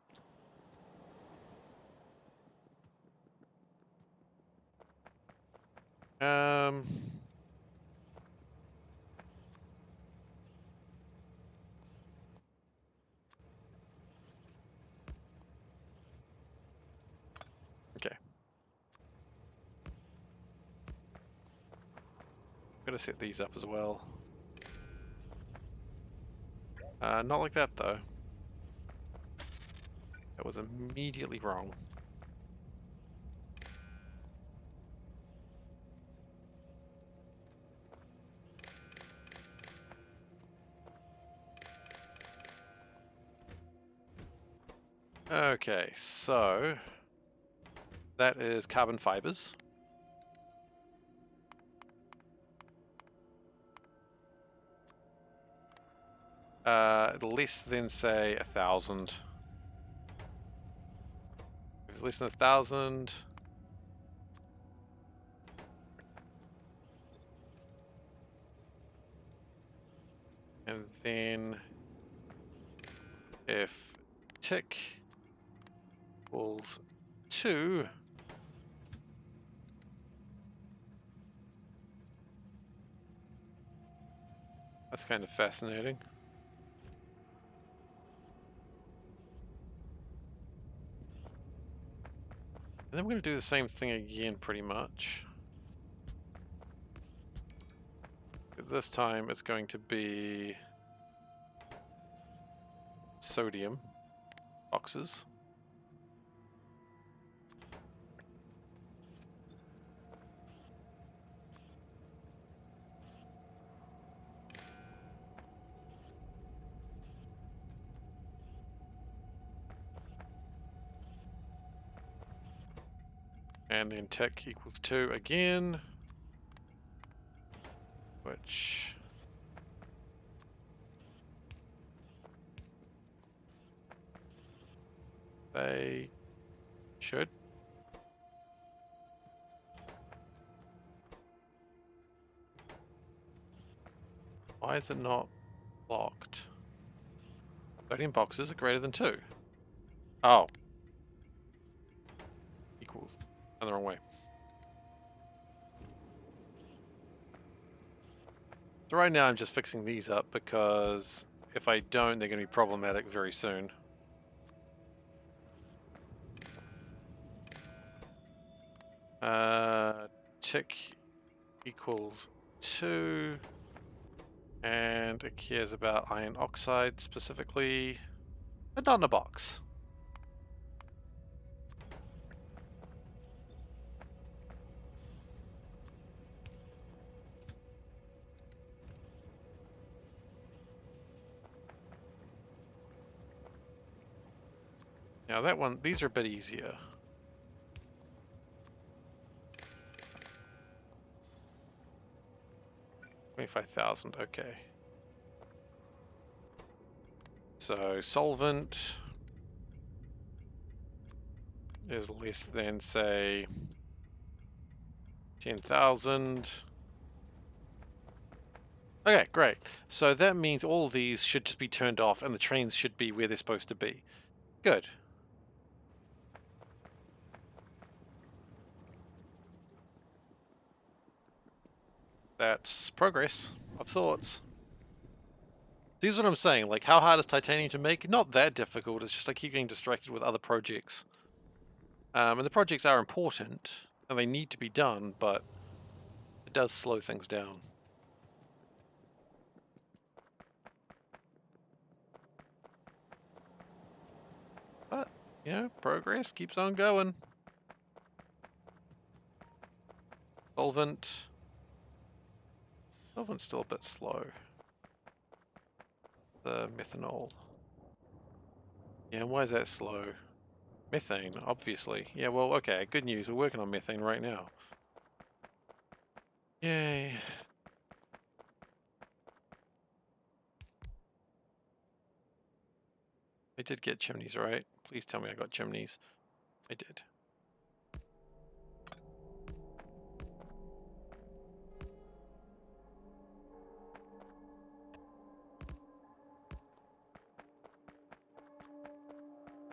Gotta set these up as well. Not like that though. That was immediately wrong. Okay, so that is carbon fibers. Less than, say, 1,000. If it's less than 1,000, and then if tick equals 2, that's kind of fascinating. And then we're going to do the same thing again, pretty much. This time it's going to be sodium boxes. And then tick equals 2 again, which they should. Why is it not locked? Sodium boxes are greater than 2. Oh. Equals. Gone the wrong way. So right now I'm just fixing these up because if I don't, they're going to be problematic very soon. Tick equals 2. And it cares about iron oxide specifically, but not in a box. Now that one, these are a bit easier. $25,000, okay. So solvent is less than, say, 10,000. Okay, great. So that means all of these should just be turned off and the trains should be where they're supposed to be. Good. That's progress of sorts. This is what I'm saying, like, how hard is titanium to make? Not that difficult, it's just I keep getting distracted with other projects. And the projects are important, and they need to be done, but it does slow things down. But, you know, progress keeps on going. Solvent. Solvent's still a bit slow. The methanol. Yeah, and why is that slow? Methane, obviously. Yeah, well, okay, good news. We're working on methane right now. Yay. I did get chimneys, right? Please tell me I got chimneys. I did.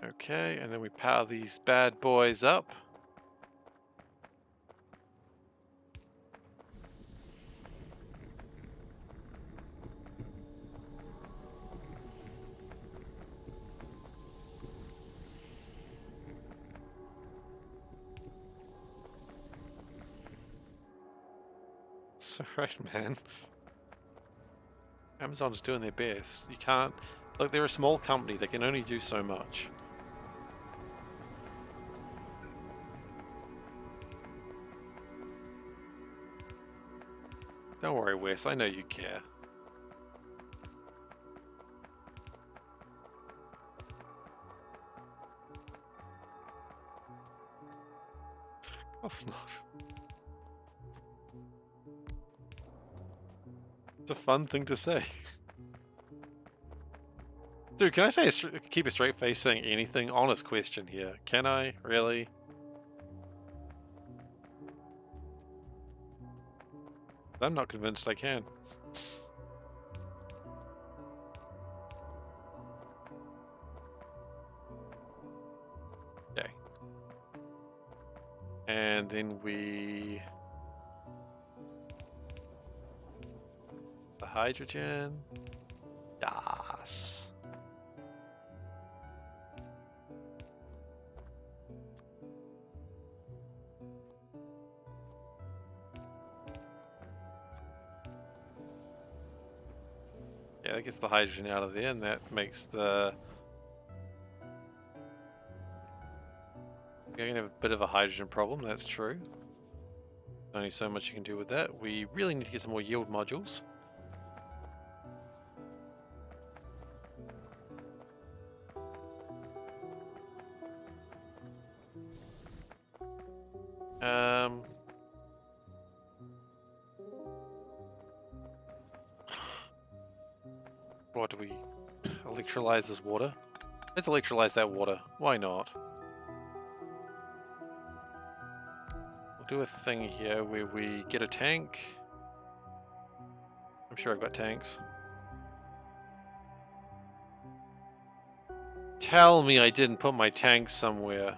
Okay, and then we power these bad boys up. It's alright, man. Amazon's doing their best. You can't... Look, they're a small company. They can only do so much. Don't worry, Wes. I know you care. Of course not. It's a fun thing to say. Dude, can I say keep a straight face saying anything? Honest question here. Can I? Really? I'm not convinced I can. Okay. And then we... the hydrogen. Yes. Yeah, that gets the hydrogen out of there, and that makes the... We're going to have a bit of a hydrogen problem, that's true. Only so much you can do with that. We really need to get some more yield modules. What do we... electrolyze this water? Let's electrolyze that water. Why not? We'll do a thing here where we get a tank. I'm sure I've got tanks. Tell me I didn't put my tanks somewhere.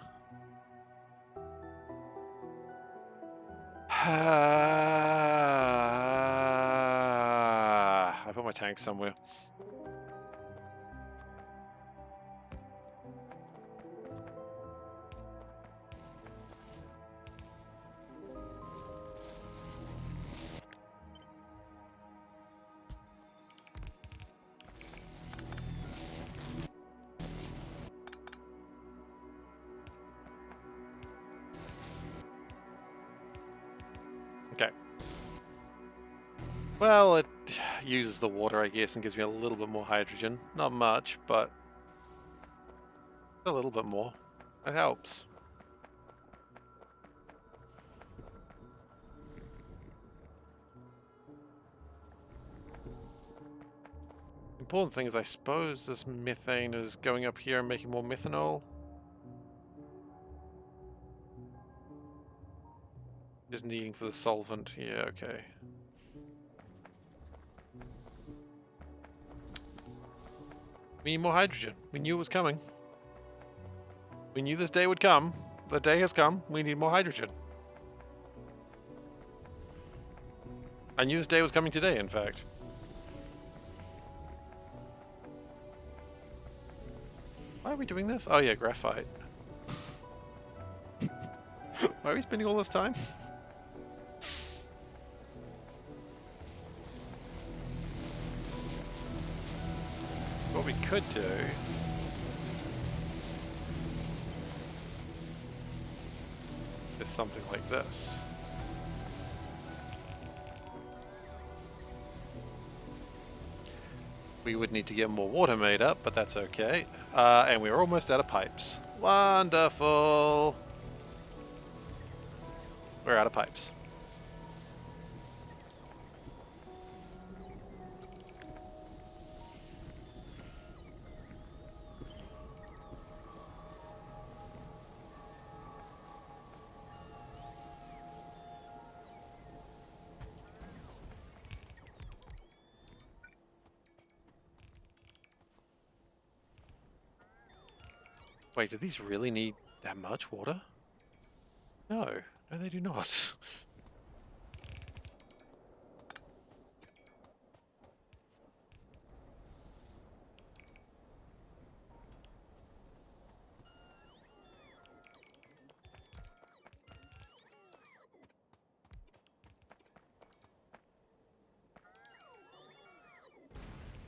I put my tanks somewhere. Okay. Well, it uses the water, I guess, and gives me a little bit more hydrogen. Not much, but a little bit more. It helps. Important thing is, I suppose this methane is going up here and making more methanol. Is needing for the solvent. Yeah, okay. We need more hydrogen. We knew it was coming. We knew this day would come. The day has come. We need more hydrogen. I knew this day was coming today, in fact. Why are we doing this? Oh yeah, graphite. Why are we spending all this time? What we could do is something like this. We would need to get more water made up, but that's okay. And we're almost out of pipes. Wonderful! We're out of pipes. Wait, do these really need that much water? No, no they do not.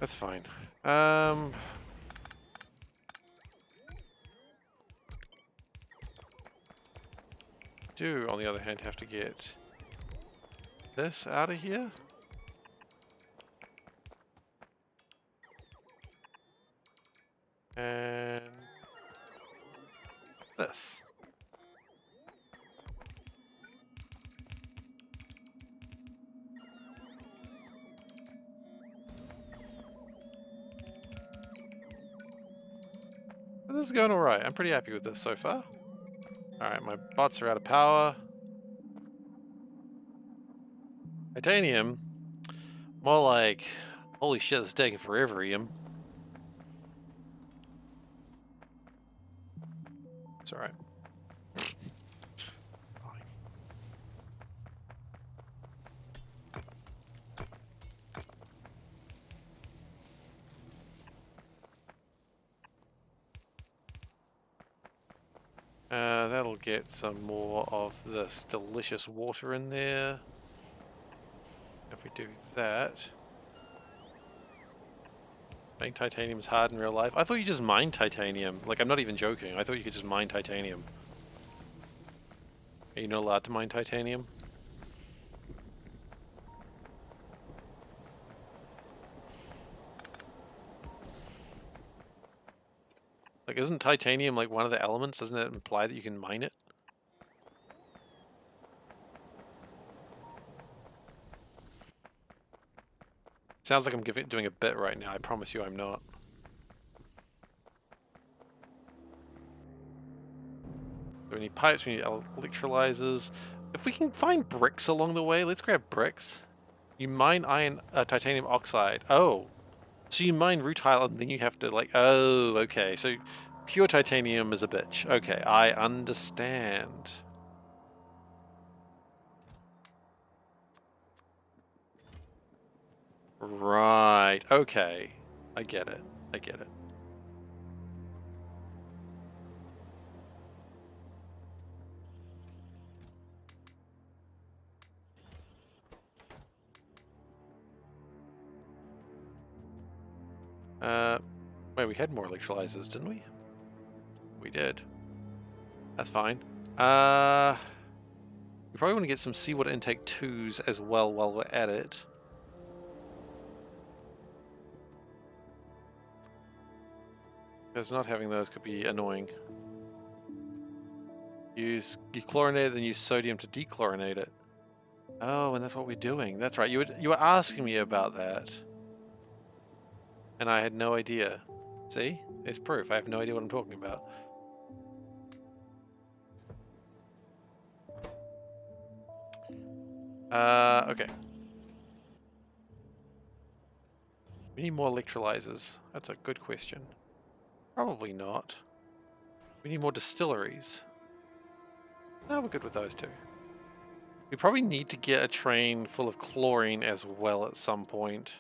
That's fine. Do, on the other hand, have to get this out of here. And this. But this is going alright. I'm pretty happy with this so far. Alright, my bots are out of power. Titanium? More like, holy shit, this is taking forever, Ian. It's alright. That'll get some more of this delicious water in there. If we do that. Make titanium is hard in real life. I thought you just mined titanium. Like, I'm not even joking. I thought you could just mine titanium. Are you not allowed to mine titanium? Like, isn't titanium like one of the elements? Doesn't it imply that you can mine it? Sounds like I'm doing a bit right now. I promise you I'm not. Do we need pipes? We need electrolyzers. If we can find bricks along the way, let's grab bricks. You mine titanium oxide. Oh. So you mine rutile and then you have to like, oh, okay. So pure titanium is a bitch. Okay, I understand. Right, okay. I get it. I get it. Wait, we had more electrolyzers, didn't we? We did. That's fine. We probably want to get some seawater intake 2s as well while we're at it. Because not having those could be annoying. You chlorinate it, then use sodium to dechlorinate it. Oh, and that's what we're doing. That's right. You were asking me about that. And I had no idea. See? It's proof. I have no idea what I'm talking about. Okay. We need more electrolyzers. That's a good question. Probably not. We need more distilleries. No, we're good with those two. We probably need to get a train full of chlorine as well at some point.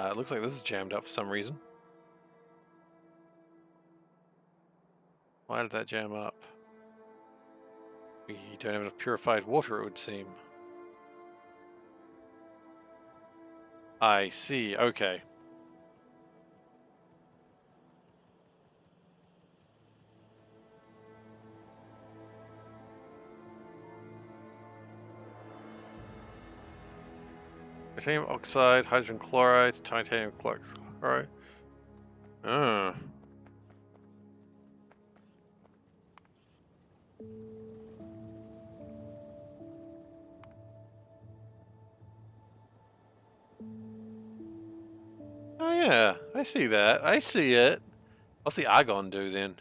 It looks like this is jammed up for some reason. Why did that jam up? We don't have enough purified water, it would seem. I see, okay. Titanium oxide, hydrogen chloride, titanium chloride. Oh yeah, I see that. I see it. What's the argon do then?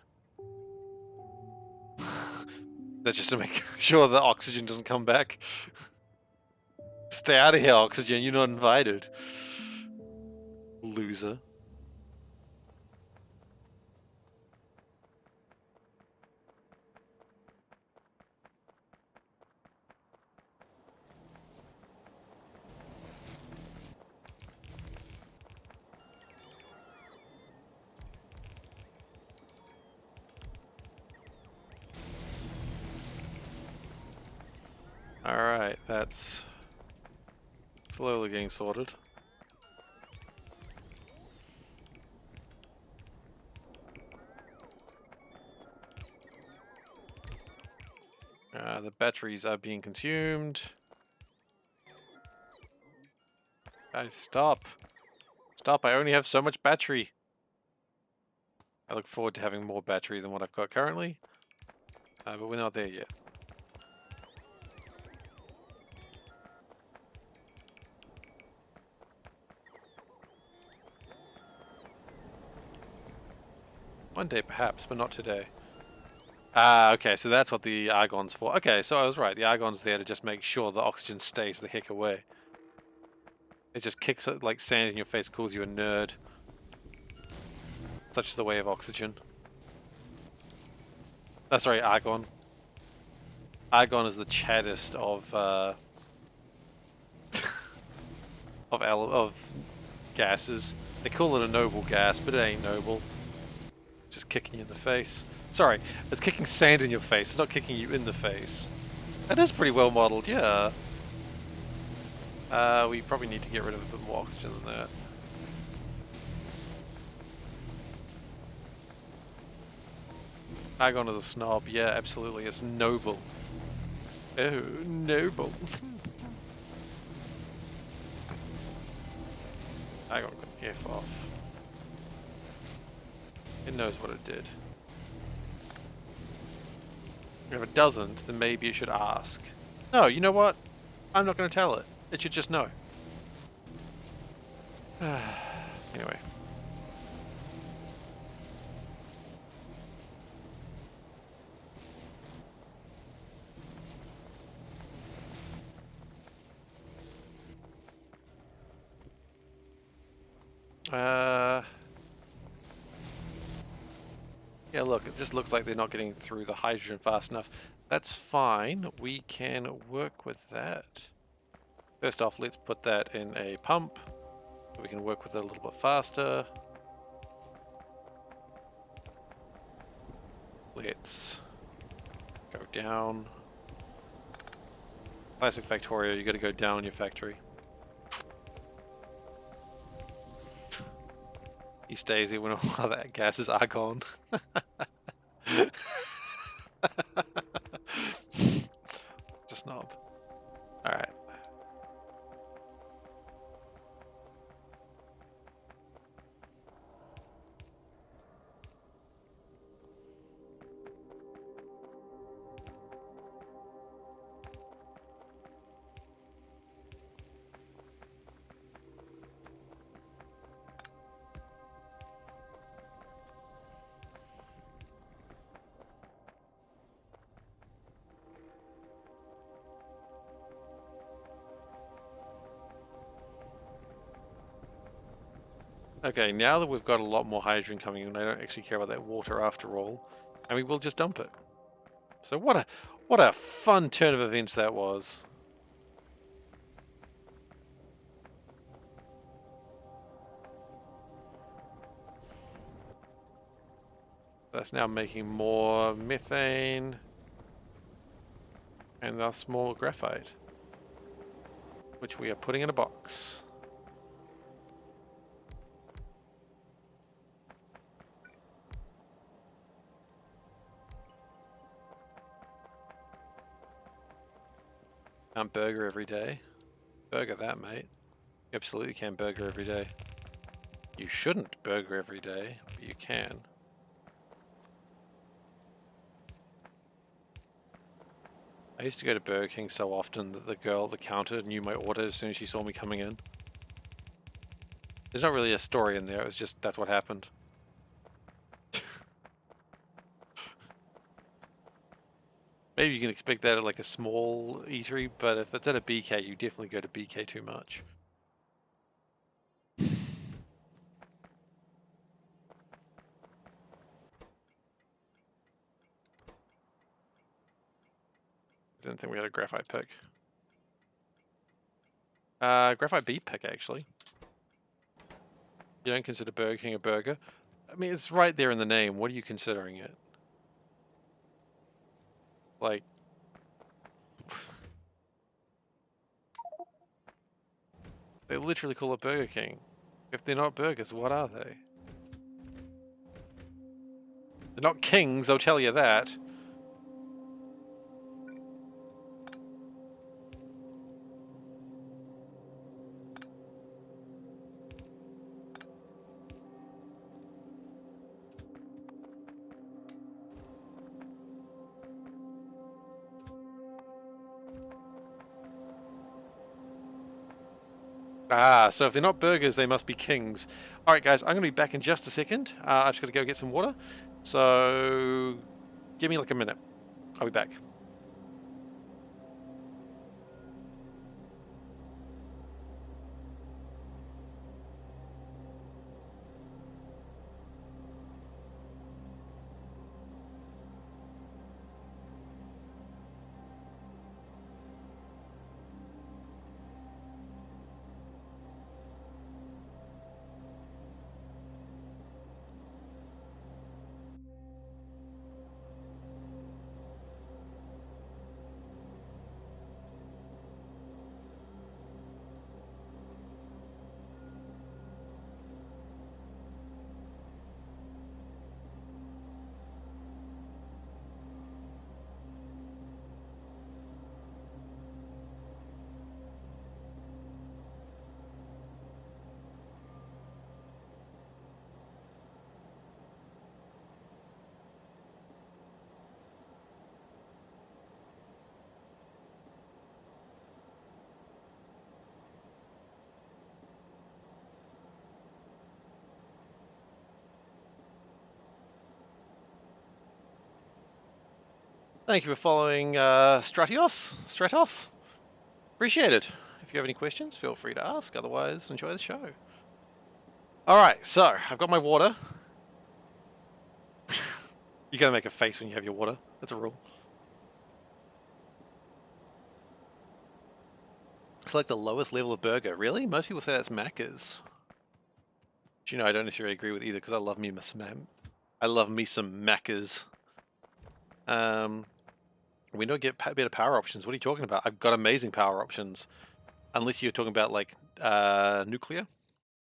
That's just to make sure the oxygen doesn't come back. Stay out of here, oxygen. You're not invited. Loser. It's slowly getting sorted. The batteries are being consumed. Guys, stop. Stop, I only have so much battery. I look forward to having more battery than what I've got currently. But we're not there yet. One day perhaps, but not today. Okay, so that's what the argon's for. Okay, so I was right. The argon's there to just make sure the oxygen stays the heck away. It just kicks it like sand in your face, calls you a nerd. Such is the way of oxygen. That's right, argon. Argon is the chattest of of gases. They call it a noble gas, but it ain't noble. Just kicking you in the face. Sorry, it's kicking sand in your face. It's not kicking you in the face. That is pretty well modeled, yeah. We probably need to get rid of a bit more oxygen than that. Argon is a snob. Yeah, absolutely. It's noble. Oh, noble. Argon can F off. It knows what it did. If it doesn't, then maybe it should ask. No, you know what? I'm not going to tell it. It should just know. Anyway. Yeah, look, it just looks like they're not getting through the hydrogen fast enough. That's fine. We can work with that. First off, let's put that in a pump. We can work with it a little bit faster. Let's go down. Classic Factorio, you gotta go down in your factory. He stays here when all that gases are gone. Just knob. Alright. Okay, now that we've got a lot more hydrogen coming in, I don't actually care about that water after all, and we will just dump it. So what a fun turn of events that was. That's now making more methane, and thus more graphite, which we are putting in a box. Can't burger every day. Burger that, mate. You absolutely can burger every day. You shouldn't burger every day, but you can. I used to go to Burger King so often that the girl at the counter knew my order as soon as she saw me coming in. There's not really a story in there, it was just that's what happened. Maybe you can expect that at like a small eatery, but if it's at a BK, you definitely go to BK too much. I didn't think we had a graphite pick. Graphite B pick, actually. You don't consider Burger King a burger? I mean, it's right there in the name. What are you considering it? Like... They literally call it Burger King. If they're not burgers, what are they? They're not kings, I'll tell you that. Ah, so if they're not burgers, they must be kings. Alright guys, I'm going to be back in just a second. I've just got to go get some water. So, give me like a minute. I'll be back. Thank you for following Stratos. Appreciate it. If you have any questions, feel free to ask. Otherwise, enjoy the show. Alright, so I've got my water. You gotta make a face when you have your water. That's a rule. It's like the lowest level of burger. Really? Most people say that's Macca's. But you know, I don't necessarily agree with either because I love me some Macca's. We don't get better power options. What are you talking about? I've got amazing power options. Unless you're talking about like nuclear,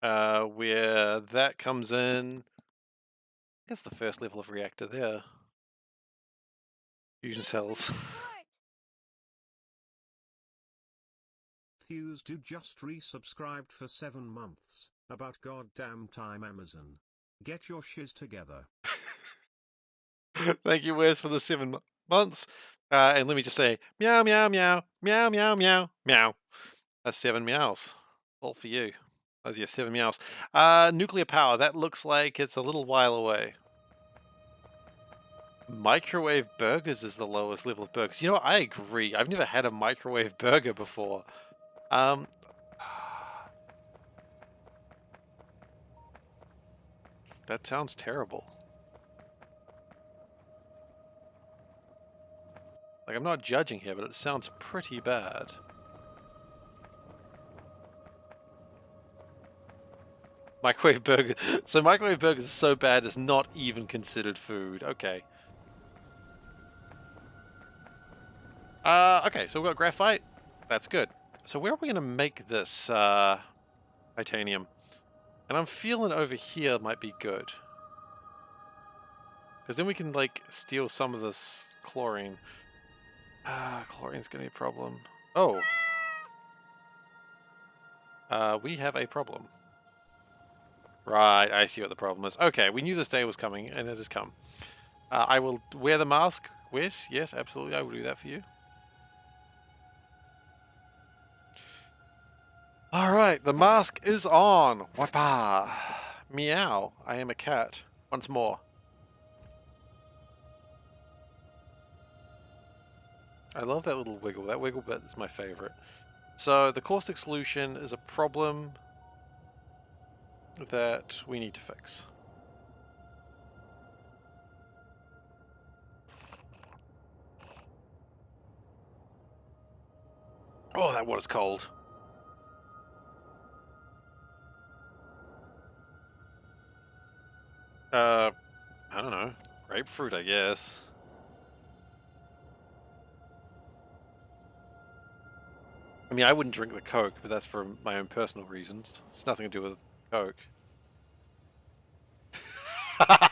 where that comes in. I guess the first level of reactor there. Fusion cells. Fused who just resubscribed for 7 months. About goddamn time, Amazon. Get your shiz together. Thank you, Wes, for the 7 months. And let me just say, meow, meow, meow, meow, meow, meow, meow. That's 7 meows. All for you. Those are your 7 meows. Nuclear power. That looks like it's a little while away. Microwave burgers is the lowest level of burgers. You know what? I agree. I've never had a microwave burger before. That sounds terrible. Like, I'm not judging here, but it sounds pretty bad. Microwave burger. So microwave burgers are so bad it's not even considered food. Okay. Okay, so we've got graphite. That's good. So where are we going to make this titanium? And I'm feeling over here might be good. Because then we can, like, steal some of this chlorine. Chlorine's going to be a problem. Oh. We have a problem. Right, I see what the problem is. Okay, we knew this day was coming, and it has come. I will wear the mask. Wes, yes, absolutely, I will do that for you. Alright, the mask is on. Wapa. Meow. I am a cat. Once more. I love that little wiggle. That wiggle bit is my favorite. So the caustic solution is a problem that we need to fix. Oh, that water's cold. I don't know. Grapefruit, I guess. I mean, I wouldn't drink the Coke, but that's for my own personal reasons. It's nothing to do with Coke. That's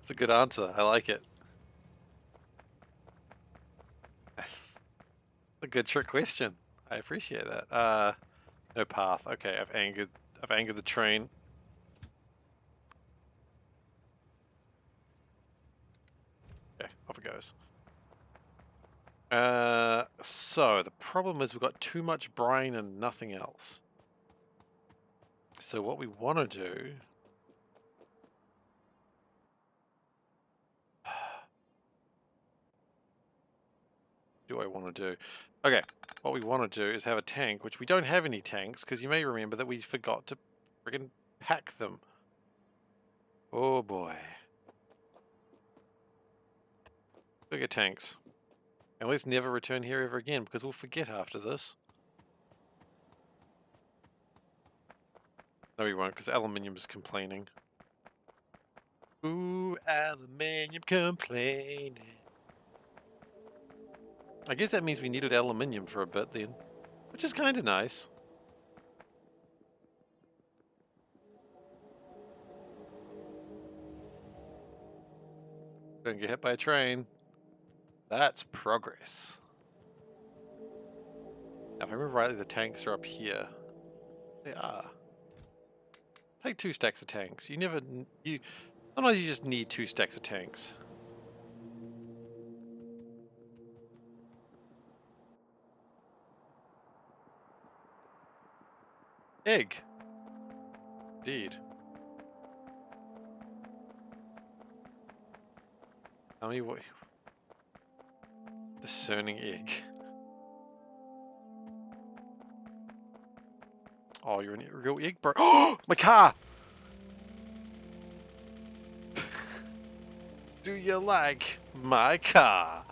a good answer. I like it. That's a good trick question. I appreciate that. No path. Okay, I've angered the train. Okay, off it goes. So the problem is we've got too much brine and nothing else. So what we want to do... do I want to do? Okay, what we want to do is have a tank, which we don't have any tanks, because you may remember that we forgot to friggin' pack them. Oh boy. Bigger tanks. And let's never return here ever again, because we'll forget after this. No, we won't, because aluminium is complaining. Ooh, aluminium complaining. I guess that means we needed aluminium for a bit then, which is kind of nice. Don't get hit by a train. That's progress. Now, if I remember rightly, the tanks are up here. They are. Take 2 stacks of tanks. Sometimes you just need 2 stacks of tanks. Egg. Indeed. Tell me what... discerning egg. Oh, you're a real egg, bro. Oh, my car! Do you like my car?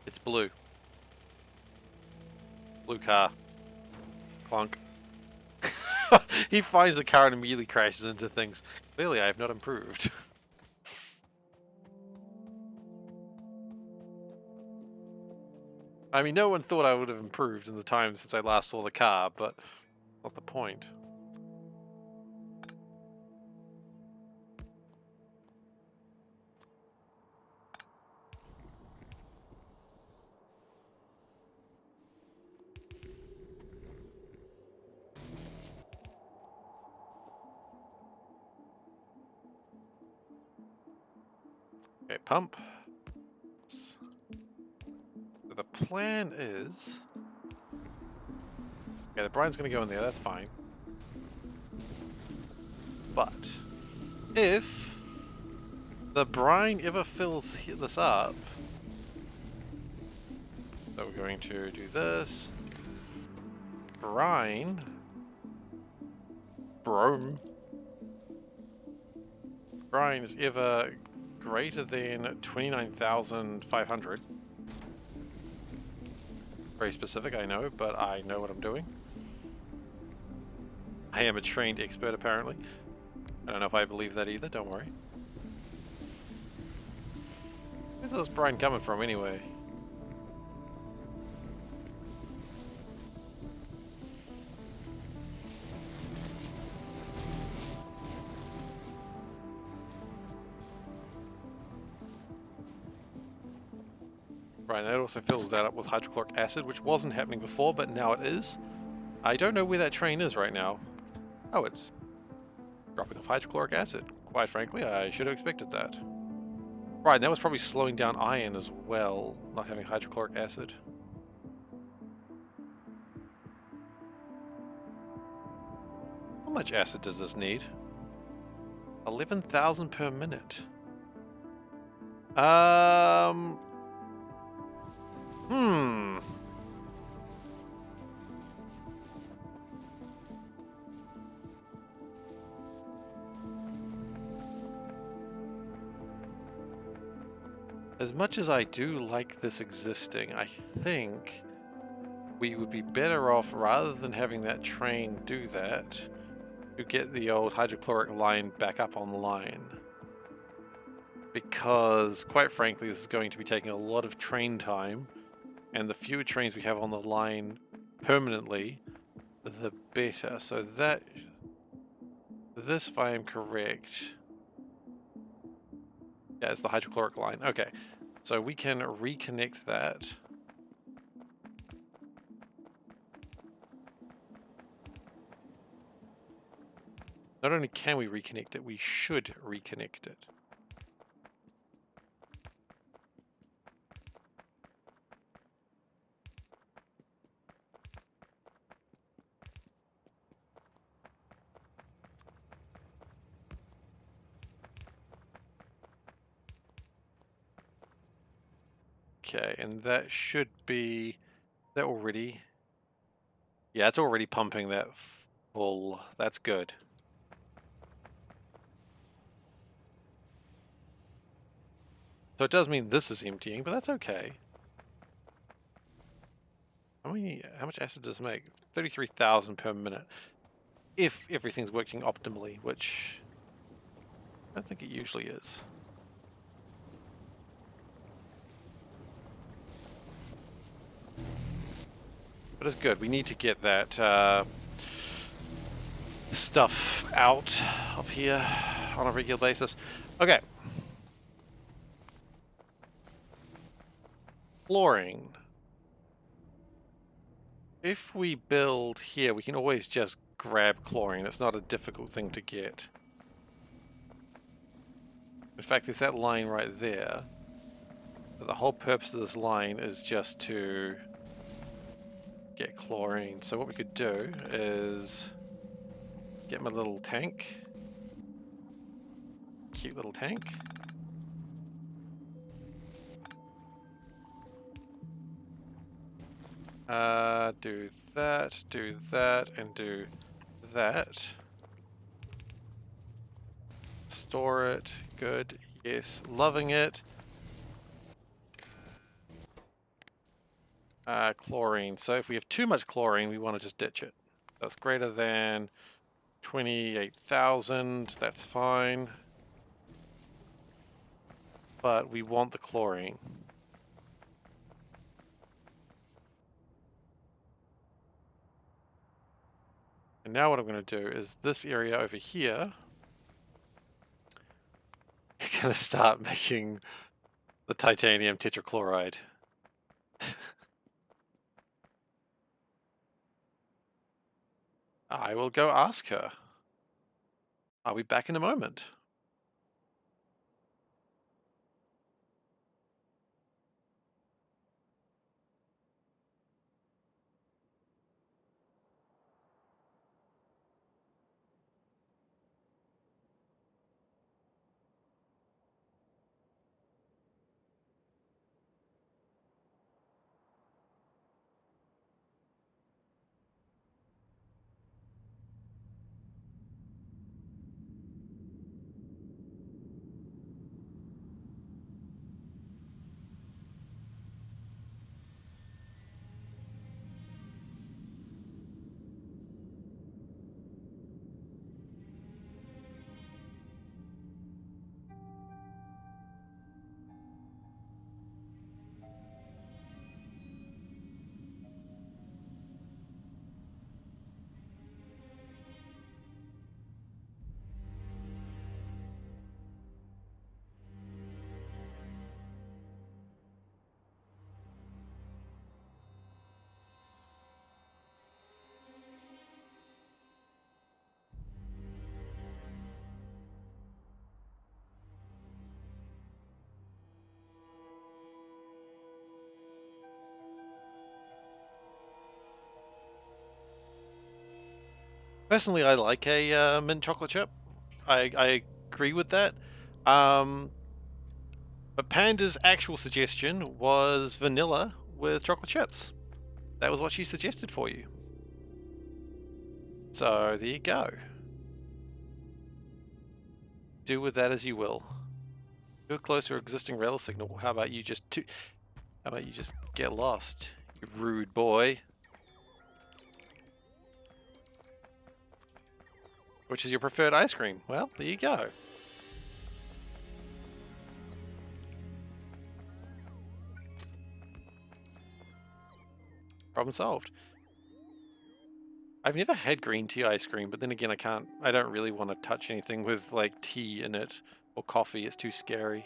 It's blue. Blue car. Clunk. He finds the car and immediately crashes into things. Clearly, I have not improved. I mean, no one thought I would have improved in the time since I last saw the car, but not the point. Okay, pump. So the plan is... okay, the brine's going to go in there, that's fine. But if the brine ever fills this up... so we're going to do this. Brine. Brome. Brine is ever greater than 29,500. Very specific, I know, but I know what I'm doing. I am a trained expert, apparently. I don't know if I believe that either, don't worry. Where's this brine coming from, anyway? Right, and that also fills that up with hydrochloric acid, which wasn't happening before, but now it is. I don't know where that train is right now. Oh, it's dropping off hydrochloric acid. Quite frankly, I should have expected that. Right, and that was probably slowing down iron as well, not having hydrochloric acid. How much acid does this need? 11,000 per minute. As much as I do like this existing, I think we would be better off, rather than having that train do that, to get the old hydrochloric line back up online. Because, quite frankly, this is going to be taking a lot of train time, And the fewer trains we have on the line permanently, the better. So that, this, if I am correct, yeah, it's the hydrochloric line. Okay, so we can reconnect that. Not only can we reconnect it, we should reconnect it. Okay, and that should be that already. Yeah, it's already pumping that full. That's good. So it does mean this is emptying, but that's okay. How much acid does it make? 33,000 per minute. If everything's working optimally, which I don't think it usually is. But it's good. We need to get that stuff out of here on a regular basis. Okay. Flooring. If we build here, we can always just grab chlorine. It's not a difficult thing to get. In fact, there's that line right there. But the whole purpose of this line is just to get chlorine. So what we could do is get my little tank. Cute little tank. Do that, and do that. Store it. Good. Yes. Loving it. Chlorine. So if we have too much chlorine, we want to just ditch it. That's greater than 28,000. That's fine. But we want the chlorine. And now what I'm going to do is this area over here, we're going to start making the titanium tetrachloride. I will go ask her. I'll be back in a moment. Personally, I like a mint chocolate chip. I agree with that. But Panda's actual suggestion was vanilla with chocolate chips. That was what she suggested for you. So there you go. Do with that as you will. Too close to existing rail signal. How about you just get lost, you rude boy? Which is your preferred ice cream? Well, there you go. Problem solved. I've never had green tea ice cream, but then again, I don't really want to touch anything with like tea in it or coffee. It's too scary.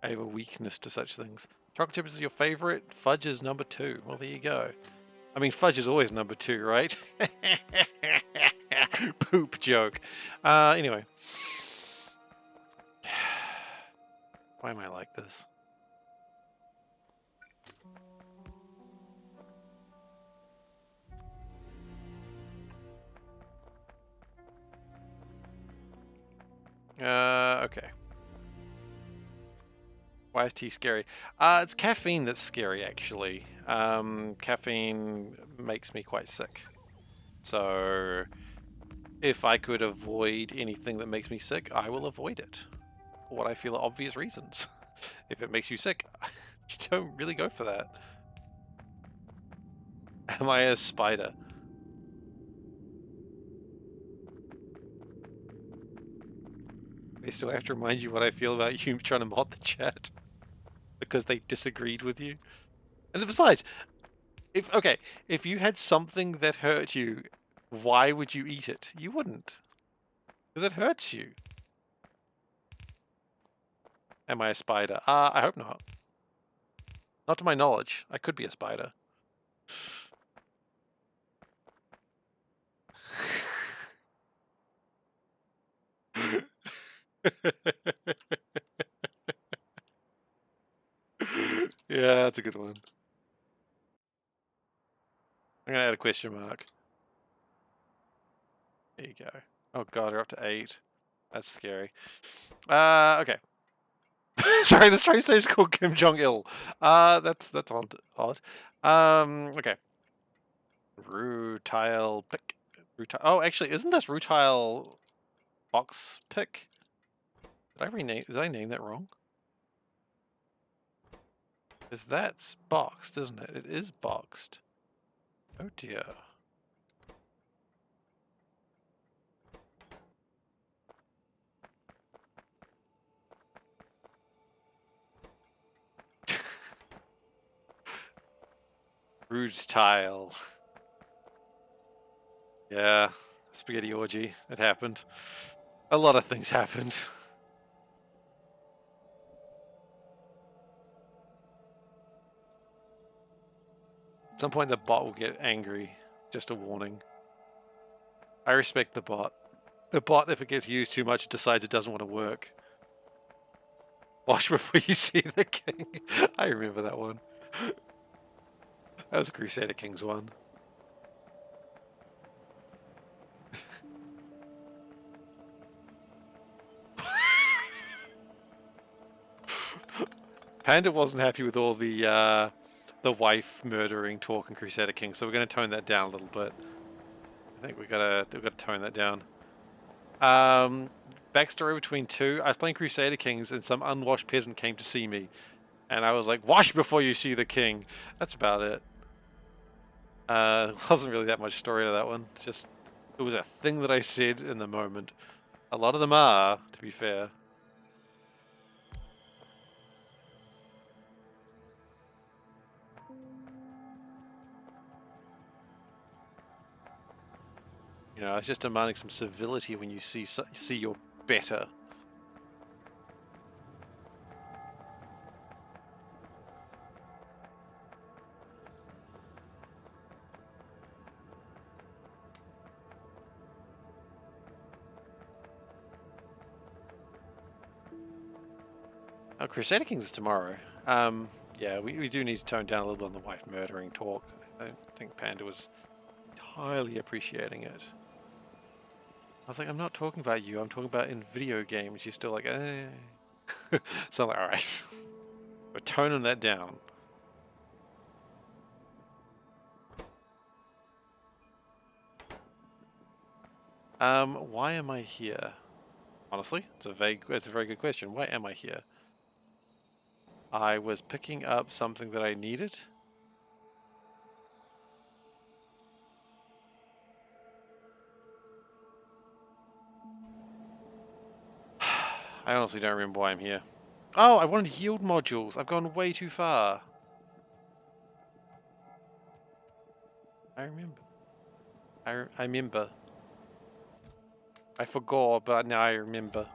I have a weakness to such things. Chocolate chips is your favorite? Fudge is number 2. Well, there you go. I mean, fudge is always number 2, right? Poop joke. Anyway. Why am I like this? Okay. Why is tea scary? It's caffeine that's scary, actually. Caffeine makes me quite sick. So, if I could avoid anything that makes me sick, I will avoid it. For what I feel are obvious reasons. If it makes you sick, you don't really go for that. Am I a spider? I still have to remind you what I feel about you trying to mod the chat. Because they disagreed with you. And besides, if you had something that hurt you, why would you eat it? You wouldn't. Because it hurts you. Am I a spider? I hope not. Not to my knowledge. I could be a spider. Yeah, that's a good one. I'm gonna add a question mark. There you go. Oh god, we're up to 8. That's scary. Okay. Sorry, this train station is called Kim Jong-il. That's odd. Okay. Rutile pick. Rutile. Oh, actually, isn't this Rutile box pick? Did I name that wrong? Because that's boxed, isn't it? It is boxed. Oh dear. Rutile. Yeah, spaghetti orgy. It happened. A lot of things happened. At some point the bot will get angry. Just a warning. I respect the bot. The bot, if it gets used too much, it decides it doesn't want to work. Wash before you see the king. I remember that one. That was Crusader Kings one. Panda wasn't happy with all the wife murdering talk in Crusader Kings, so we're going to tone that down a little bit. I think we've got to tone that down. Backstory between 2. I was playing Crusader Kings and some unwashed peasant came to see me. And I was like, wash before you see the king. That's about it. Wasn't really that much story to that one. It's just, it was a thing that I said in the moment. A lot of them are, to be fair. You know, it's just demanding some civility when you see you're better. Oh, Crusader Kings is tomorrow. Yeah, we do need to tone down a little bit on the wife murdering talk. I don't think Panda was entirely appreciating it. I was like, I'm not talking about you, I'm talking about in video games. She's still like, eh. So I'm like, alright. We're toning that down. Why am I here? Honestly, it's a very good question. Why am I here? I was picking up something that I needed. I honestly don't remember why I'm here. Oh, I wanted yield modules. I've gone way too far. I remember. I remember. I forgot, but now I remember.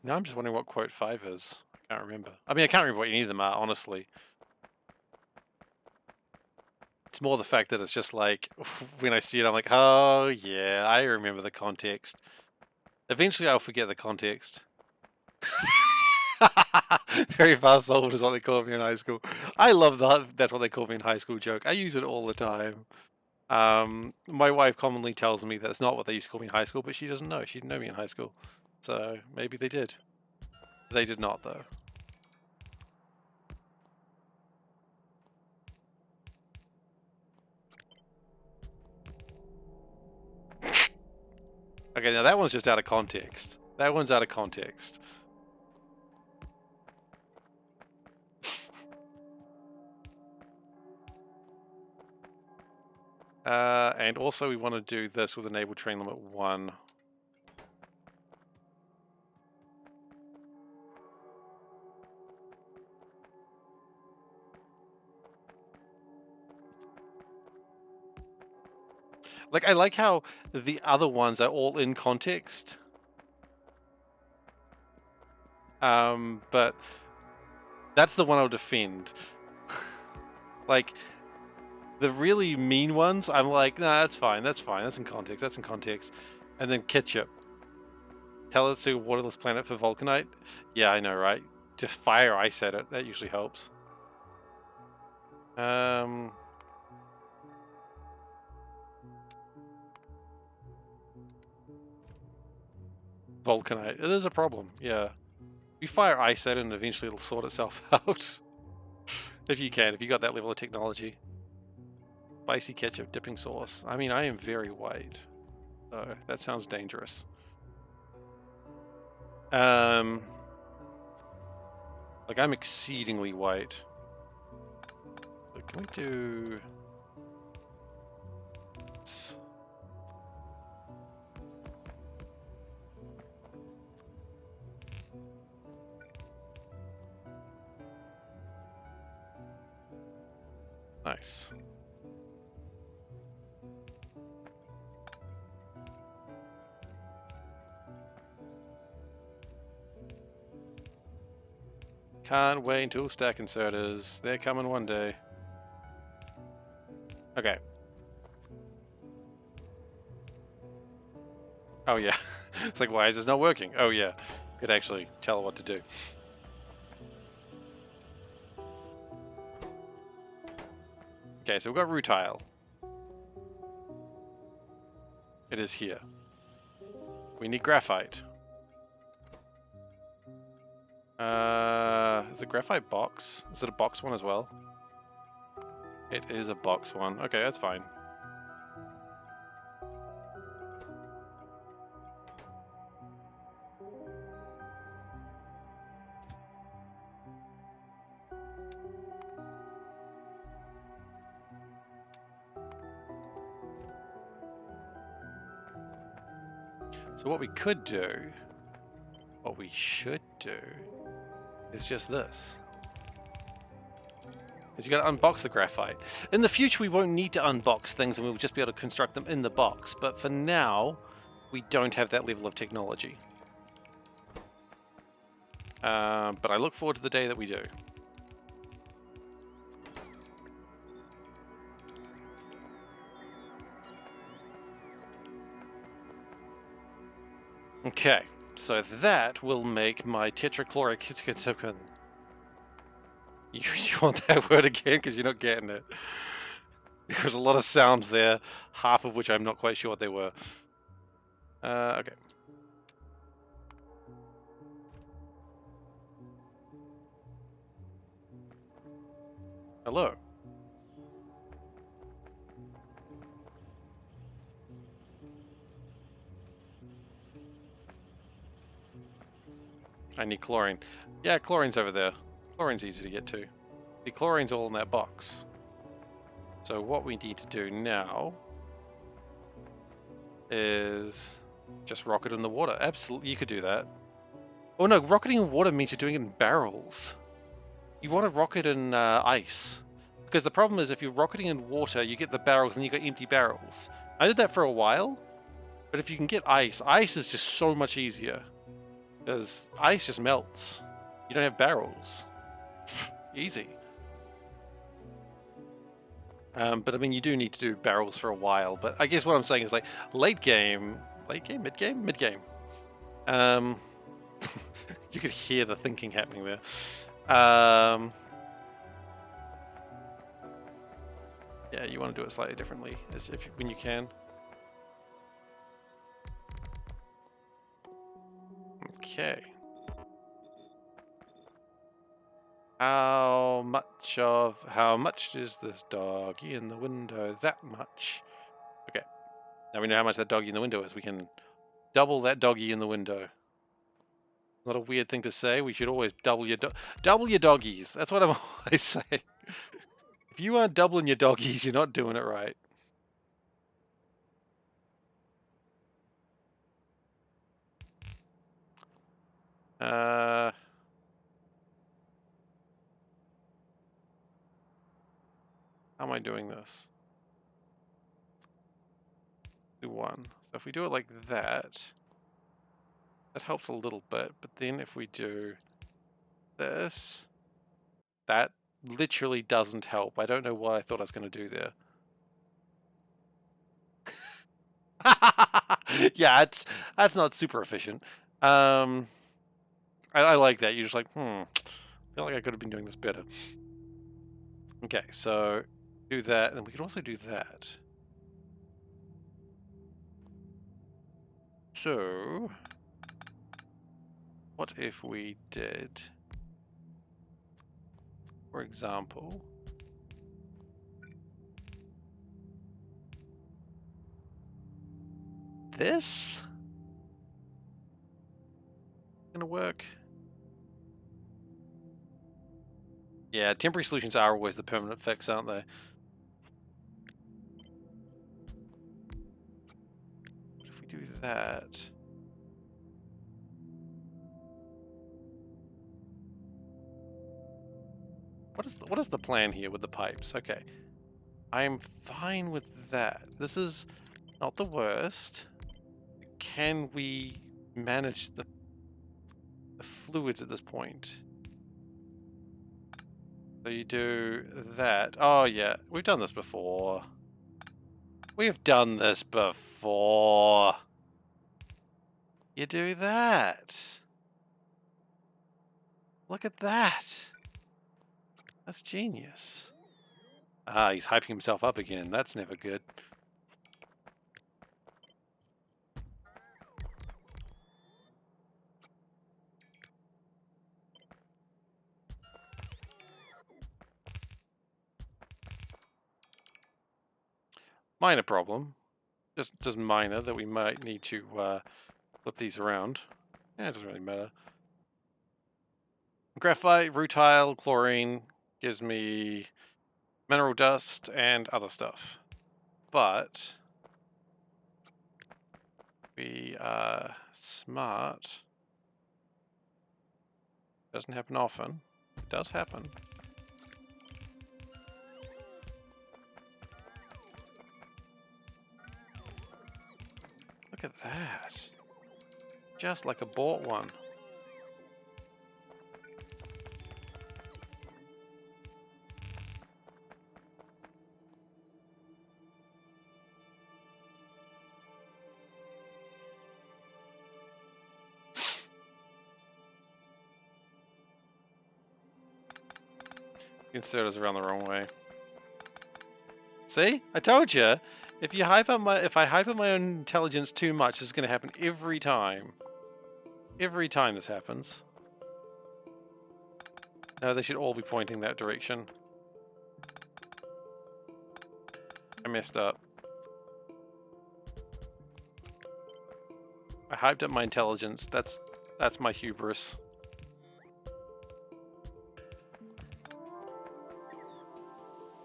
Now I'm just wondering what quote 5 is. I can't remember. I mean, I can't remember what any of them are, honestly. It's more the fact that it's just like, when I see it, I'm like, oh yeah, I remember the context. Eventually I'll forget the context. Very fast sold is what they called me in high school. I love that. That's what they call me in high school joke. I use it all the time. My wife commonly tells me that's not what they used to call me in high school, but she doesn't know. She didn't know me in high school. So maybe they did. They did not, though. Okay, now that one's just out of context. That one's out of context. And also we want to do this with enable train limit 1. Like, I like how the other ones are all in context. But that's the one I'll defend. Like, the really mean ones, I'm like, nah, that's fine, that's in context, that's in context. And then ketchup. Tell it to waterless planet for vulcanite. Yeah, I know, right? Just fire ice at it, that usually helps. Vulcanite, it is a problem, yeah. You fire ice at it and eventually it'll sort itself out. If you can, if you got that level of technology. Spicy ketchup dipping sauce. I mean, I am very white, so that sounds dangerous. Like, I'm exceedingly white. So can we do this? Nice. Can't wait until stack inserters. They're coming one day. Okay. Oh yeah. It's like, why is this not working? Oh yeah. Could actually tell what to do. Okay, so we've got rutile. It is here. We need graphite. Is it graphite box? Is it a box one as well? It is a box one. Okay, that's fine. So what we could do, what we should do, is just this. Is you gotta unbox the graphite. In the future we won't need to unbox things and we'll just be able to construct them in the box, but for now, we don't have that level of technology. But I look forward to the day that we do. Okay, so that will make my tetrachloric. You want that word again? Because you're not getting it. There's a lot of sounds there, half of which I'm not quite sure what they were. Okay. Hello. I need chlorine. Yeah, chlorine's over there. Chlorine's easy to get to. The chlorine's all in that box. So what we need to do now is just rock it in the water. Absolutely, you could do that. Oh no, rocketing in water means you're doing it in barrels. You want to rocket in ice. Because the problem is if you're rocketing in water, you get the barrels and you got empty barrels. I did that for a while, but if you can get ice, ice is just so much easier. Because ice just melts. You don't have barrels. Easy. But I mean, you do need to do barrels for a while. But I guess what I'm saying is like late game, mid game. You could hear the thinking happening there. Yeah, you want to do it slightly differently, when you can. Okay. How much is this doggy in the window? That much. Okay. Now we know how much that doggy in the window is. We can double that doggy in the window. Not a weird thing to say. We should always double your doggies. That's what I'm always saying. If you aren't doubling your doggies, you're not doing it right. How am I doing this? Do one. So if we do it like that, that helps a little bit. But then if we do this, that literally doesn't help. I don't know what I thought I was going to do there. Yeah, that's not super efficient. I like that. You're just like, I feel like I could have been doing this better. Okay, so do that, and we could also do that. So, what if we did, for example, this? Gonna work? Yeah, temporary solutions are always the permanent fix, aren't they? What if we do that? What is the plan here with the pipes? Okay. I'm fine with that. This is not the worst. Can we manage the fluids at this point? So you do that. Oh yeah, we've done this before. We've done this before. You do that. Look at that. That's genius. Ah, he's hyping himself up again. That's never good. Minor problem. Just minor that we might need to flip these around. Yeah, it doesn't really matter. Graphite, rutile, chlorine gives me mineral dust and other stuff. But we are smart. Doesn't happen often. It does happen. Look at that. Just like a bought one. Inserters around the wrong way. See? I told you. If I hype up my own intelligence too much, this is going to happen every time. Every time this happens. No, they should all be pointing that direction. I messed up. I hyped up my intelligence. That's my hubris.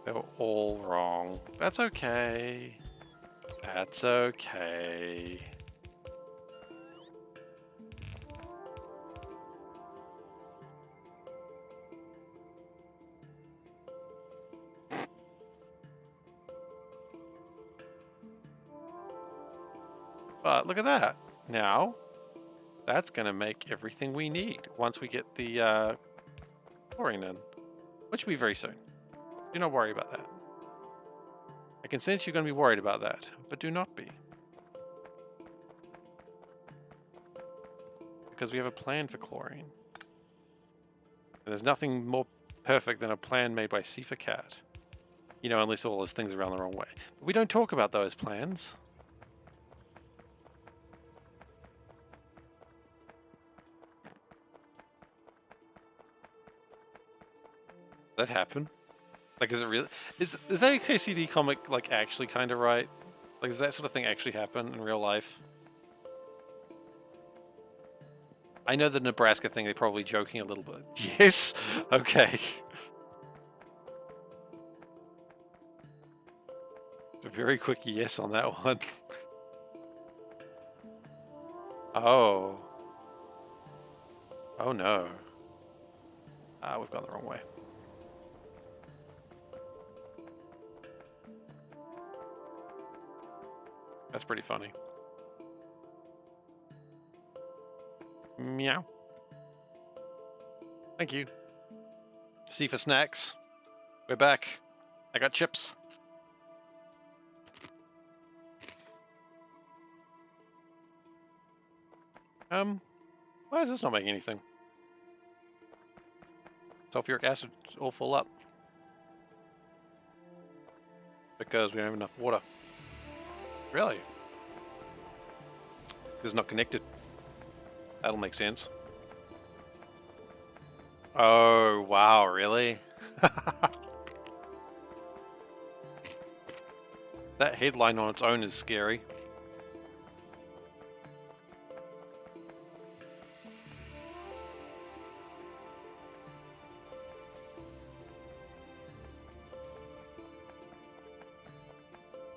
They were all wrong. That's okay. That's okay. But look at that. Now, that's going to make everything we need once we get the chlorine in, which will be very soon. Do not worry about that. I can sense you're going to be worried about that, but do not be. Because we have a plan for chlorine. And there's nothing more perfect than a plan made by SeiferKatt. You know, unless all those things are around the wrong way. But we don't talk about those plans. Does that happen? Like, is it really? Is that KCD comic, like, actually kind of right? Like, does that sort of thing actually happen in real life? I know the Nebraska thing, they're probably joking a little bit. Yes? Okay. A very quick yes on that one. Oh. Oh no. Ah, we've gone the wrong way. That's pretty funny. Meow. Thank you. See for snacks. We're back. I got chips. Why is this not making anything? Sulfuric acid all full up. Because we don't have enough water. Really? It's not connected. That'll make sense. Oh, wow, really? That headline on its own is scary.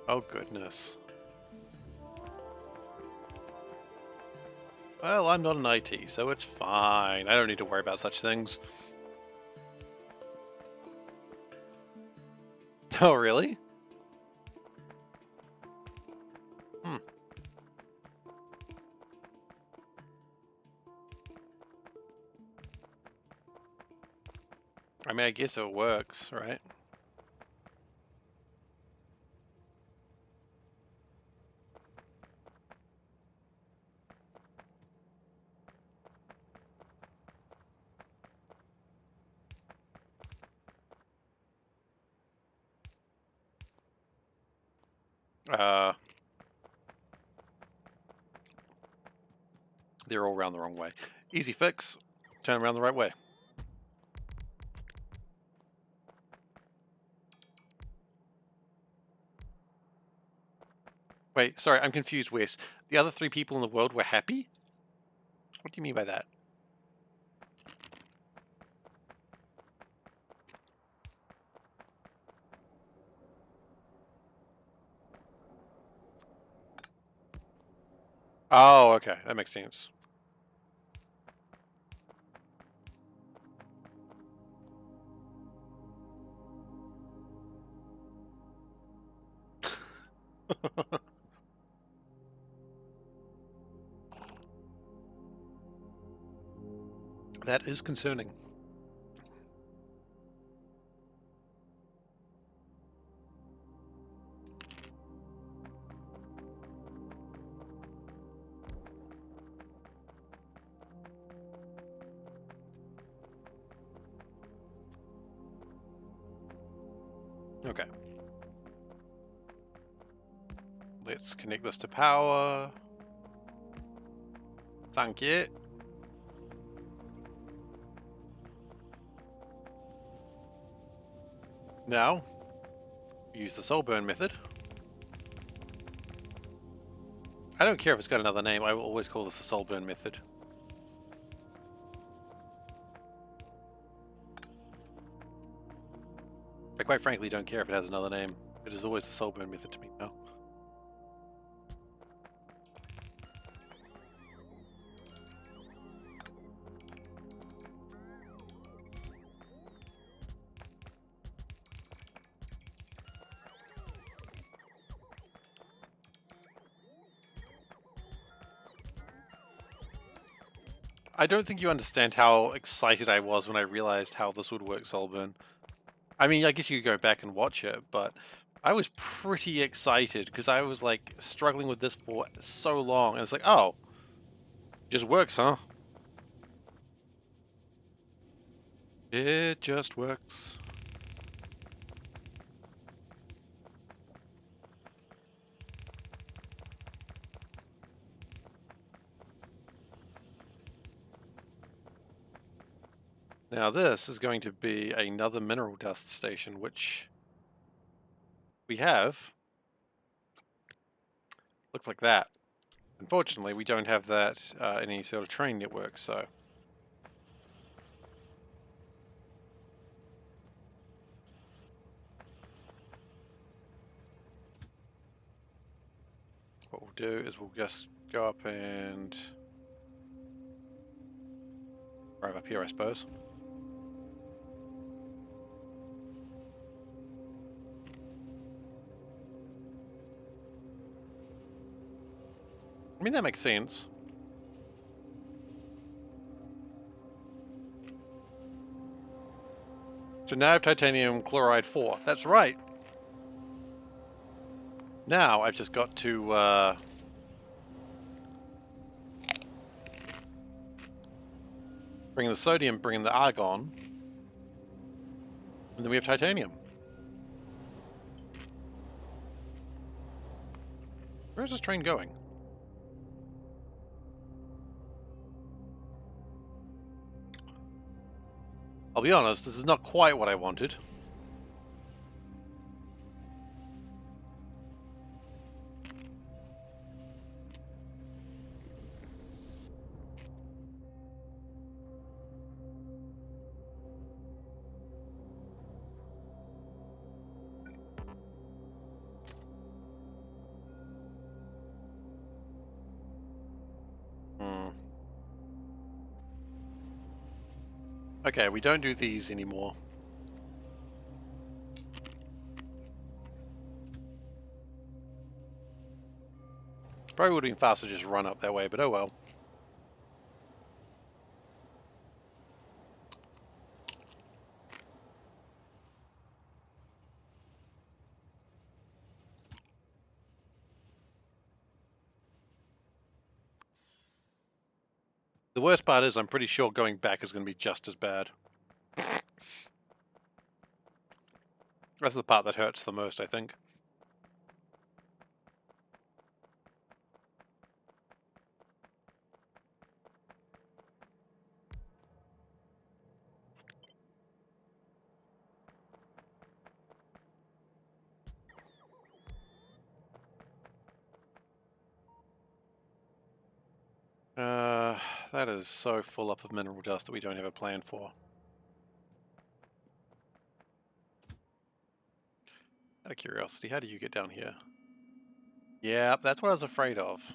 Oh, goodness. Well, I'm not an IT, so it's fine. I don't need to worry about such things. Oh, really? Hmm. I mean, I guess it works, right? They're all around the wrong way. Easy fix. Turn around the right way. Wait, sorry, I'm confused, Wes. The other 3 people in the world were happy? What do you mean by that? Oh, okay. That makes sense. That is concerning. Okay. Let's connect this to power. Thank you. Now, use the soul burn method. I don't care if it's got another name, I will always call this the soul burn method. I quite frankly don't care if it has another name. It is always the soul burn method to me now. I don't think you understand how excited I was when I realized how this would work, Solburn. I mean, I guess you could go back and watch it, but I was pretty excited because I was like struggling with this for so long, and it's like, oh, just works, huh? It just works. Now this is going to be another mineral dust station, which we have. Looks like that. Unfortunately, we don't have that in any sort of train network, so... What we'll do is we'll just go up and... drive up here, I suppose. I mean, that makes sense. So now I have titanium chloride 4. That's right. Now I've just got to bring in the sodium, bring in the argon, and then we have titanium. Where's this train going? I'll be honest, this is not quite what I wanted. Okay, we don't do these anymore. Probably would have been faster to just run up that way, but oh well. The worst part is I'm pretty sure going back is going to be just as bad. That's the part that hurts the most, I think. That is so full up of mineral dust that we don't have a plan for. Out of curiosity, how do you get down here? Yeah, that's what I was afraid of.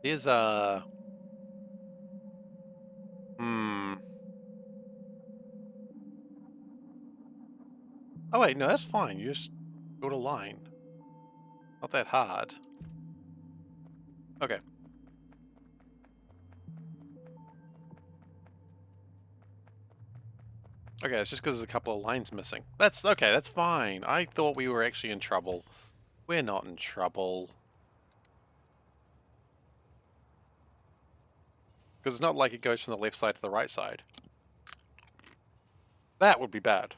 Here's Oh wait, no, that's fine. You just build a line. Not that hard. Okay. Okay, it's just because there's a couple of lines missing. That's okay, that's fine. I thought we were actually in trouble. We're not in trouble. Because it's not like it goes from the left side to the right side. That would be bad.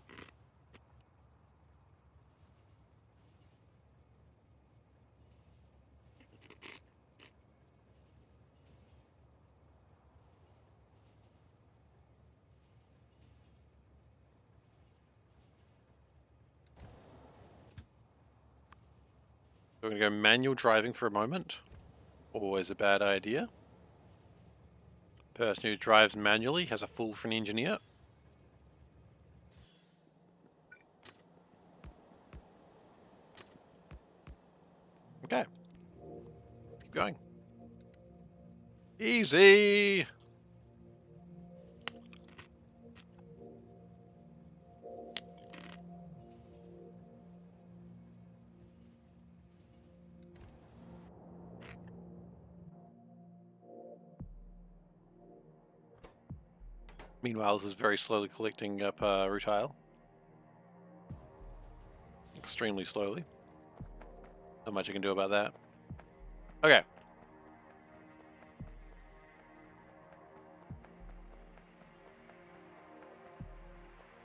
We're going to go manual driving for a moment. Always a bad idea. Person who drives manually has a fool for an engineer. Okay. Let's keep going. Easy! Meanwhile, this is very slowly collecting up rutile. Extremely slowly. Not much I can do about that. Okay.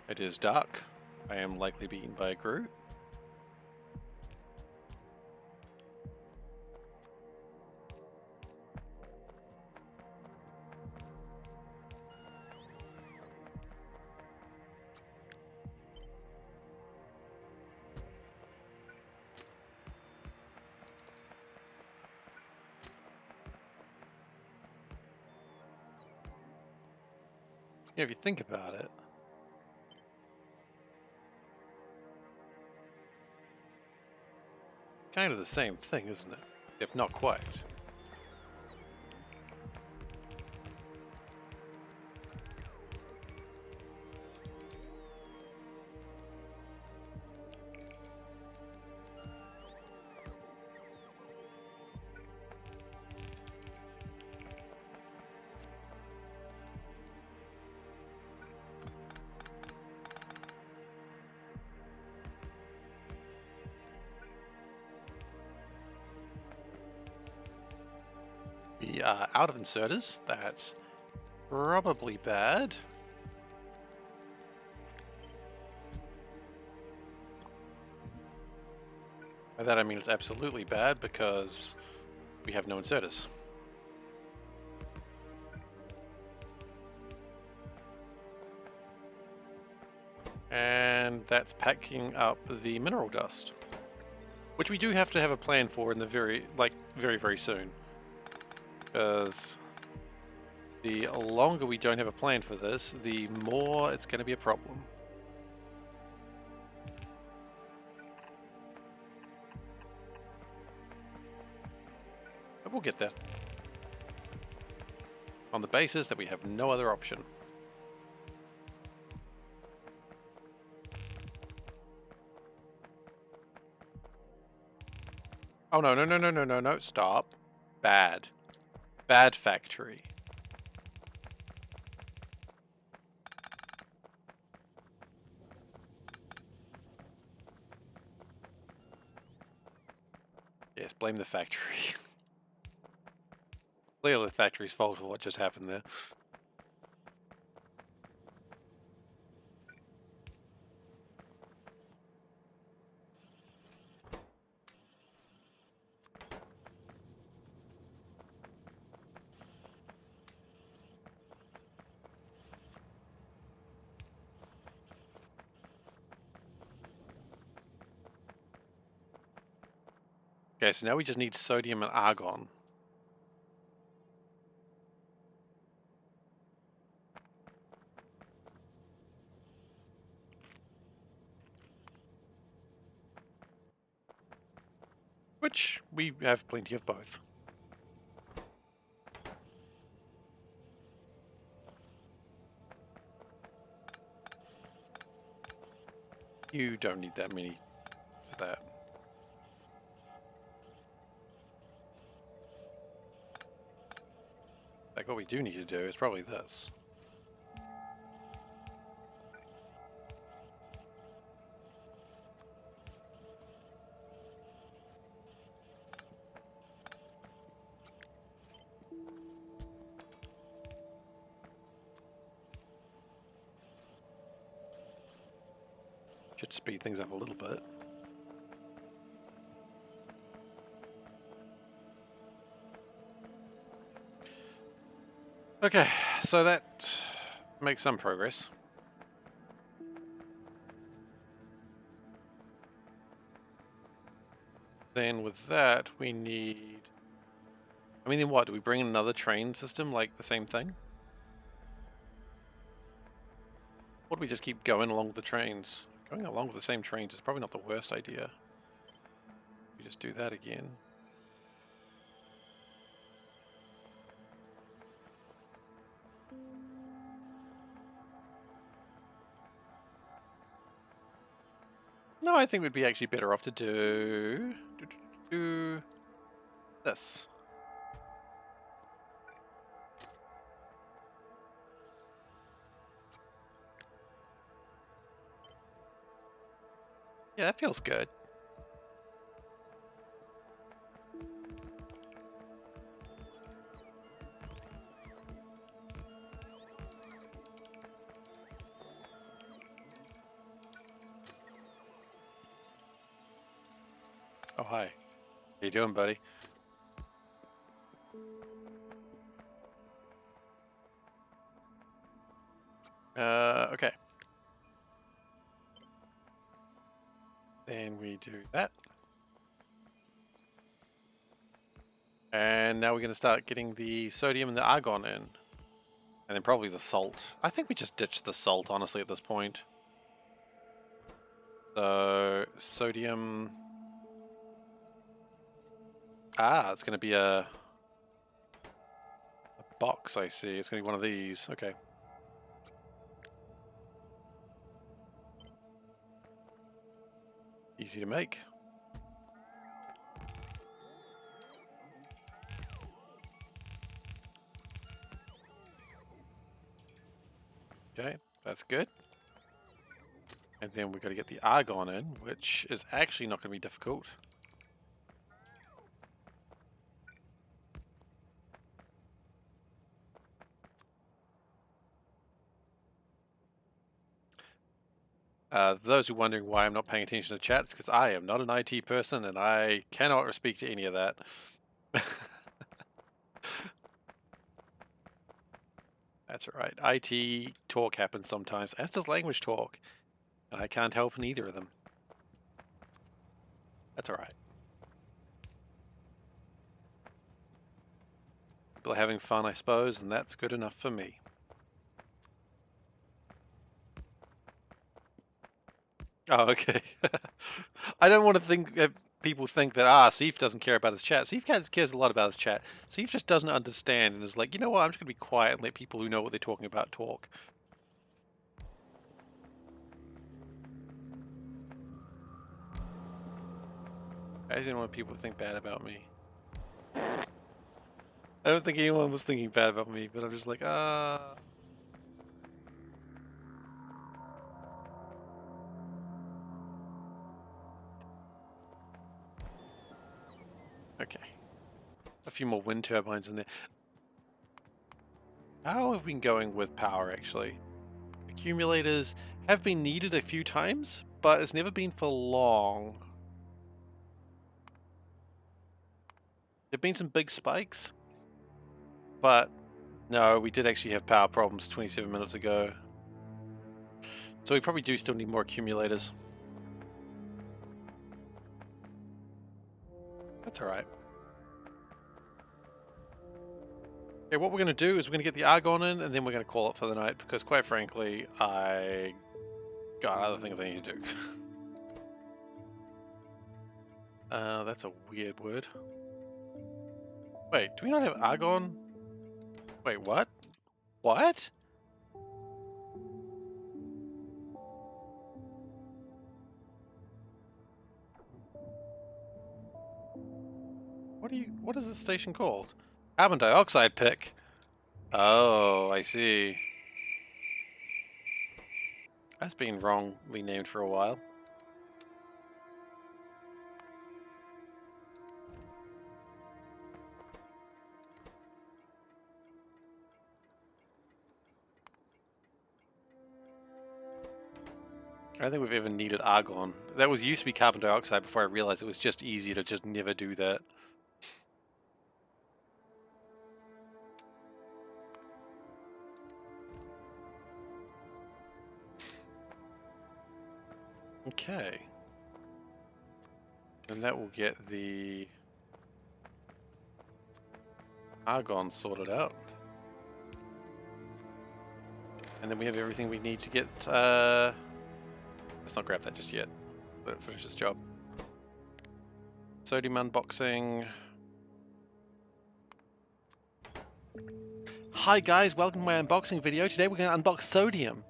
It is dark. I am likely being eaten by a Groot. Yeah, if you think about it. Kind of the same thing, isn't it? If not quite. We are out of inserters. That's probably bad. By that I mean it's absolutely bad because we have no inserters. And that's packing up the mineral dust, which we do have to have a plan for in the very, very soon. Because the longer we don't have a plan for this, the more it's going to be a problem. But we'll get there. On the basis that we have no other option. Oh no, no, no, no, no, no, no, stop. Bad. Bad factory. Yes, blame the factory. Clearly the factory's fault for what just happened there. Okay, so now we just need sodium and argon. Which we have plenty of both. You don't need that many for that. Like what we do need to do is probably this. Should speed things up a little bit. Okay, so that makes some progress. Then with that, we need... I mean, then what? Do we bring in another train system, like the same thing? Or do we just keep going along with the trains? Going along with the same trains is probably not the worst idea. We just do that again. No, I think we'd be actually better off to do this. Yeah, that feels good. Oh, hi. How you doing, buddy? Okay. Then we do that. And now we're going to start getting the sodium and the argon in. And then probably the salt. I think we just ditched the salt, honestly, at this point. So, sodium... Ah, it's going to be a box, I see. It's going to be one of these. Okay. Easy to make. Okay, that's good. And then we've got to get the argon in, which is actually not going to be difficult. Those who are wondering why I'm not paying attention to chat, it's because I am not an IT person and I cannot speak to any of that. That's right. IT talk happens sometimes, as does language talk. And I can't help in either of them. That's alright. People are having fun, I suppose, and that's good enough for me. Oh, okay. I don't want to think people think that Seif doesn't care about his chat. Seif cares a lot about his chat. Seif just doesn't understand and is like, you know what? I'm just gonna be quiet and let people who know what they're talking about talk. I just didn't want people to think bad about me. I don't think anyone was thinking bad about me, but I'm just like, Okay. A few more wind turbines in there. How have we been going with power, actually? Accumulators have been needed a few times, but it's never been for long. There've been some big spikes, but no, we did actually have power problems 27 minutes ago. So we probably do still need more accumulators. That's alright. Okay, what we're going to do is we're going to get the argon in, and then we're going to call it for the night, because quite frankly, I got other things I need to do. That's a weird word. Wait, do we not have argon? Wait, what? What? What is this station called? Carbon dioxide pick. Oh, I see. That's been wrongly named for a while. I don't think we've ever needed argon. That was used to be carbon dioxide before I realized it was just easier to just never do that. Okay. And that will get the argon sorted out. And then we have everything we need to get... let's not grab that just yet. Let it finish this job. Sodium unboxing. Hi guys, welcome to my unboxing video. Today we're going to unbox sodium.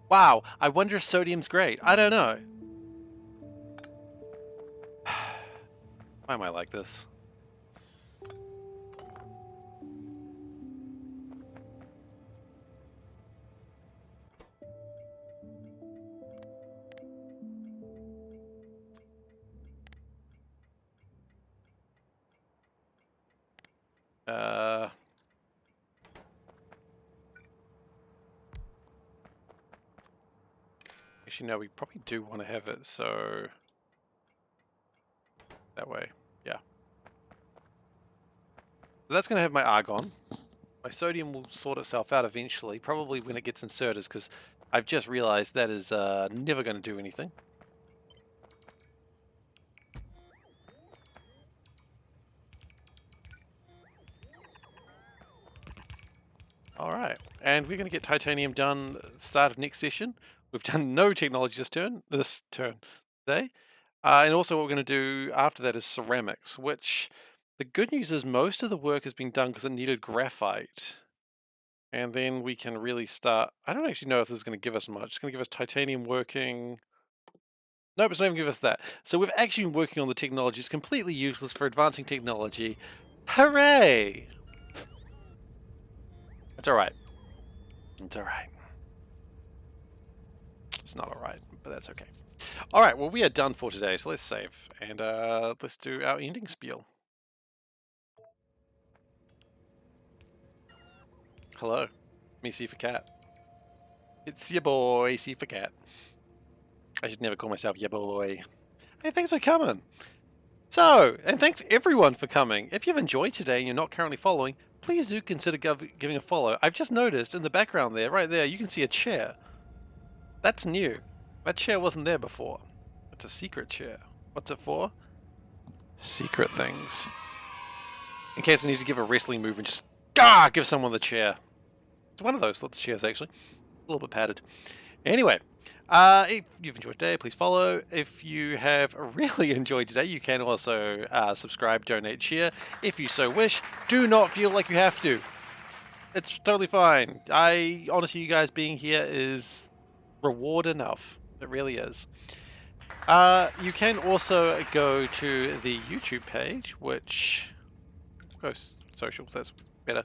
Wow, I wonder if sodium's great. I don't know. Why am I like this? Actually, no, we probably do want to have it, so... that way, yeah. So that's going to have my argon. My sodium will sort itself out eventually, probably when it gets inserted, because I've just realized that is never going to do anything. Alright, and we're going to get titanium done at the start of next session. We've done no technology this turn today. And also what we're going to do after that is ceramics, which the good news is most of the work has been done because it needed graphite. And then we can really start... I don't actually know if this is going to give us much. It's going to give us titanium working... Nope, it's not even give us that. So we've actually been working on the technology. It's completely useless for advancing technology. Hooray! It's alright. It's alright. It's not alright, but that's okay. Alright, well we are done for today, so let's save. And let's do our ending spiel. Hello, me SeiferKatt. It's your boy, SeiferKatt. I should never call myself your boy. Hey, thanks for coming. So, and thanks everyone for coming. If you've enjoyed today and you're not currently following, please do consider giving a follow. I've just noticed in the background there, right there, you can see a chair. That's new. That chair wasn't there before. It's a secret chair. What's it for? Secret things. In case I need to give a wrestling move and just give someone the chair. It's one of those lots of chairs actually. A little bit padded. Anyway, if you've enjoyed today, please follow. If you have really enjoyed today, you can also subscribe, donate, share, if you so wish. Do not feel like you have to. It's totally fine. Honestly, you guys being here is reward enough. It really is. You can also go to the YouTube page, which goes socials, that's better.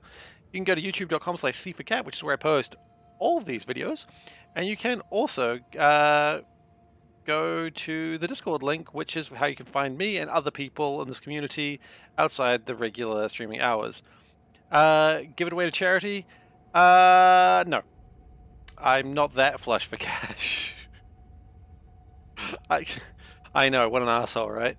You can go to youtube.com/SeiferKatt, which is where I post all of these videos. And you can also go to the Discord link, which is how you can find me and other people in this community outside the regular streaming hours. Give it away to charity? No. I'm not that flush for cash. I know, what an asshole, right?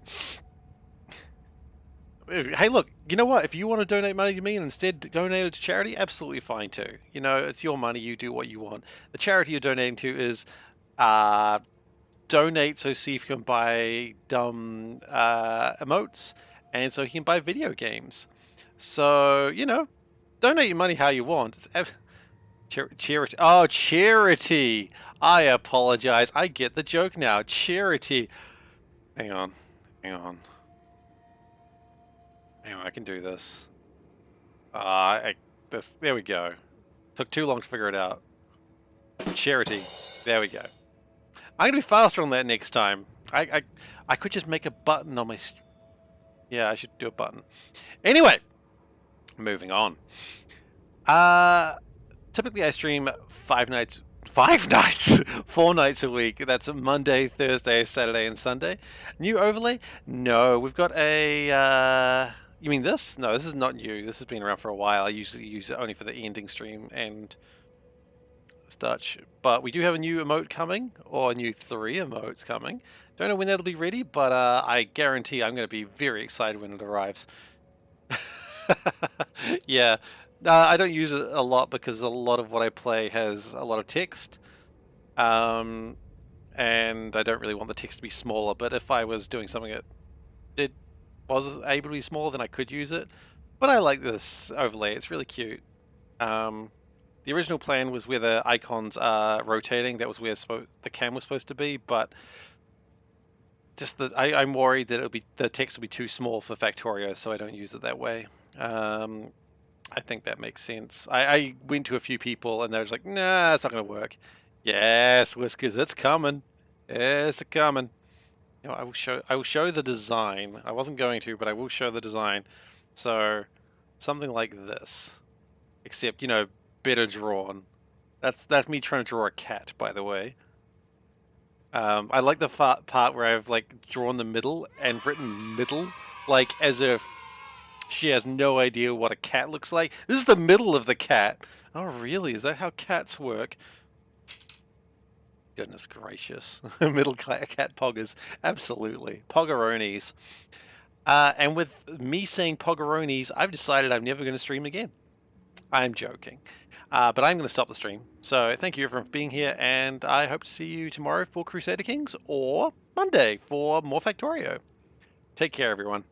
Hey, look, you know what? If you want to donate money to me and instead donate it to charity, absolutely fine too. You know, it's your money, you do what you want. The charity you're donating to is donate so Steve can buy dumb emotes and so he can buy video games. So, you know, donate your money how you want. It's charity. Oh, charity. I apologize. I get the joke now. Charity. Hang on. Hang on. Anyway, I can do this. There we go. Took too long to figure it out. Charity. There we go. I'm gonna be faster on that next time. I could just make a button on my... Yeah, I should do a button. Anyway, moving on. Typically I stream 4 nights a week. That's Monday, Thursday, Saturday, and Sunday. New overlay? No, we've got a... You mean this? No, this is not new. This has been around for a while. I usually use it only for the ending stream and such. But we do have a new emote coming, or a new 3 emotes coming. Don't know when that'll be ready, but I guarantee I'm going to be very excited when it arrives. Yeah, I don't use it a lot because a lot of what I play has a lot of text. And I don't really want the text to be smaller, but if I was doing something that was able to be smaller, then I could use it. But I like this overlay, it's really cute. The The original plan was where the icons are rotating. That was where the cam was supposed to be, but just I'm worried that the text will be too small for Factorio, so I don't use it that way. I think that makes sense. I went to a few people and they was like, nah, it's not going to work. Yes, Whiskers, it's coming. Yes, it's coming. You know, I will show the design. I wasn't going to, but I will show the design. So something like this, except, you know, better drawn. That's me trying to draw a cat, by the way. I like the part where I've like drawn the middle and written middle, like as if she has no idea what a cat looks like. This is the middle of the cat. Oh, really? Is that how cats work? Goodness gracious. Middle cat poggers. Absolutely. Poggeronis. And with me saying poggeronis, I've decided I'm never going to stream again. I'm joking. But I'm going to stop the stream. So thank you everyone for being here, and I hope to see you tomorrow for Crusader Kings or Monday for more Factorio. Take care, everyone.